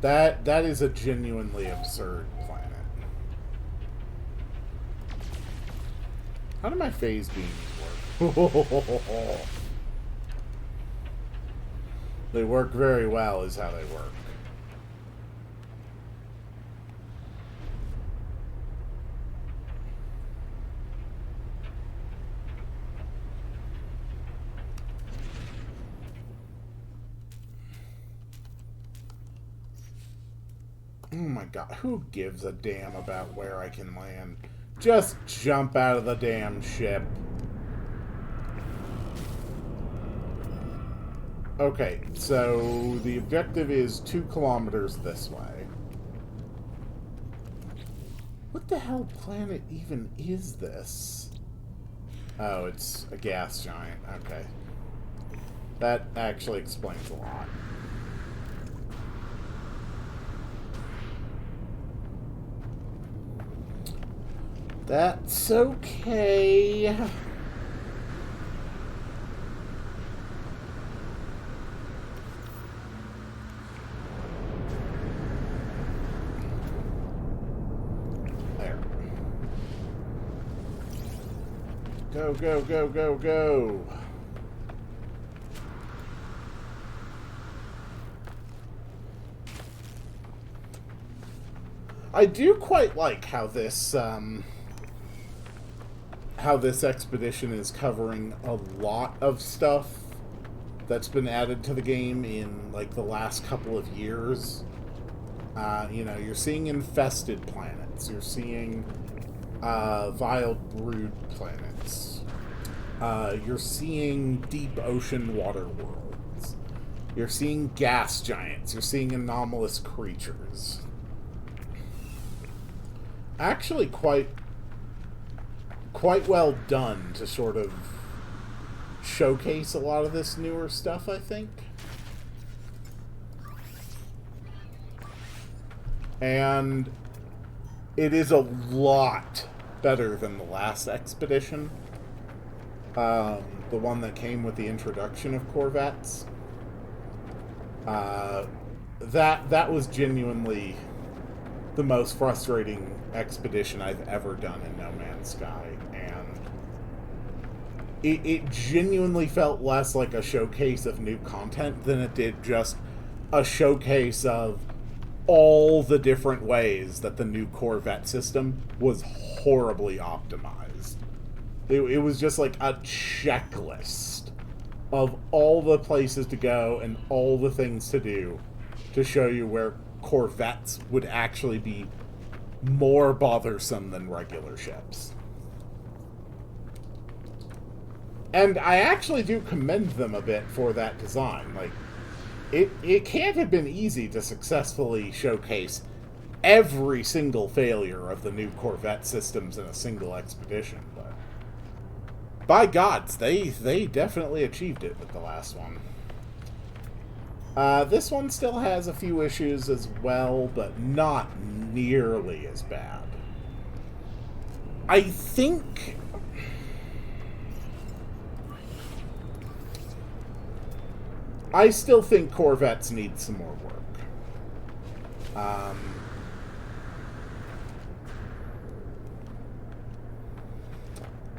That is a genuinely absurd planet. How do my phase beams work? They work very well is how they work. Oh my god, who gives a damn about where I can land? Just jump out of the damn ship. Okay, so the objective is 2 kilometers this way. What the hell planet even is this? Oh, it's a gas giant. Okay. That actually explains a lot. That's okay. There. Go, go, go, go, go. I do quite like how this expedition is covering a lot of stuff that's been added to the game in like the last couple of years. You know, you're seeing infested planets. You're seeing vile brood planets. You're seeing deep ocean water worlds. You're seeing gas giants. You're seeing anomalous creatures. Actually, quite well done to sort of showcase a lot of this newer stuff, I think. And it is a lot better than the last expedition. The one that came with the introduction of Corvettes. That was genuinely the most frustrating expedition I've ever done in No Man's Sky, and it genuinely felt less like a showcase of new content than it did just a showcase of all the different ways that the new Corvette system was horribly optimized. It was just like a checklist of all the places to go and all the things to do to show you where Corvettes would actually be more bothersome than regular ships. And I actually do commend them a bit for that design. Like, it can't have been easy to successfully showcase every single failure of the new Corvette systems in a single expedition, but by gods, they definitely achieved it with the last one. This one still has a few issues as well, but not nearly as bad. I think I still think Corvettes need some more work.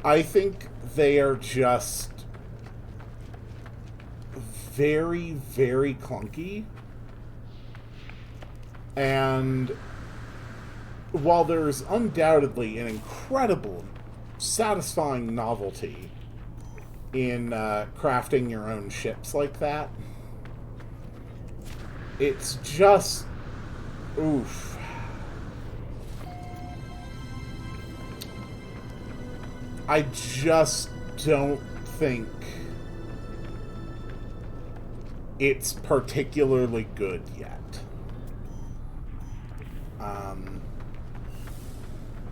I think they are just very, very clunky. And while there's undoubtedly an incredible, satisfying novelty in crafting your own ships like that, it's just... oof. I just don't think it's particularly good yet.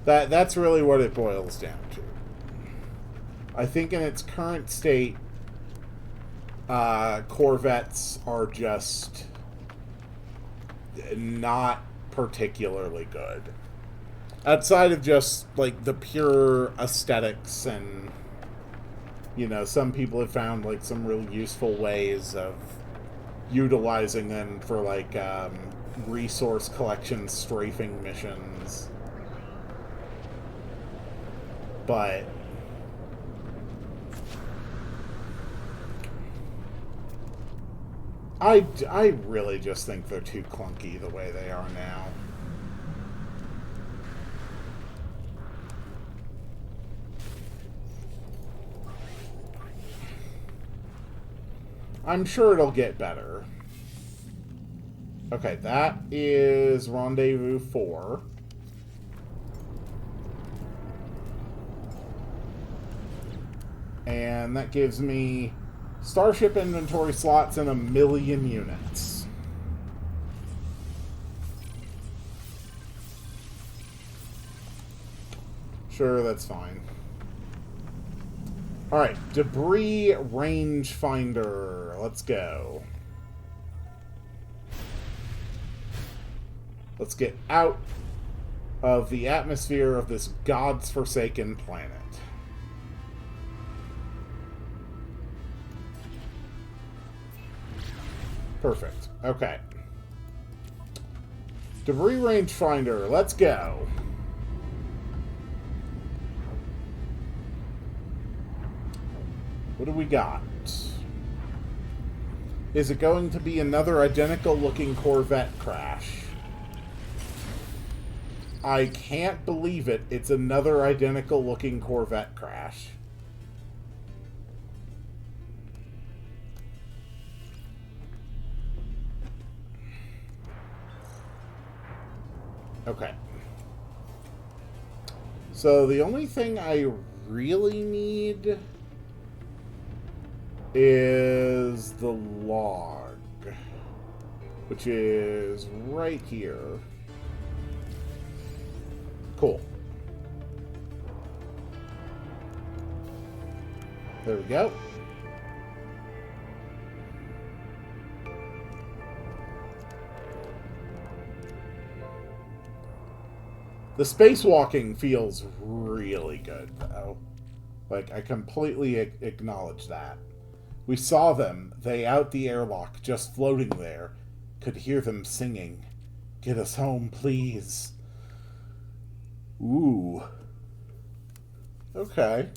That's really what it boils down to. I think in its current state, Corvettes are just not particularly good. Outside of just, like, the pure aesthetics and, you know, some people have found, like, some really useful ways of utilizing them for, like, resource collection strafing missions. But I really just think they're too clunky the way they are now. I'm sure it'll get better. Okay, that is Rendezvous 4. And that gives me Starship inventory slots and 1,000,000 units. Sure, that's fine. Alright, debris rangefinder. Let's go. Let's get out of the atmosphere of this God's forsaken planet. Perfect. Okay. Debris rangefinder. Let's go. What do we got? Is it going to be another identical looking Corvette crash? I can't believe it. It's another identical looking Corvette crash. Okay. So the only thing I really need is the log, which is right here. Cool. There we go. The spacewalking feels really good, though. Like, I completely acknowledge that. We saw them, they out the airlock, just floating there. Could hear them singing. Get us home, please. Ooh. Okay.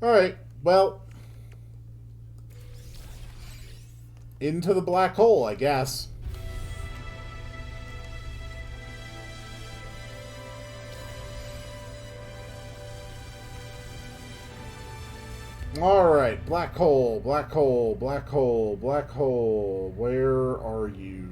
Alright, well. Into the black hole, I guess. Alright, black hole, black hole, black hole, black hole. Where are you?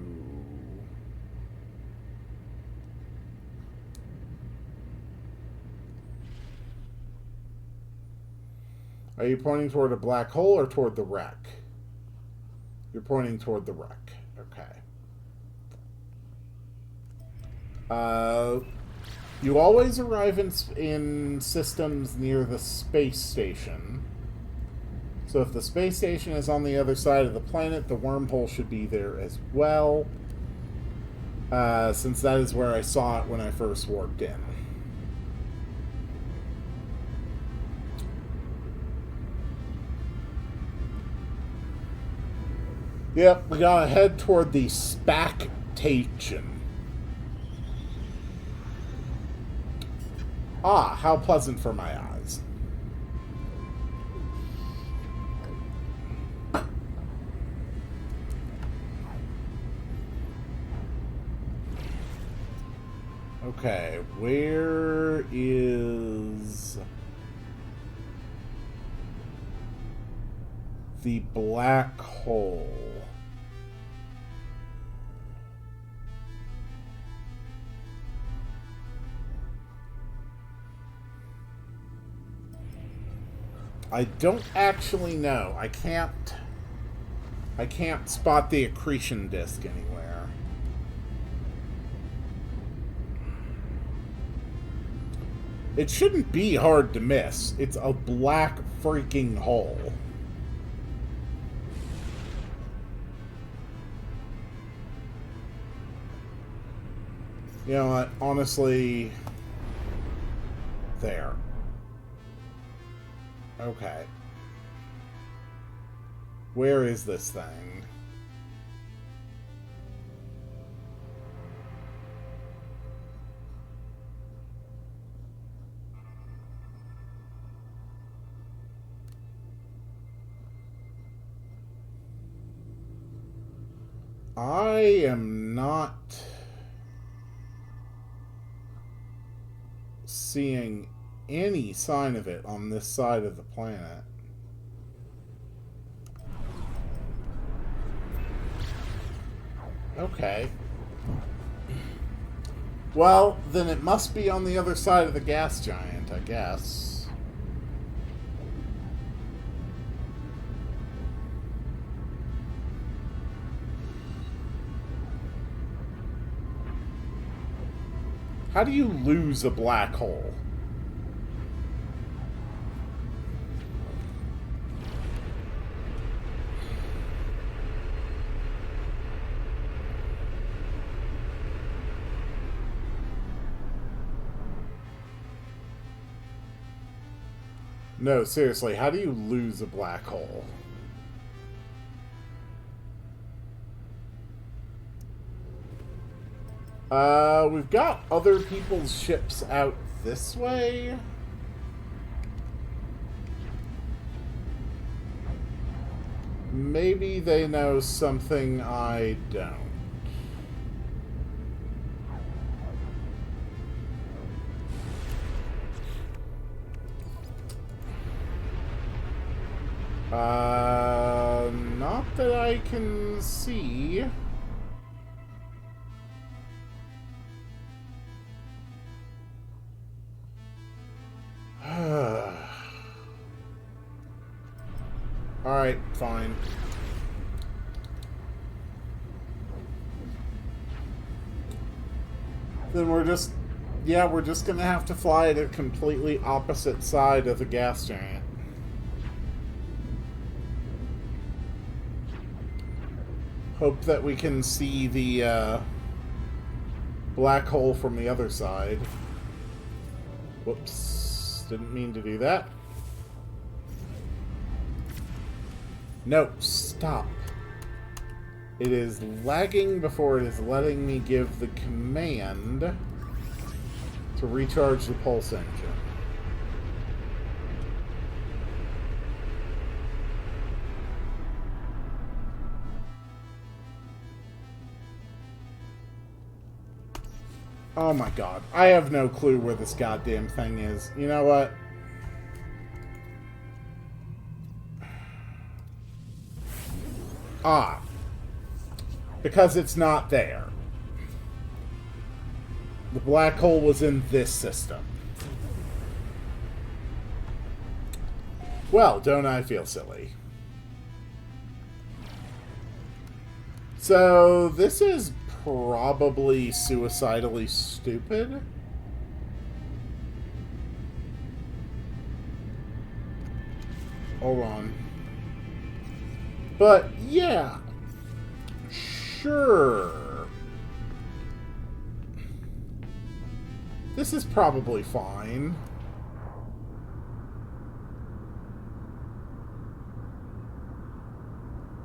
Are you pointing toward a black hole or toward the wreck? You're pointing toward the wreck. Okay. You always arrive in systems near the space station. So if the space station is on the other side of the planet, the wormhole should be there as well. Since that is where I saw it when I first warped in. Yep, we gotta head toward the Spactation. Ah, how pleasant for my eyes. Okay, where is the black hole? I don't actually know. I can't spot the accretion disk anywhere. It shouldn't be hard to miss. It's a black freaking hole. You know what? Honestly, there. Okay. Where is this thing? I am not seeing any sign of it on this side of the planet. Okay. Well, then it must be on the other side of the gas giant, I guess. How do you lose a black hole? No, seriously, how do you lose a black hole? We've got other people's ships out this way. Maybe they know something I don't. Not that I can see. Alright, fine. Then we're just... yeah, we're just gonna have to fly to a completely opposite side of the gas giant. Hope that we can see the black hole from the other side. Whoops. Didn't mean to do that. No, stop. It is lagging before it is letting me give the command to recharge the pulse engine. Oh my god. I have no clue where this goddamn thing is. You know what? Ah. Because it's not there. The black hole was in this system. Well, don't I feel silly? So, this is probably suicidally stupid. Hold on. But, yeah. Sure. This is probably fine.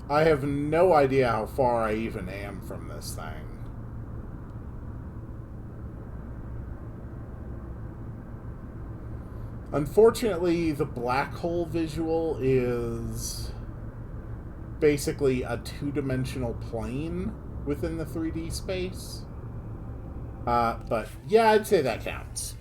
I have no idea how far I even am from this thing. Unfortunately, the black hole visual is basically a two-dimensional plane within the 3D space. But yeah, I'd say that counts.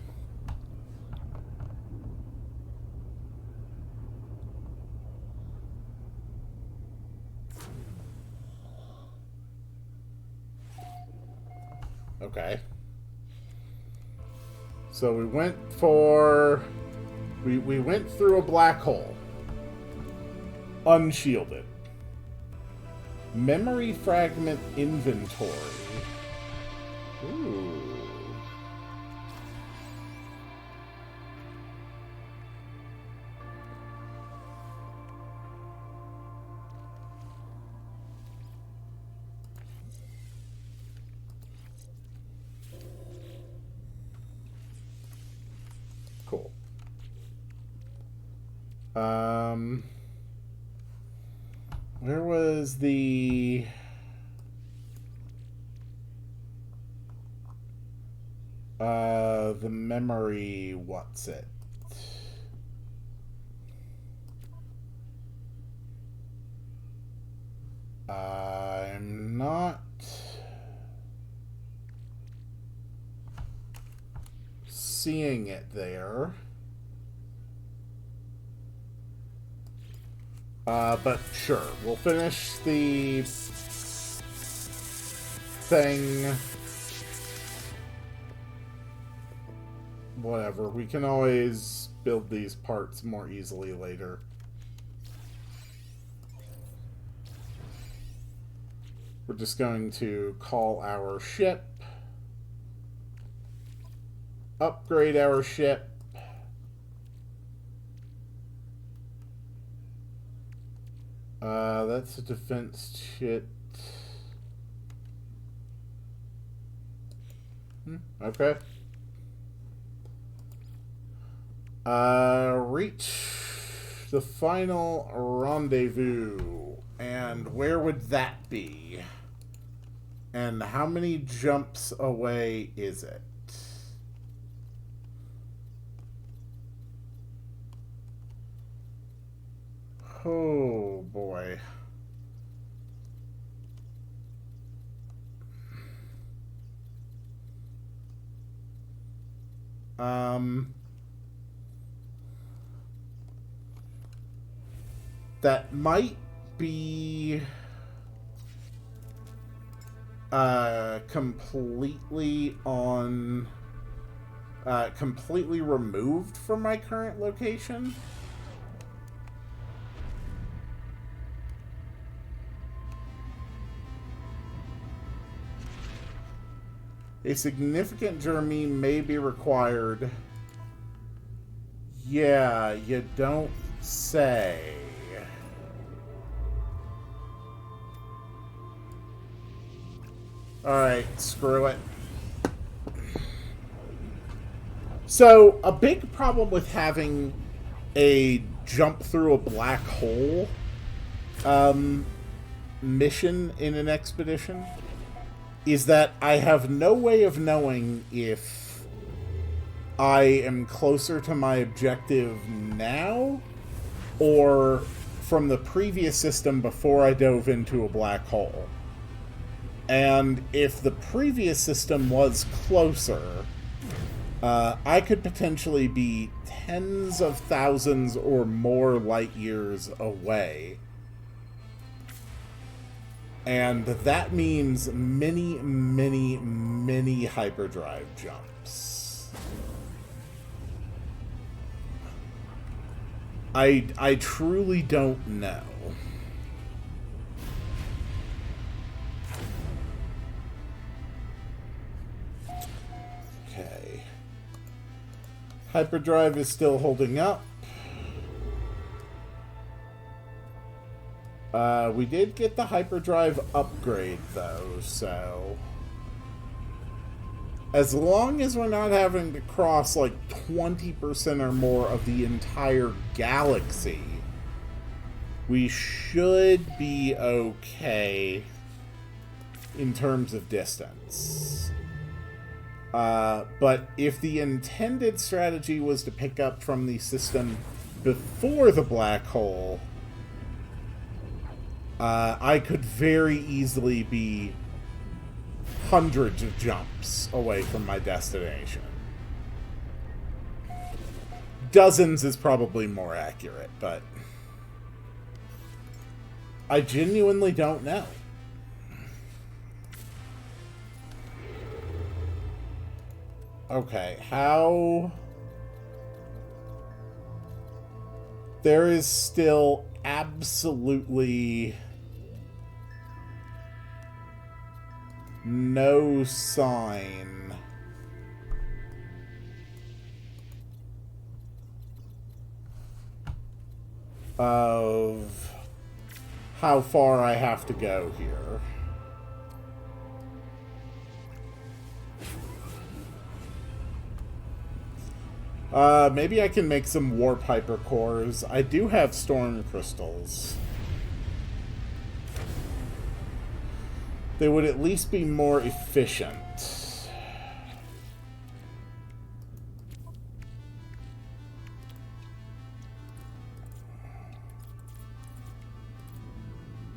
Okay. So we went for... We went through a black hole. Unshielded. Memory fragment inventory. Ooh. Cool. Where was the memory, what's it? I'm not seeing it there. But sure, we'll finish the thing. Whatever, we can always build these parts more easily later. We're just going to call our ship, upgrade our ship, that's a defense kit. Okay. Reach the final rendezvous. And where would that be? And how many jumps away is it? Oh boy. That might be completely removed from my current location. A significant journey may be required. Yeah, you don't say. Alright, screw it. So, a big problem with having a jump through a black hole mission in an expedition is that I have no way of knowing if I am closer to my objective now or from the previous system before I dove into a black hole. And if the previous system was closer, I could potentially be tens of thousands or more light years away. And that means many, many, many hyperdrive jumps. I truly don't know. Okay. Hyperdrive is still holding up. We did get the hyperdrive upgrade, though, so... As long as we're not having to cross, like, 20% or more of the entire galaxy, we should be okay in terms of distance. But if the intended strategy was to pick up from the system before the black hole... I could very easily be hundreds of jumps away from my destination. Dozens is probably more accurate, but I genuinely don't know. Okay, how... There is still absolutely no sign of how far I have to go here. Maybe I can make some warp hypercores. I do have storm crystals. They would at least be more efficient.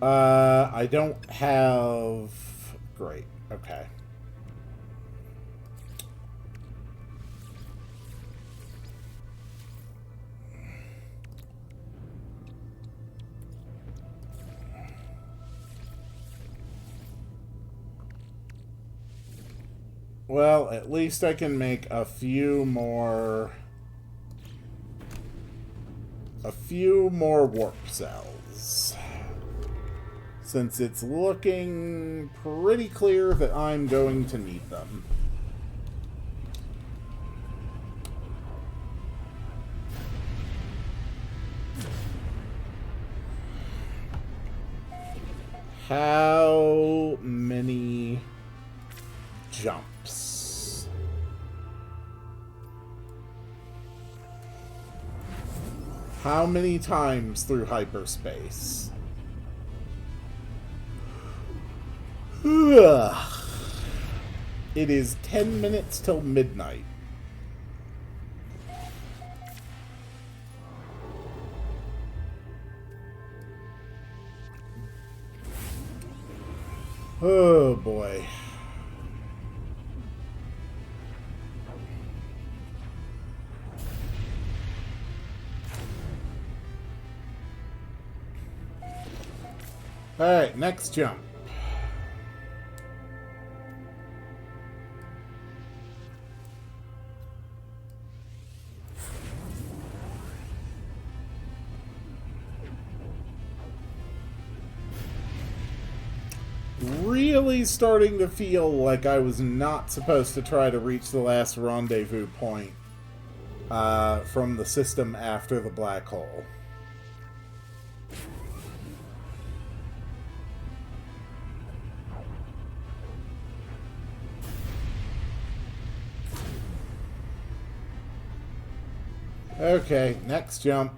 I don't have... Great. Okay. Well, at least I can make a few more warp cells. Since it's looking pretty clear that I'm going to need them. How many jumps? How many times through hyperspace? It is 10 minutes till midnight. Oh boy. Alright, next jump. Really starting to feel like I was not supposed to try to reach the last rendezvous point from the system after the black hole. Okay, next jump.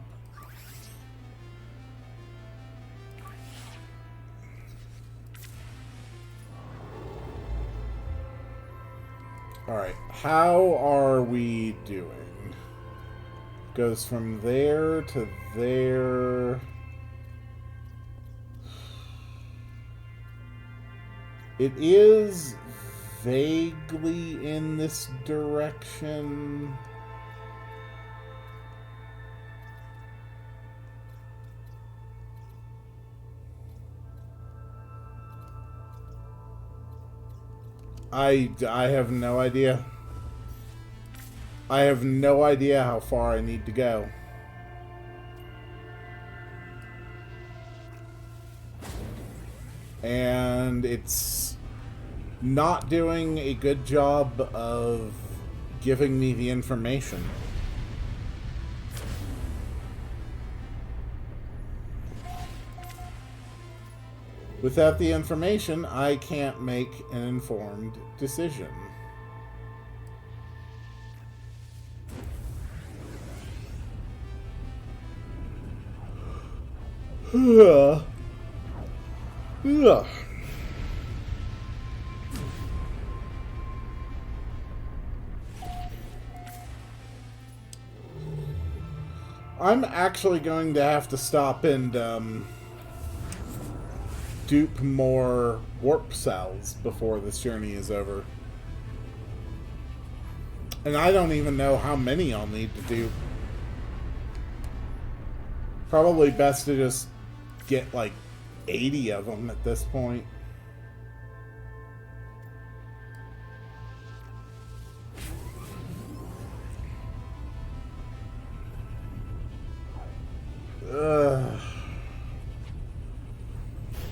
Alright, how are we doing? Goes from there to there. It is vaguely in this direction. I have no idea. I have no idea how far I need to go. And it's not doing a good job of giving me the information. Without the information, I can't make an informed decision. I'm actually going to have to stop and dupe more warp cells before this journey is over. And I don't even know how many I'll need to dupe. Probably best to just get like 80 of them at this point.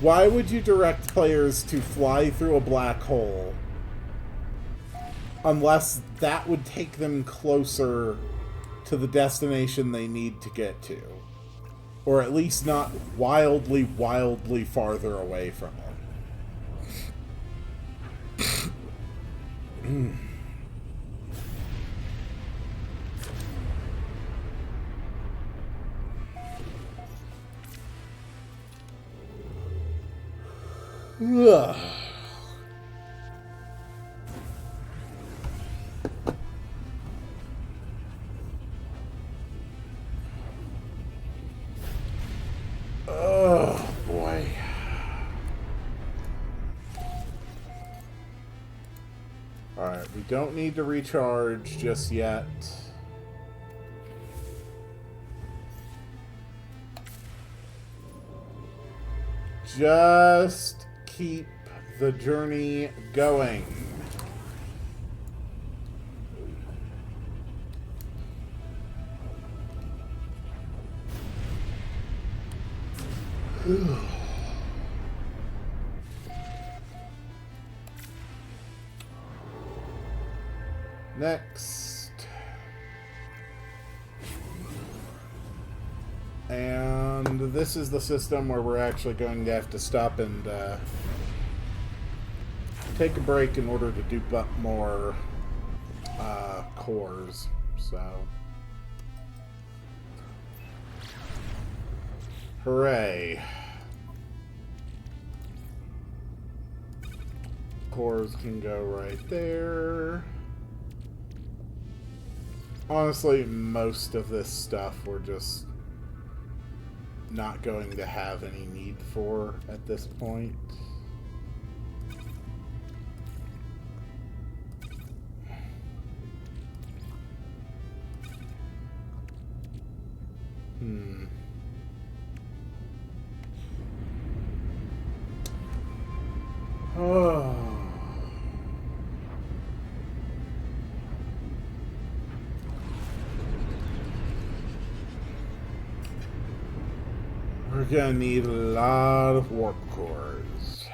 Why would you direct players to fly through a black hole unless that would take them closer to the destination they need to get to? Or at least not wildly, wildly farther away from it. Ugh. Oh, boy. Alright, we don't need to recharge just yet. Just keep the journey going. Next. And this is the system where we're actually going to have to stop and take a break in order to dupe up more cores. So, hooray. Cores can go right there. Honestly, most of this stuff we're just not going to have any need for at this point. Oh. We're gonna need a lot of warp cores.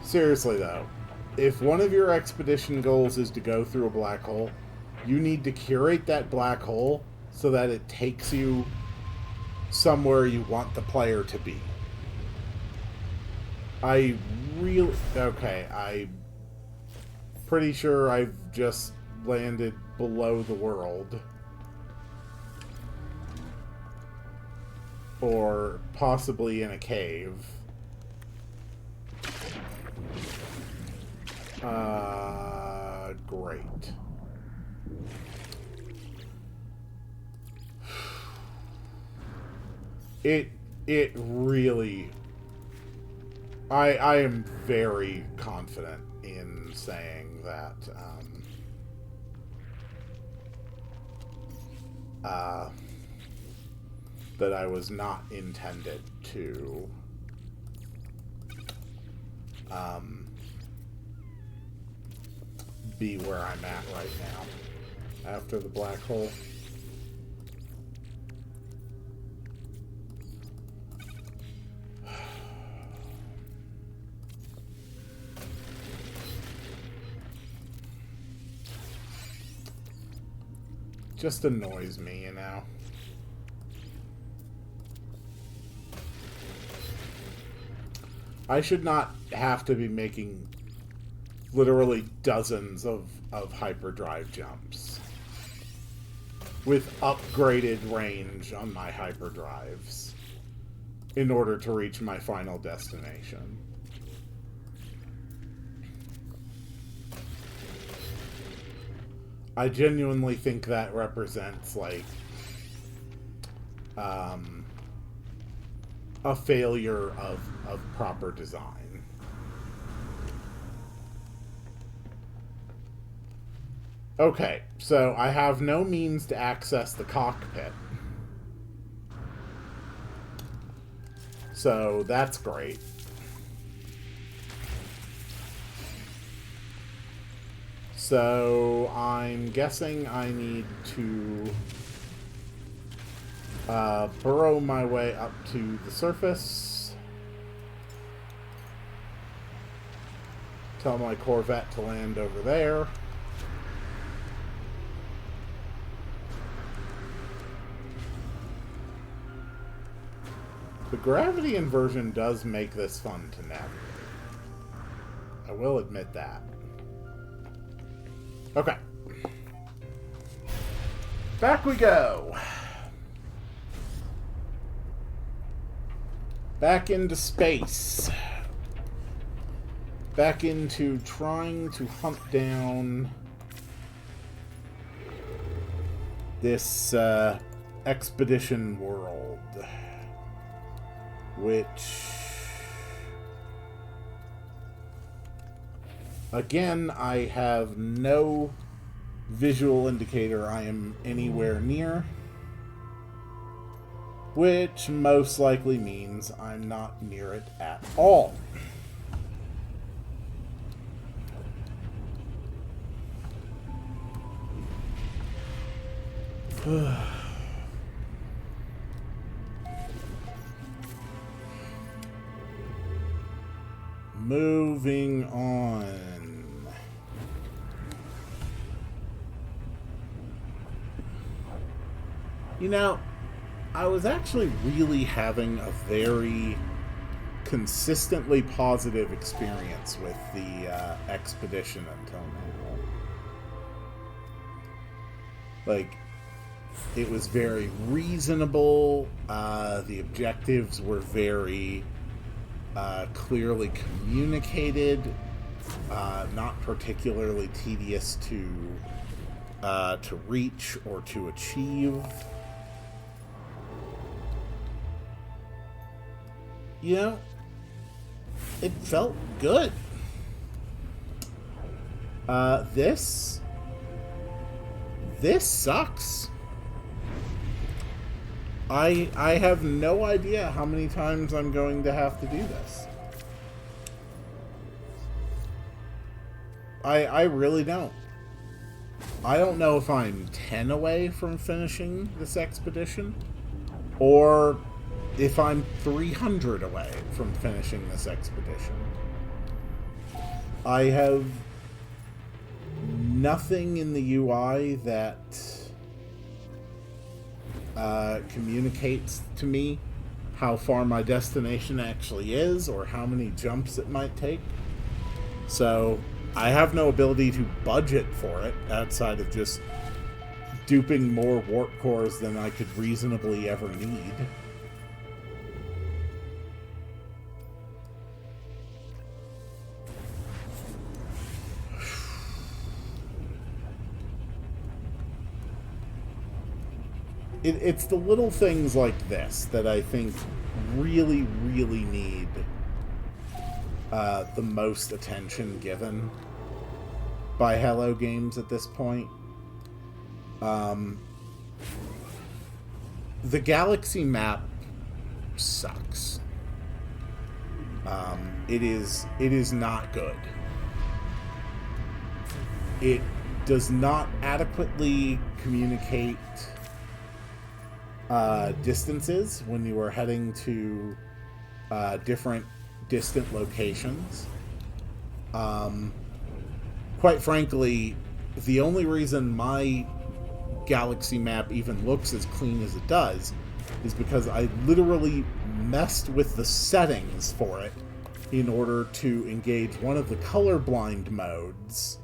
Seriously though, if one of your expedition goals is to go through a black hole, you need to curate that black hole so that it takes you somewhere you want the player to be. I'm pretty sure I've just landed below the world. Or possibly in a cave. Great. It really... I am very confident in saying that that I was not intended to be where I'm at right now after the black hole. Just annoys me, you know. I should not have to be making literally dozens of hyperdrive jumps with upgraded range on my hyperdrives in order to reach my final destination. I genuinely think that represents, like, a failure of proper design. Okay, so I have no means to access the cockpit. So that's great. So I'm guessing I need to burrow my way up to the surface. Tell my Corvette to land over there. The gravity inversion does make this fun to navigate. I will admit that. Okay. Back we go. Back into space. Back into trying to hunt down this expedition world. Which, again, I have no visual indicator I am anywhere near, which most likely means I'm not near it at all. Moving on. You know, I was actually really having a very consistently positive experience with the expedition until now. Like, it was very reasonable. The objectives were very clearly communicated, not particularly tedious to reach or to achieve. You know, it felt good. This sucks. I have no idea how many times I'm going to have to do this. I really don't. I don't know if I'm 10 away from finishing this expedition, or if I'm 300 away from finishing this expedition. I have nothing in the UI that communicates to me how far my destination actually is or how many jumps it might take. So I have no ability to budget for it outside of just duping more warp cores than I could reasonably ever need. It's the little things like this that I think really, really need the most attention given by Hello Games at this point. The galaxy map sucks. It is not good. It does not adequately communicate distances when you are heading to different distant locations. Quite frankly, the only reason my galaxy map even looks as clean as it does is because I literally messed with the settings for it in order to engage one of the colorblind modes,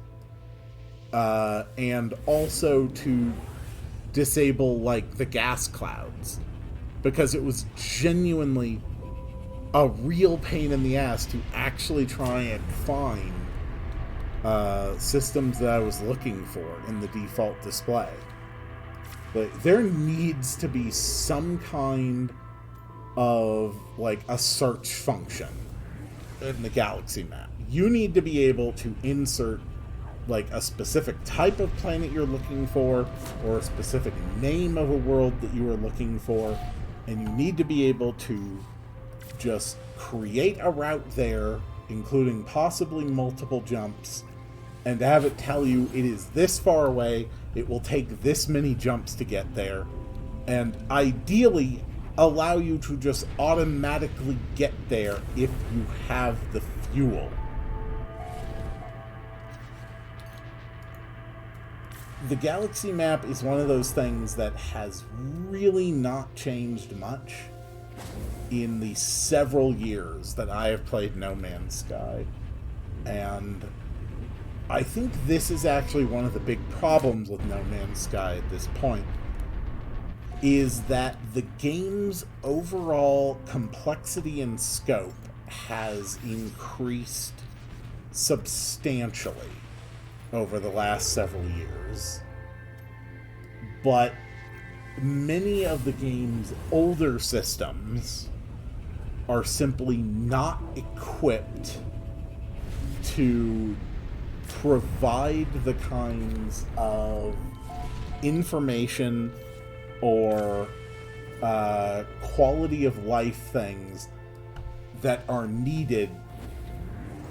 and also to disable, like, the gas clouds, because it was genuinely a real pain in the ass to actually try and find systems that I was looking for in the default display. Like, there needs to be some kind of, like, a search function in the galaxy map. You need to be able to insert, like, a specific type of planet you're looking for, or a specific name of a world that you are looking for, and you need to be able to just create a route there, including possibly multiple jumps, and have it tell you it is this far away, it will take this many jumps to get there, and ideally allow you to just automatically get there if you have the fuel. The galaxy map is one of those things that has really not changed much in the several years that I have played No Man's Sky. And I think this is actually one of the big problems with No Man's Sky at this point, is that the game's overall complexity and scope has increased substantially over the last several years. But many of the game's older systems are simply not equipped to provide the kinds of information or quality of life things that are needed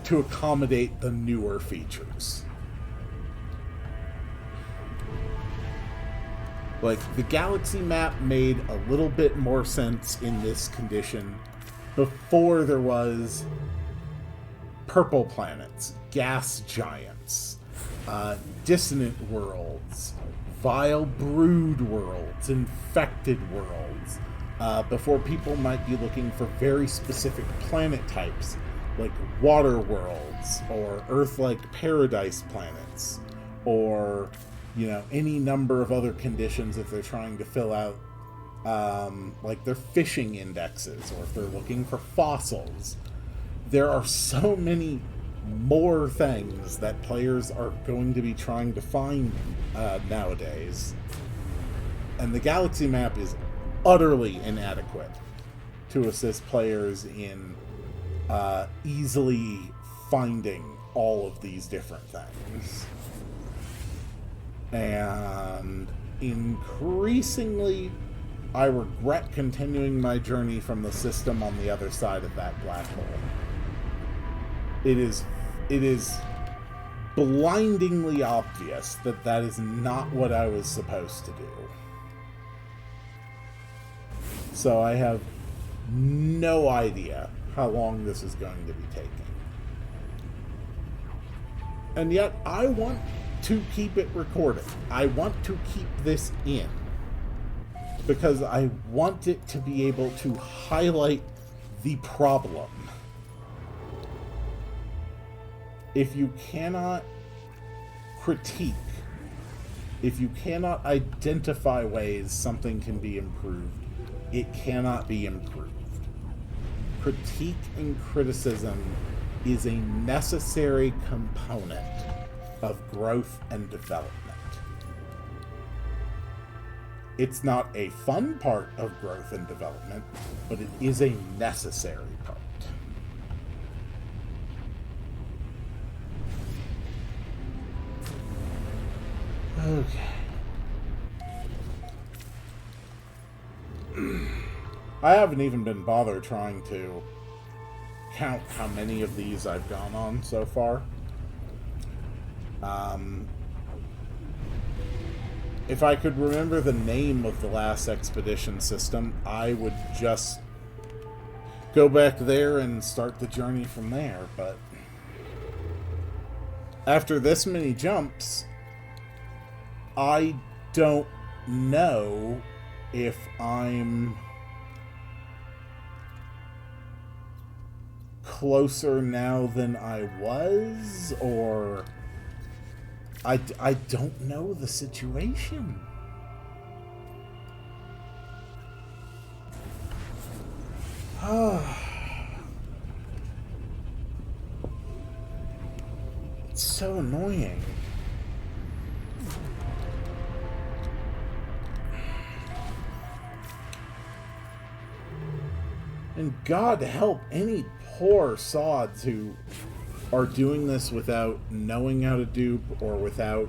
to accommodate the newer features. Like, the galaxy map made a little bit more sense in this condition before there was purple planets, gas giants, dissonant worlds, vile brood worlds, infected worlds, before people might be looking for very specific planet types, like water worlds, or Earth-like paradise planets, or, you know, any number of other conditions if they're trying to fill out, like their fishing indexes, or if they're looking for fossils. There are so many more things that players are going to be trying to find nowadays. And the galaxy map is utterly inadequate to assist players in easily finding all of these different things. And increasingly, I regret continuing my journey from the system on the other side of that black hole. It is blindingly obvious that that is not what I was supposed to do. So I have no idea how long this is going to be taking. And yet, I want to keep it recorded. I want to keep this in. Because I want it to be able to highlight the problem. If you cannot critique, if you cannot identify ways something can be improved, it cannot be improved. Critique and criticism is a necessary component of growth and development. It's not a fun part of growth and development, but it is a necessary part. Okay. I haven't even been bothered trying to count how many of these I've gone on so far. If I could remember the name of the last expedition system, I would just go back there and start the journey from there, but after this many jumps, I don't know if I'm closer now than I was, or I don't know the situation. It's so annoying. And God help any poor sods who are doing this without knowing how to dupe, or without,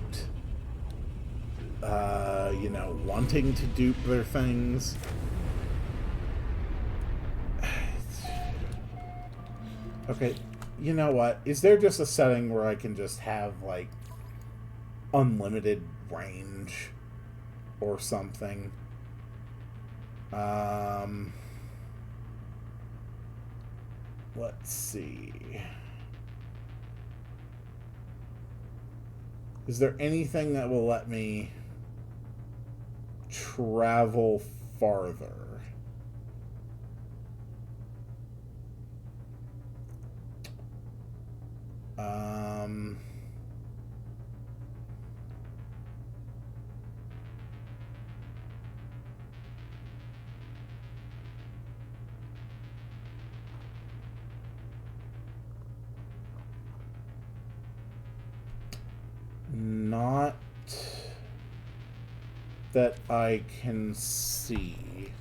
wanting to dupe their things. Okay, you know what? Is there just a setting where I can just have, like, unlimited range or something? Let's see. Is there anything that will let me travel farther? Not that I can see.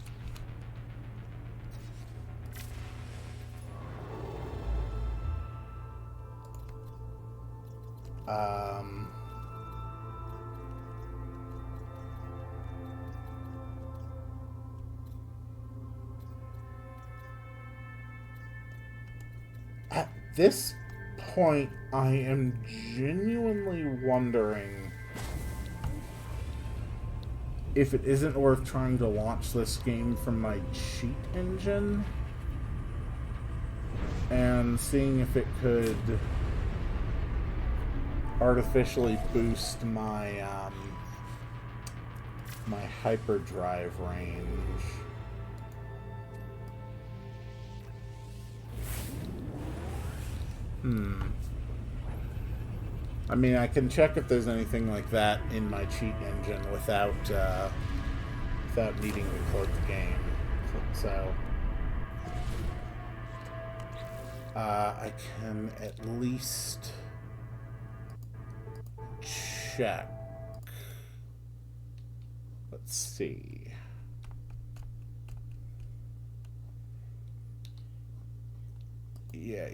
At this point, I am genuinely wondering if it isn't worth trying to launch this game from my cheat engine and seeing if it could artificially boost my my hyperdrive range. I mean, I can check if there's anything like that in my cheat engine without needing to close the game. So I can at least check. Let's see. Yeah.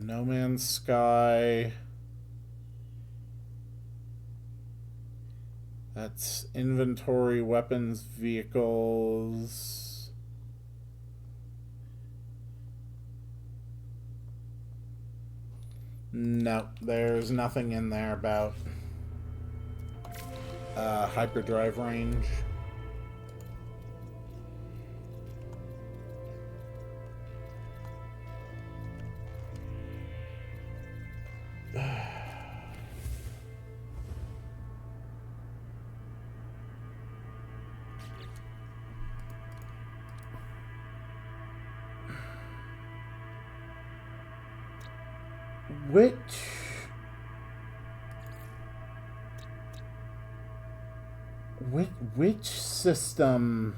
No Man's Sky. That's inventory, weapons, vehicles. No, there's nothing in there about hyperdrive range. Which system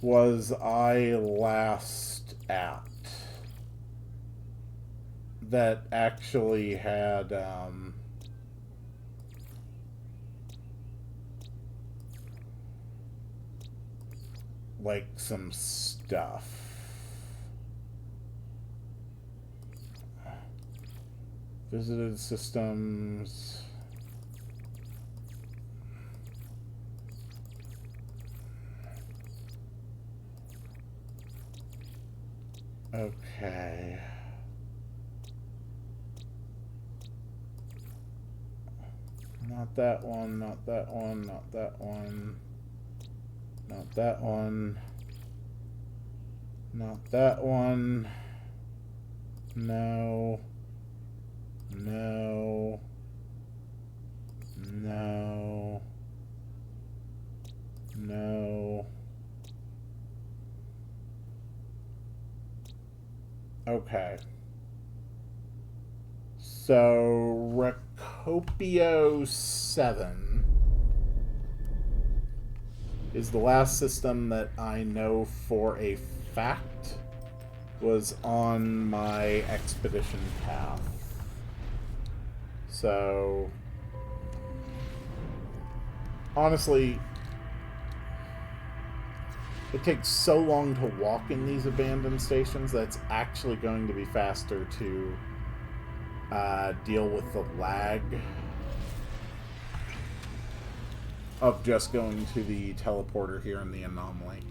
was I last at that actually had like some stuff? Visited systems. Okay. Not that one, not that one, not that one. Not that one. Not that one. No. No. No. No. Okay. So, Recopio 7 is the last system that I know for a fact was on my expedition path. So, honestly, it takes so long to walk in these abandoned stations that it's actually going to be faster to deal with the lag of just going to the teleporter here in the anomaly.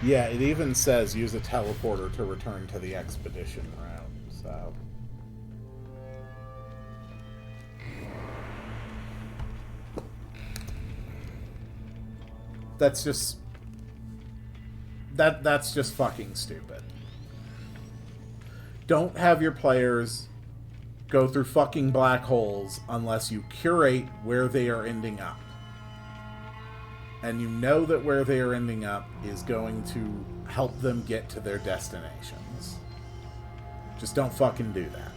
Yeah, it even says use a teleporter to return to the expedition route, so... That's just... That's just fucking stupid. Don't have your players go through fucking black holes unless you curate where they are ending up. And you know that where they are ending up is going to help them get to their destinations. Just don't fucking do that.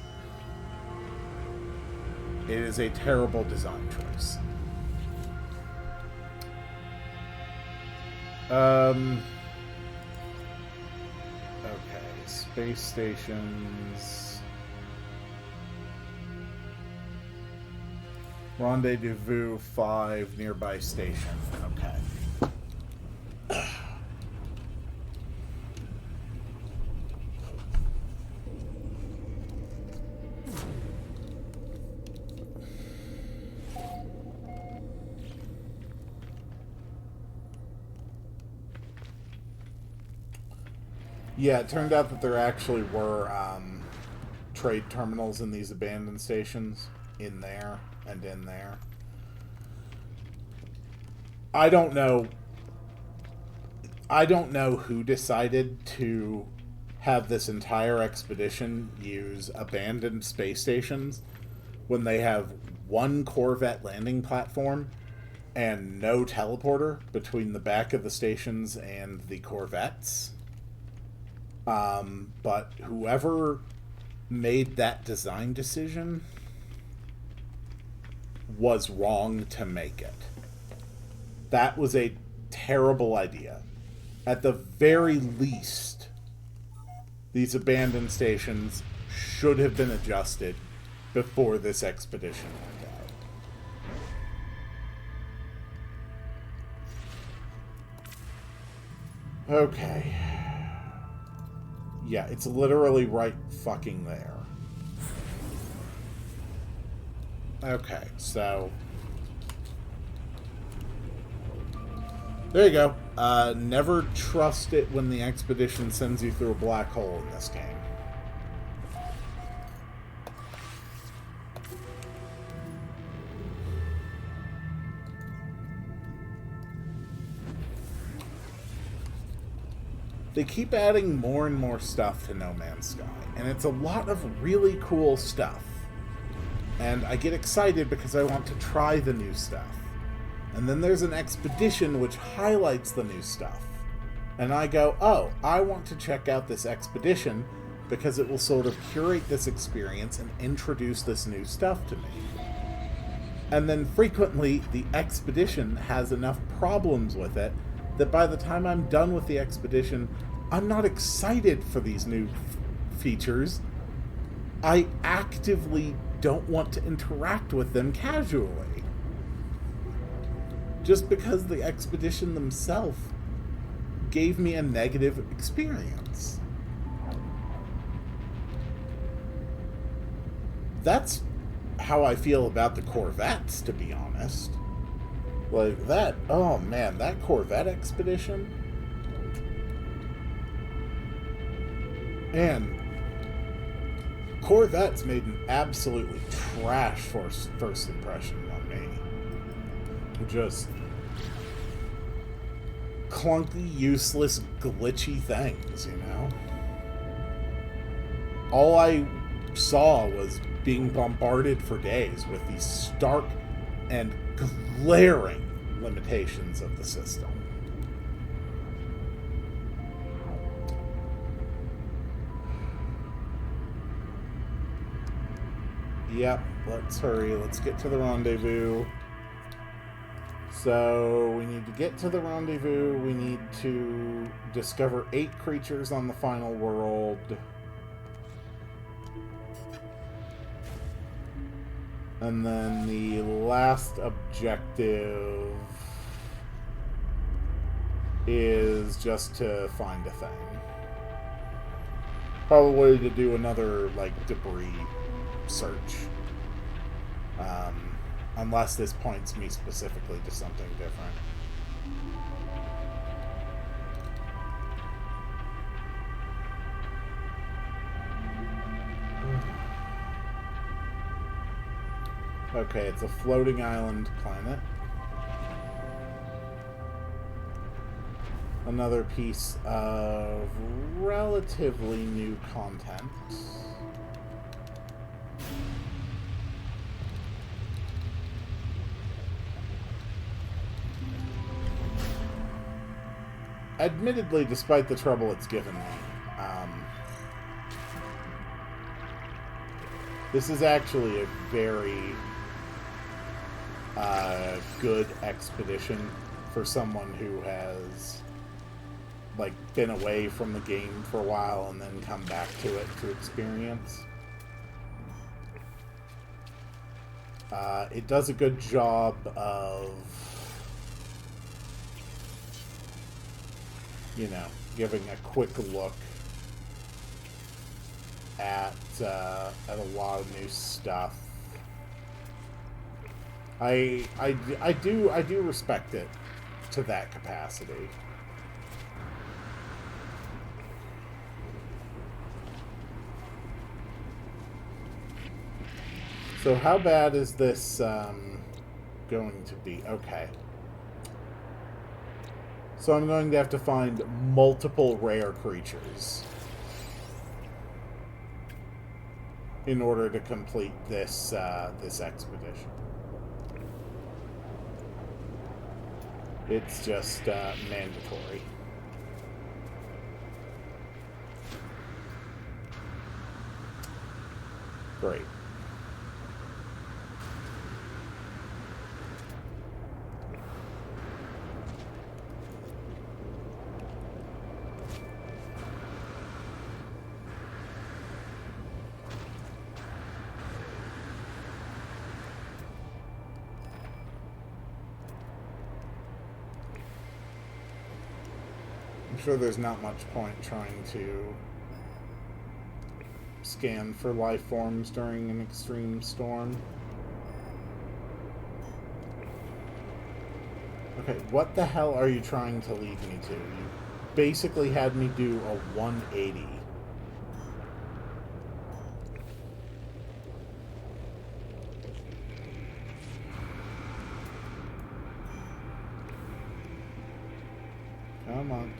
It is a terrible design choice. Okay, space stations. Rendezvous 5, nearby station. Okay. Yeah, it turned out that there actually were trade terminals in these abandoned stations. In there and in there. I don't know. I don't know who decided to have this entire expedition use abandoned space stations when they have one Corvette landing platform and no teleporter between the back of the stations and the Corvettes. But whoever made that design decision was wrong to make it. That was a terrible idea. At the very least, these abandoned stations should have been adjusted before this expedition went out. Okay. Yeah, it's literally right fucking there. Okay, so... there you go. Never trust it when the expedition sends you through a black hole in this game. They keep adding more and more stuff to No Man's Sky, and it's a lot of really cool stuff. And I get excited because I want to try the new stuff. And then there's an expedition which highlights the new stuff. And I go, oh, I want to check out this expedition because it will sort of curate this experience and introduce this new stuff to me. And then frequently, the expedition has enough problems with it that by the time I'm done with the expedition, I'm not excited for these new features. I actively don't want to interact with them casually. Just because the expedition themselves gave me a negative experience. That's how I feel about the Corvettes, to be honest. Like that, oh man, that Corvette expedition. And Corvettes made an absolutely trash first impression on me. Just clunky, useless, glitchy things, you know? All I saw was being bombarded for days with these stark and glaring limitations of the system. Yep, let's hurry. Let's get to the rendezvous. So, we need to get to the rendezvous. We need to discover 8 creatures on the final world. And then the last objective is just to find a thing. Probably to do another, like, debris search. Unless this points me specifically to something different. Okay, it's a floating island planet. Another piece of relatively new content. Admittedly, despite the trouble it's given me, this is actually a very good expedition for someone who has like been away from the game for a while and then come back to it to experience. It does a good job of, you know, giving a quick look at a lot of new stuff. I do respect it to that capacity. So how bad is this going to be? Okay. So I'm going to have to find multiple rare creatures in order to complete this this expedition. It's just mandatory. Great. I'm sure there's not much point trying to scan for life forms during an extreme storm. Okay, what the hell are you trying to lead me to? You basically had me do a 180. Come on.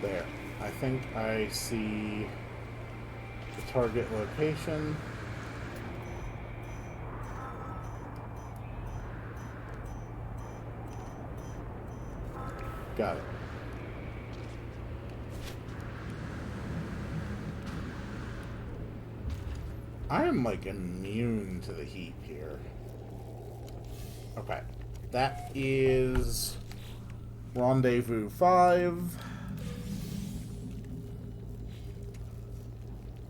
There. I think I see the target location. Got it. I am like immune to the heat here. Okay. That is Rendezvous 5.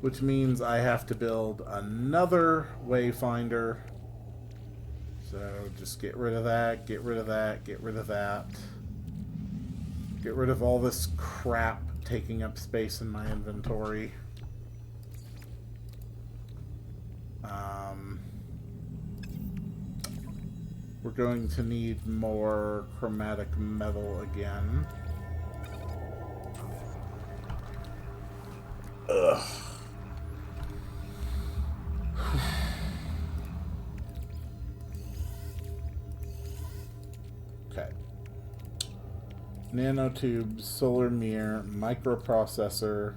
Which means I have to build another wayfinder. So just get rid of that, get rid of that, get rid of that. Get rid of all this crap taking up space in my inventory. We're going to need more chromatic metal again. Ugh. Okay. Nanotubes, solar mirror, microprocessor,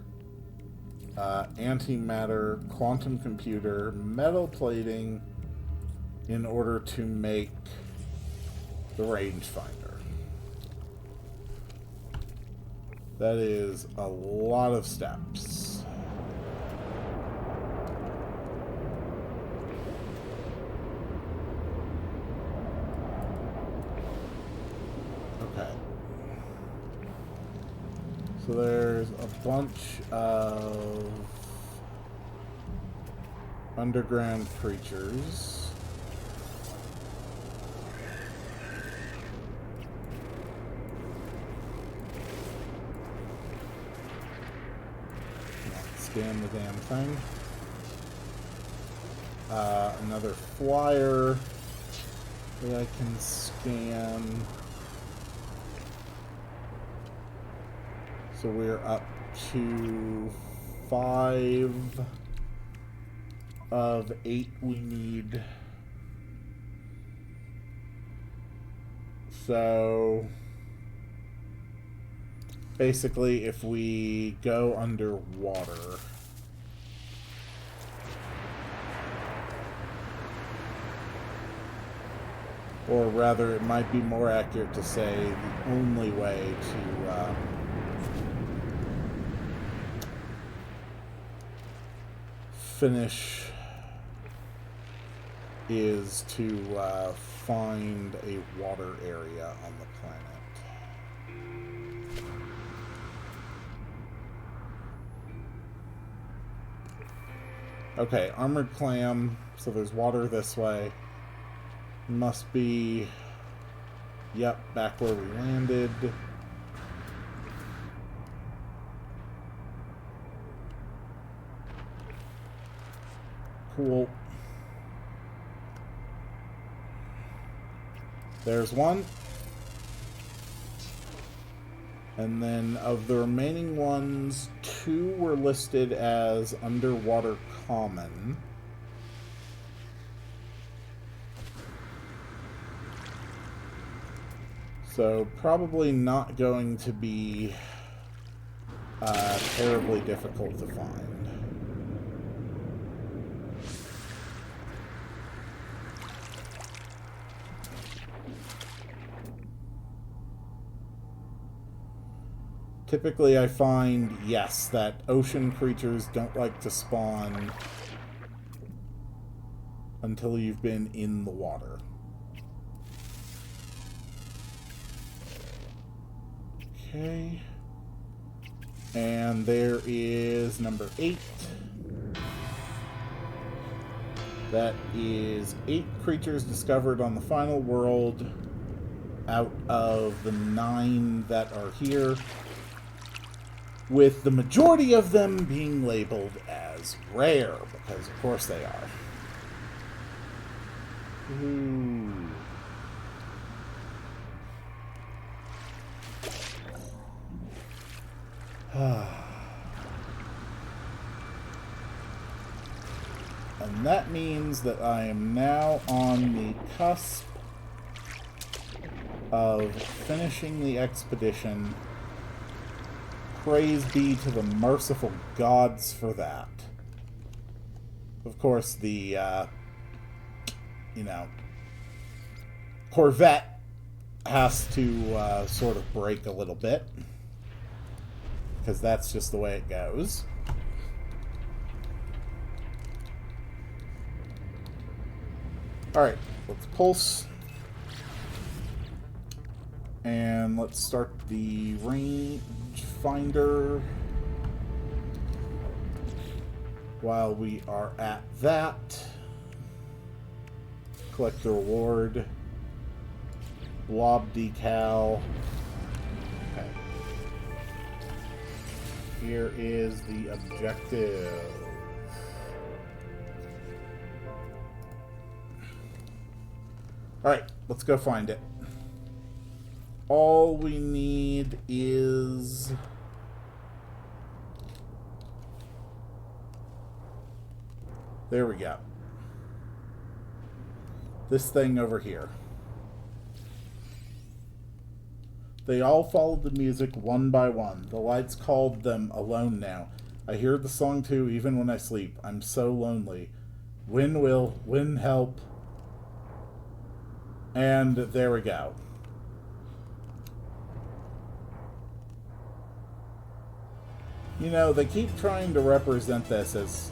antimatter, quantum computer, metal plating in order to make the rangefinder. That is a lot of steps. Okay. So there's a bunch of underground creatures. Scan the damn thing. Another flyer that I can scan. So we're up to 5 of 8 we need. So basically, if we go underwater, or rather, it might be more accurate to say the only way to finish is to find a water area on the planet. Okay, armored clam, so there's water this way. Must be, yep, back where we landed. Cool. There's one. And then of the remaining ones, 2 were listed as underwater common. So probably not going to be terribly difficult to find. Typically I find, yes, that ocean creatures don't like to spawn until you've been in the water. Okay. And there is number 8. That is 8 creatures discovered on the final world out of the 9 that are here, with the majority of them being labeled as rare, because of course they are. Ooh. And that means that I am now on the cusp of finishing the expedition. Praise be to the merciful gods for that. Of course, the, Corvette has to sort of break a little bit, because that's just the way it goes. Alright, let's pulse. And let's start the range finder. While we are at that, collect the reward. Blob decal. Okay. Here is the objective. Alright, let's go find it. All we need is... There we go. This thing over here. They all followed the music one by one. The lights called them alone now. I hear the song too, even when I sleep. I'm so lonely. Win will, win help. And there we go. You know, they keep trying to represent this as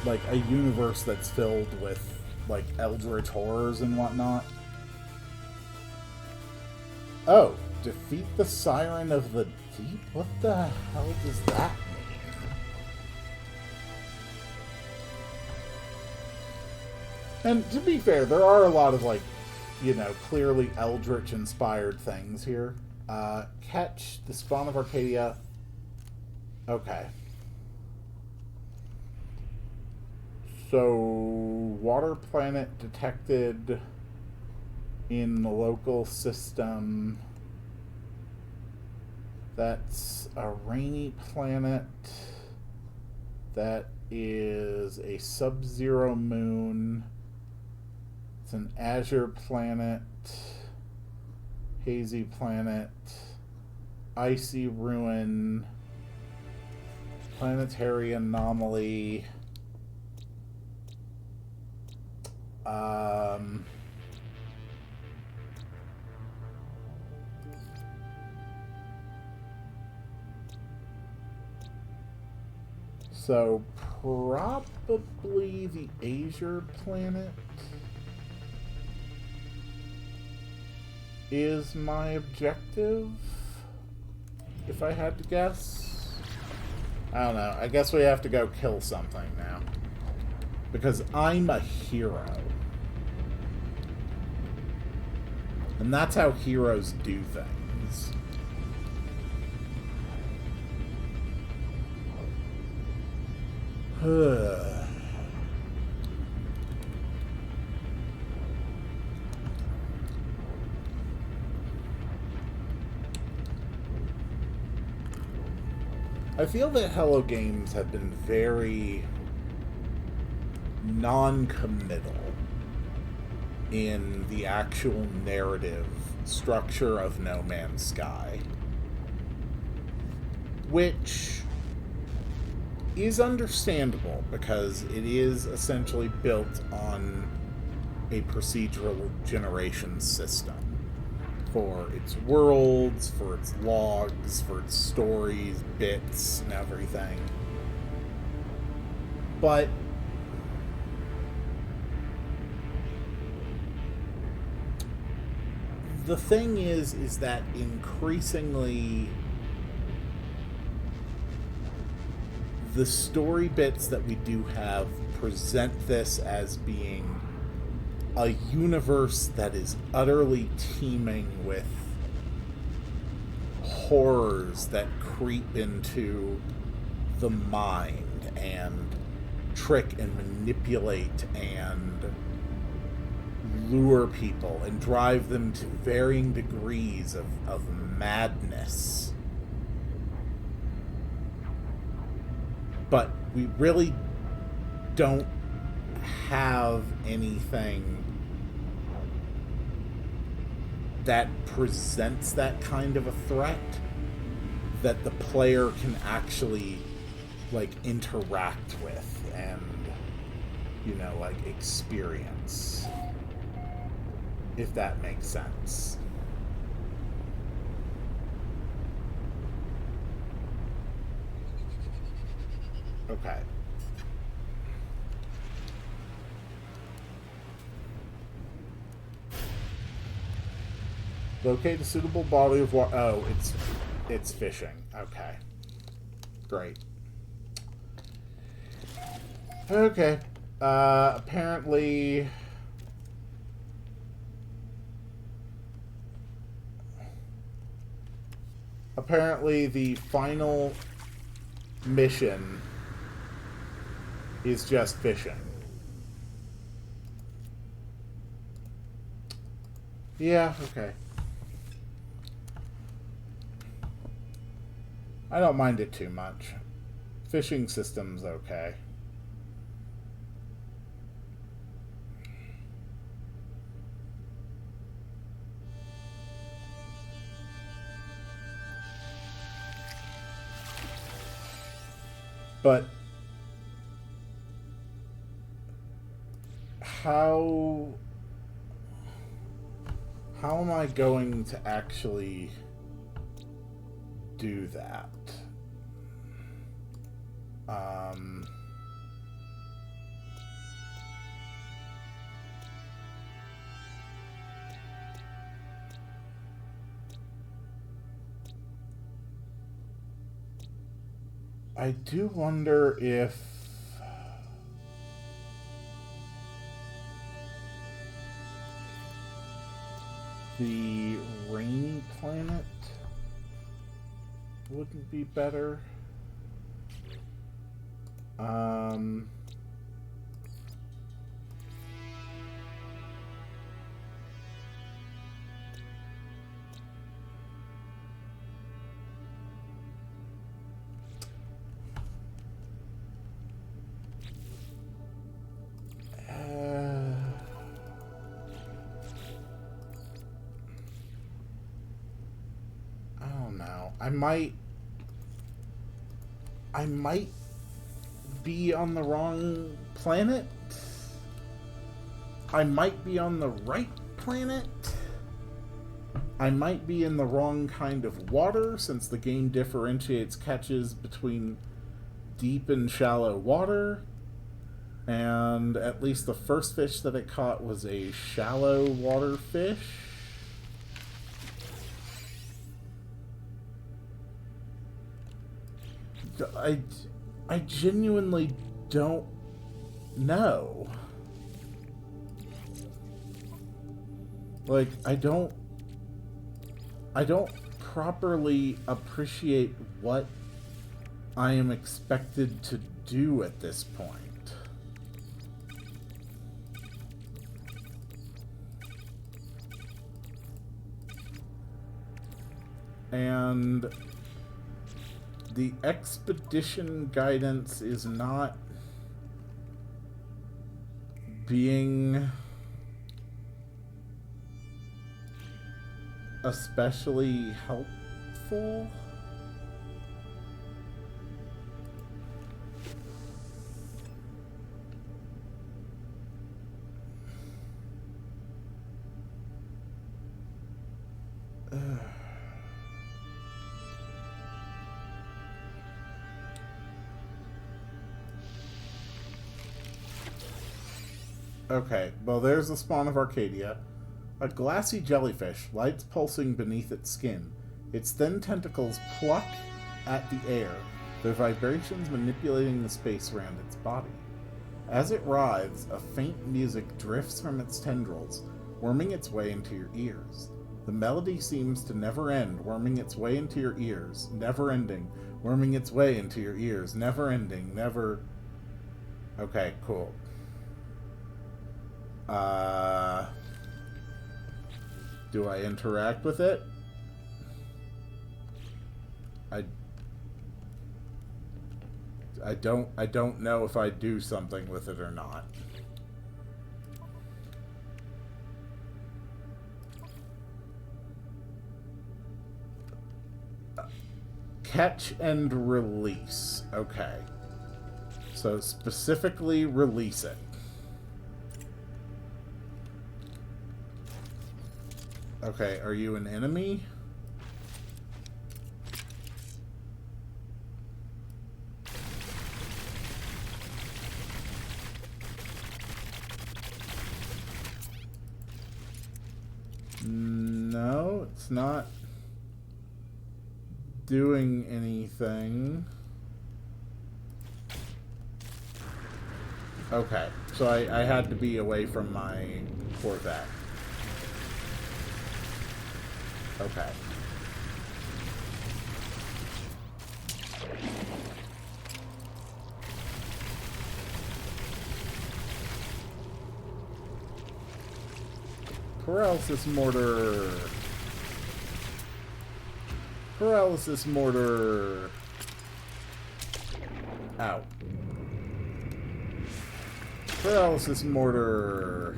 like a universe that's filled with like eldritch horrors and whatnot. Oh, defeat the Siren of the Deep? What the hell does that mean? And to be fair, there are a lot of like, you know, clearly eldritch inspired things here. Catch the Spawn of Arcadia. Okay. So, water planet detected in the local system. That's a rainy planet. That is a sub-zero moon. It's an azure planet. Hazy planet. Icy ruin. Planetary anomaly. So probably the Azure planet is my objective, if I had to guess. I don't know. I guess we have to go kill something now. Because I'm a hero. And that's how heroes do things. I feel that Hello Games have been very non-committal in the actual narrative structure of No Man's Sky, which is understandable because it is essentially built on a procedural generation system for its worlds, for its logs, for its stories, bits, and everything. But the thing is that increasingly the story bits that we do have present this as being a universe that is utterly teeming with horrors that creep into the mind and trick and manipulate and lure people and drive them to varying degrees of madness. But we really don't have anything that presents that kind of a threat that the player can actually like interact with and, you know, like experience, if that makes sense. Okay. Locate a suitable body of water. Oh, it's fishing. Okay. Great. Okay. Apparently the final mission is just fishing. Yeah, okay. I don't mind it too much. Fishing system's okay. But how am I going to actually do that? I do wonder if the rainy planet wouldn't be better. I don't know. I might be on the wrong planet. I might be on the right planet. I might be in the wrong kind of water, since the game differentiates catches between deep and shallow water. And at least the first fish that it caught was a shallow water fish. I genuinely don't know. Like, I don't properly appreciate what I am expected to do at this point. And The expedition guidance is not being especially helpful. Okay, well, there's the spawn of Arcadia. A glassy jellyfish, lights pulsing beneath its skin. Its thin tentacles pluck at the air, their vibrations manipulating the space around its body. As it writhes, a faint music drifts from its tendrils, worming its way into your ears. The melody seems to never end, worming its way into your ears, never ending, worming its way into your ears, never ending, never... Okay, cool. Do I interact with it? I don't know if I do something with it or not. Catch and release. Okay. So specifically release it. Okay, are you an enemy? No, it's not doing anything. Okay, so I had to be away from my Corvette. Okay. Paralysis mortar. Paralysis mortar. Ow. Paralysis mortar.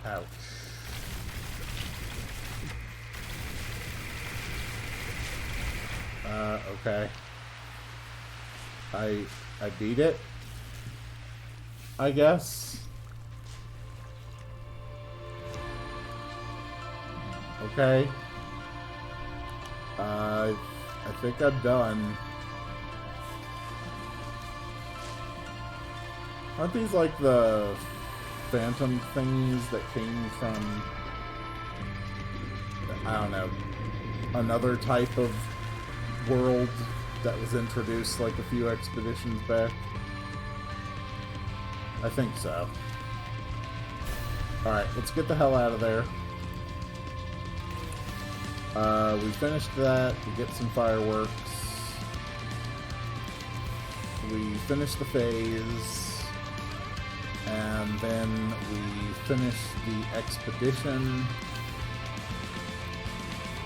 Ouch. Okay. I beat it, I guess. Okay. I think I'm done. Aren't these like the phantom things that came from, I don't know, another type of world that was introduced like a few expeditions back? I think so. Alright, let's get the hell out of there. We finished that. We get some fireworks. We finish the phase. And then we finish the expedition,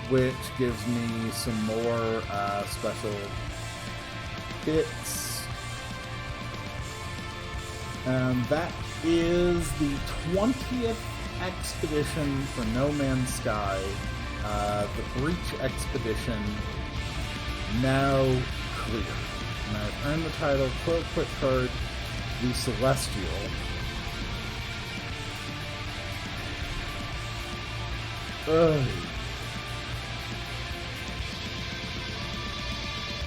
which gives me some more special bits. And that is the 20th expedition for No Man's Sky. The Breach expedition, now clear. And I've earned the title, quick card, the Celestial. Ugh.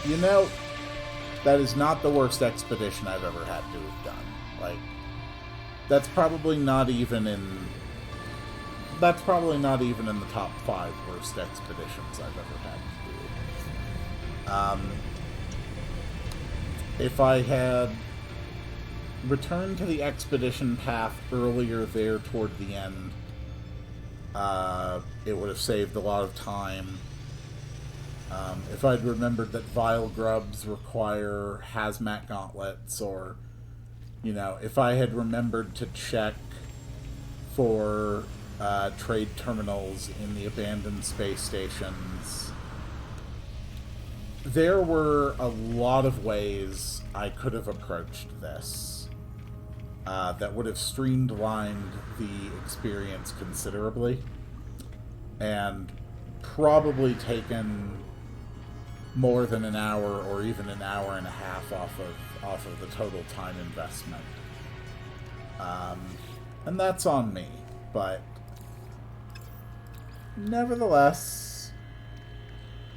You know, that is not the worst expedition I've ever had to have done. Like, that's probably not even in the top 5 worst expeditions I've ever had to do. If I had returned to the expedition path earlier there toward the end, it would have saved a lot of time. If I'd remembered that Vile Grubs require hazmat gauntlets, or, you know, if I had remembered to check for trade terminals in the abandoned space stations. There were a lot of ways I could have approached this that would have streamlined the experience considerably and probably taken more than an hour or even an hour and a half off of the total time investment. And that's on me, but nevertheless,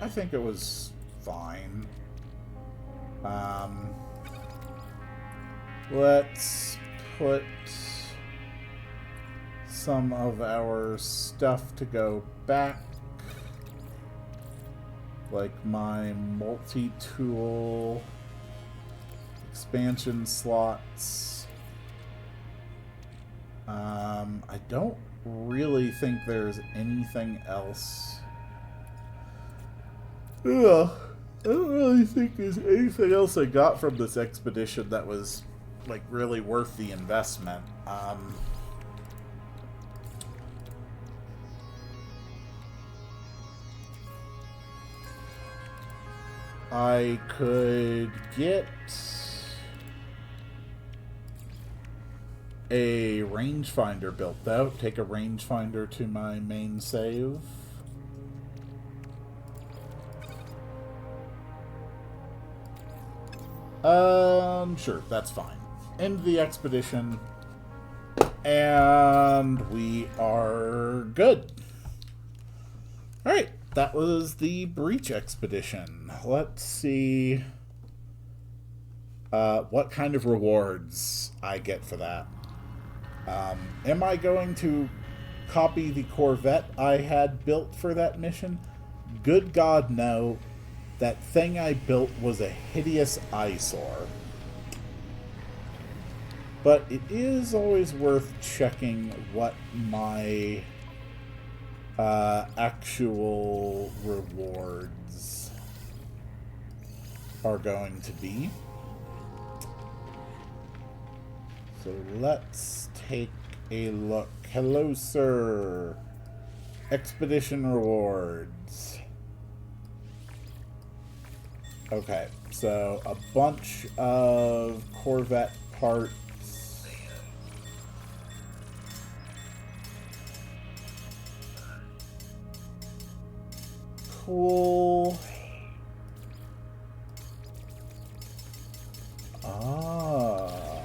I think it was fine. Let's put some of our stuff to go back, like my multi-tool expansion slots. I don't really think there's anything else. Ugh. I don't really think there's anything else I got from this expedition that was, like, really worth the investment. I could get a rangefinder built out. Take a rangefinder to my main save. Sure, that's fine. End the expedition, and we are good. Alright, that was the Breach expedition. Let's see what kind of rewards I get for that. Am I going to copy the Corvette I had built for that mission? Good God, no. That thing I built was a hideous eyesore. But it is always worth checking what my actual rewards are going to be. So let's take a look. Hello, sir. Expedition rewards. Okay, so a bunch of Corvette parts. Cool.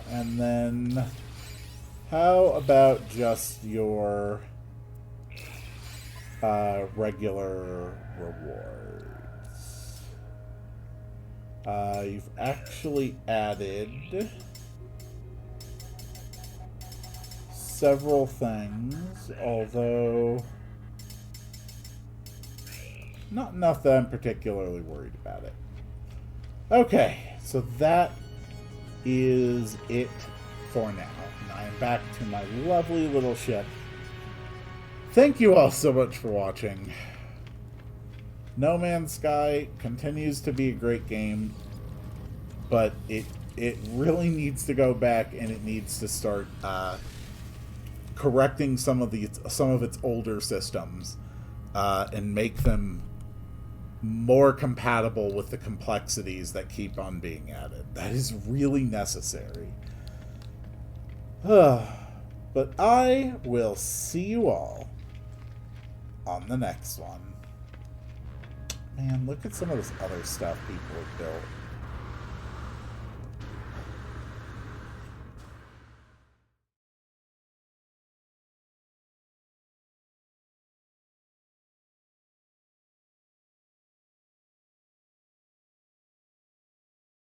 And then how about just your regular rewards? You've actually added several things, although not enough that I'm particularly worried about it. Okay, so that is it for now. And I am back to my lovely little ship. Thank you all so much for watching. No Man's Sky continues to be a great game, but it really needs to go back and it needs to start correcting some of its older systems and make them more compatible with the complexities that keep on being added. That is really necessary. But I will see you all on the next one. Man, look at some of this other stuff people have built.